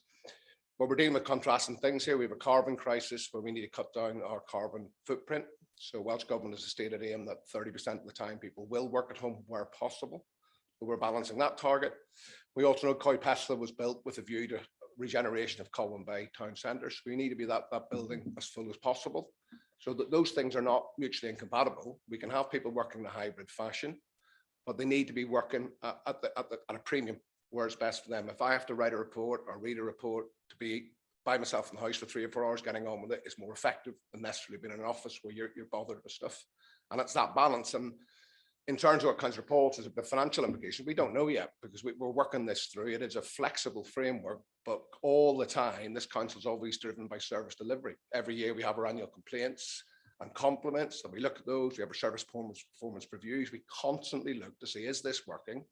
But we're dealing with contrasting things here. We have a carbon crisis where we need to cut down our carbon footprint. So Welsh Government has a stated aim that 30% of the time people will work at home where possible. But we're balancing that target. We also know Pwyllgor was built with a view to regeneration of Colwyn Bay town centre. So we need to be that building as full as possible. So that those things are not mutually incompatible. We can have people working in a hybrid fashion, but they need to be working at a premium where it's best for them. If I have to write a report or read a report to be by myself in the house for 3 or 4 hours getting on with it, it's more effective than necessarily being in an office where you're bothered with stuff. And it's that balance. And in terms of what Councillor Paul says, the financial implications, we don't know yet because we're working this through. It is a flexible framework, but all the time, this council is always driven by service delivery. Every year we have our annual complaints and compliments, and we look at those. We have our service performance reviews. We constantly look to see, is this working?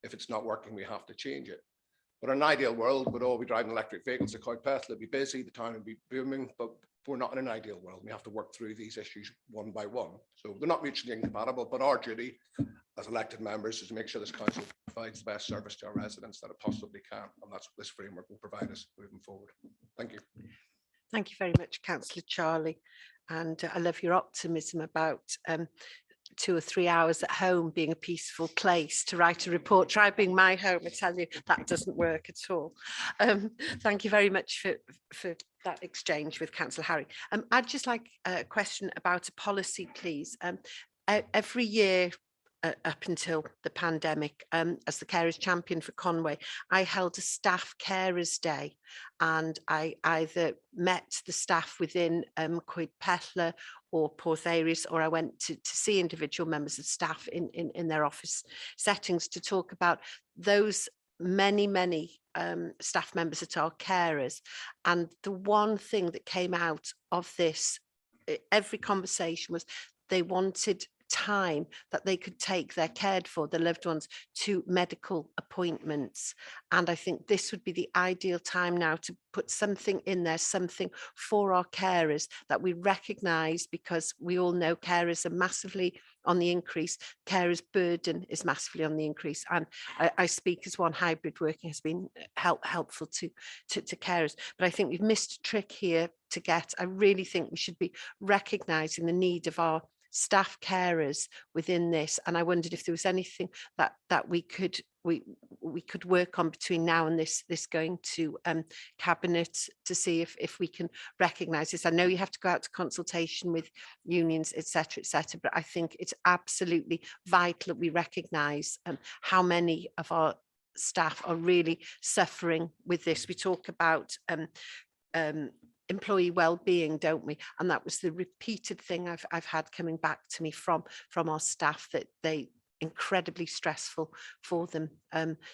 If it's not working, we have to change it. But in an ideal world, we'd all be driving electric vehicles to Cowpeth. It'd be busy, the town would be booming, but we're not in an ideal world. We have to work through these issues one by one. So they're not mutually incompatible, but our duty as elected members is to make sure this council provides the best service to our residents that it possibly can. And that's what this framework will provide us moving forward. Thank you. Thank you very much, Councillor Charlie. And I love your optimism about 2 or 3 hours at home being a peaceful place to write a report. Try being my home, I tell you, that doesn't work at all. Thank you very much for that exchange with Councillor Harry. I'd just like a question about a policy, please. Every year up until the pandemic, as the carers champion for Conway, I held a staff carers day, and I either met the staff within Pwyllgor or Porthaeris, or I went to see individual members of staff in their office settings to talk about those many staff members that are carers. And the one thing that came out of this, every conversation, was they wanted time that they could take their cared for, their loved ones, to medical appointments. And I think this would be the ideal time now to put something in there, something for our carers that we recognise, because we all know carers are massively on the increase. Carers' burden is massively on the increase. And I speak as one, hybrid working has been helpful to carers. But I think we've missed a trick here to get. I really think we should be recognising the need of our staff carers within this, and I wondered if there was anything that we could work on between now and this going to cabinet to see if we can recognise this. I know you have to go out to consultation with unions, etc., but I think it's absolutely vital that we recognise how many of our staff are really suffering with this. We talk about employee well-being, don't we? And that was the repeated thing I've had coming back to me from our staff, that they incredibly stressful for them.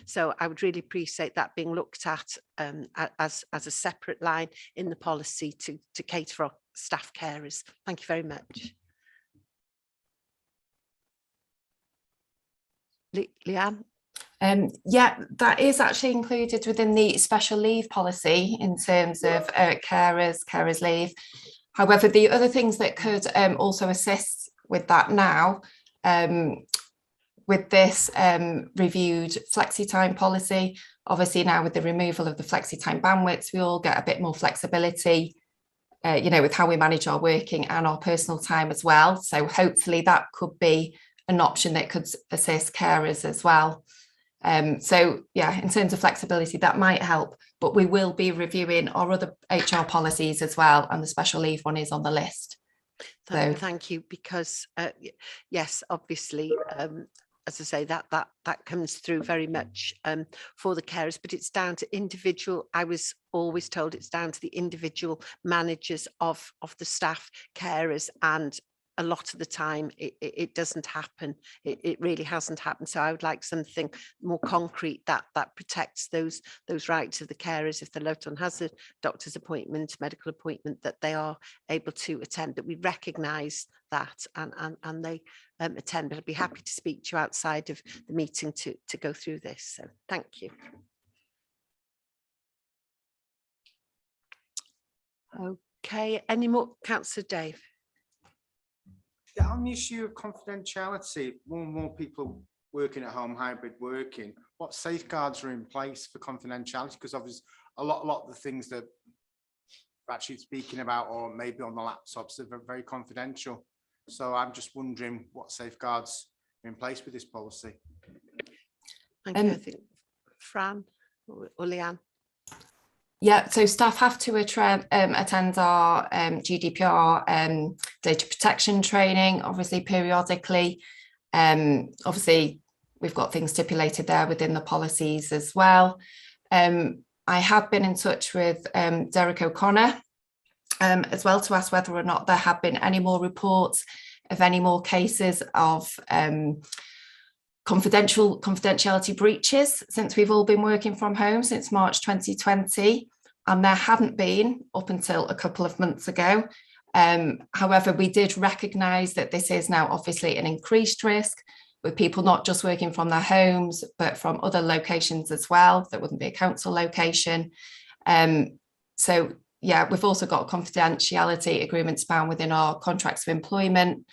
So I would really appreciate that being looked at as a separate line in the policy to cater for our staff carers. Thank you very much. Leanne? Yeah, that is actually included within the special leave policy in terms of carers leave. However, the other things that could also assist with that now, with this reviewed flexi-time policy, obviously now with the removal of the flexi-time bandwidths, we all get a bit more flexibility, with how we manage our working and our personal time as well. So hopefully that could be an option that could assist carers as well. So yeah, in terms of flexibility, that might help, but we will be reviewing our other HR policies as well, and the special leave one is on the list. So thank you, because yes, obviously, as I say, that comes through very much for the carers, but it's down to individual. I was always told it's down to the individual managers of the staff carers, and a lot of the time it doesn't happen. It really hasn't happened. So I would like something more concrete that protects those rights of the carers. If the loved one has a doctor's appointment, medical appointment, that they are able to attend, that we recognise that and they attend. But I'd be happy to speak to you outside of the meeting to go through this. So thank you. Okay, any more? Councillor Dave. Yeah, on the issue of confidentiality, more and more people working at home, hybrid working, what safeguards are in place for confidentiality? Because obviously a lot of the things that we're actually speaking about, or maybe on the laptops, are very confidential. So I'm just wondering what safeguards are in place with this policy. Thank you. I think Fran or Leanne. Yeah, so staff have to attend our GDPR data protection training, obviously periodically. Obviously, we've got things stipulated there within the policies as well. I have been in touch with Derek O'Connor as well to ask whether or not there have been any more reports of any more cases of confidentiality breaches since we've all been working from home since March 2020, and there hadn't been up until a couple of months ago. However, we did recognise that this is now obviously an increased risk with people not just working from their homes, but from other locations as well. That wouldn't be a council location. So yeah, we've also got confidentiality agreements bound within our contracts of employment.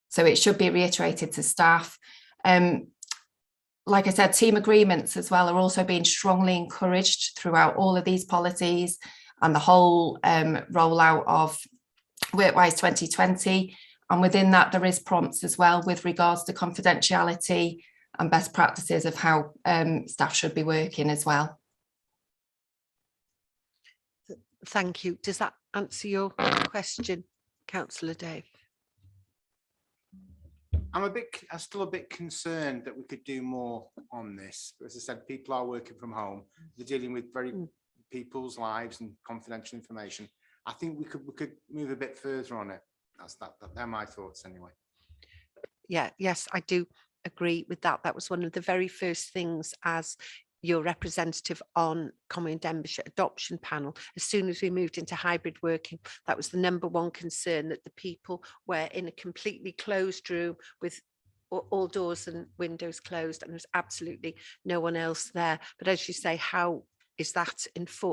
So it should be reiterated to staff. Like I said, team agreements as well are also being strongly encouraged throughout all of these policies and the whole rollout of WorkWise 2020. And within that, there is prompts as well with regards to confidentiality and best practices of how staff should be working as well. Thank you. Does that answer your question, Councillor Dave? I'm still a bit concerned that we could do more on this. As I said, people are working from home. They're dealing with people's lives and confidential information. I think we could move a bit further on it. They're my thoughts anyway. Yeah, yes, I do agree with that. That was one of the very first things as your representative on Common Denbighshire adoption panel. As soon as we moved into hybrid working, that was the #1 concern, that the people were in a completely closed room with all doors and windows closed, and there's absolutely no one else there. But as you say, how is that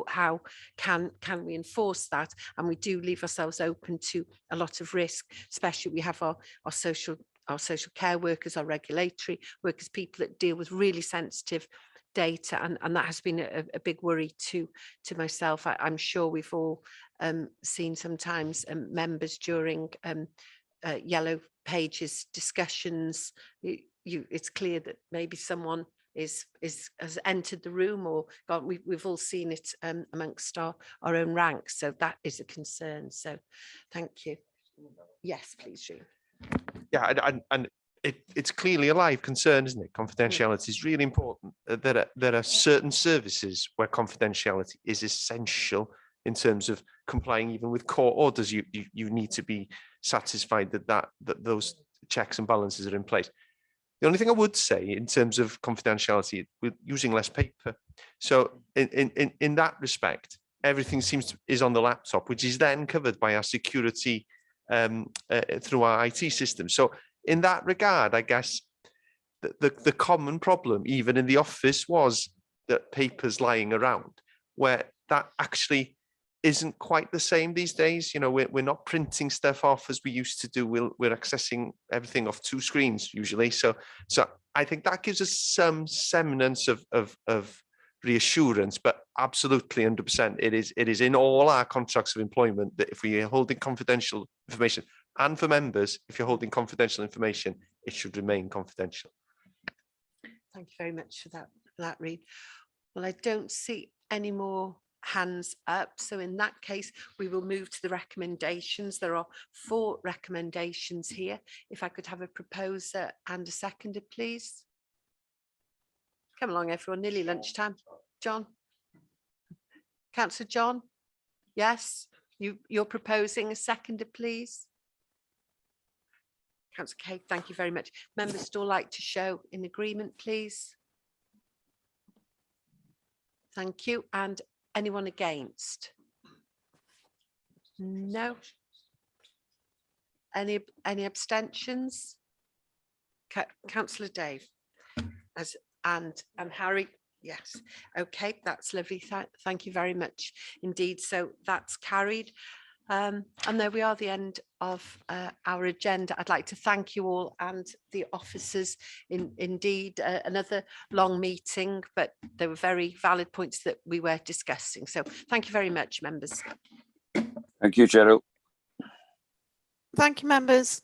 how can we enforce that? And we do leave ourselves open to a lot of risk, especially we have our social care workers, our regulatory workers, people that deal with really sensitive data, and that has been a big worry to myself. I'm sure we've all seen sometimes members during yellow pages discussions, it's clear that maybe someone has entered the room or gone. We've all seen it amongst our own ranks, so that is a concern. So thank you. Yes, please, Drew. Yeah, and it's clearly a live concern, isn't it? Confidentiality is really important. There are certain services where confidentiality is essential in terms of complying even with court orders. You need to be satisfied that those checks and balances are in place. The only thing I would say in terms of confidentiality, we're using less paper. So in that respect, everything is on the laptop, which is then covered by our security through our IT system. So in that regard, I guess the common problem, even in the office, was that papers lying around, where that actually isn't quite the same these days. You know, we're not printing stuff off as we used to do. We're accessing everything off 2 screens usually. So I think that gives us some semblance of reassurance, but absolutely 100%. It is in all our contracts of employment that if we are holding confidential information, and for members, if you're holding confidential information, it should remain confidential. Thank you very much for that, Reid. Well, I don't see any more hands up. So in that case, we will move to the recommendations. There are 4 recommendations here. If I could have a proposer and a seconder, please. Come along, everyone, nearly lunchtime. John? Councillor John? Yes? You're proposing a seconder, please? Councillor Kate, thank you very much. Members still like to show in agreement, please. Thank you. And anyone against? No. Any abstentions? Councillor Dave and Harry, Yes. Okay, that's lovely. Thank you very much indeed. So that's carried. And there we are, the end of our agenda. I'd like to thank you all and the officers. Indeed, another long meeting, but there were very valid points that we were discussing. So thank you very much, members. Thank you, Cheryl. Thank you, members.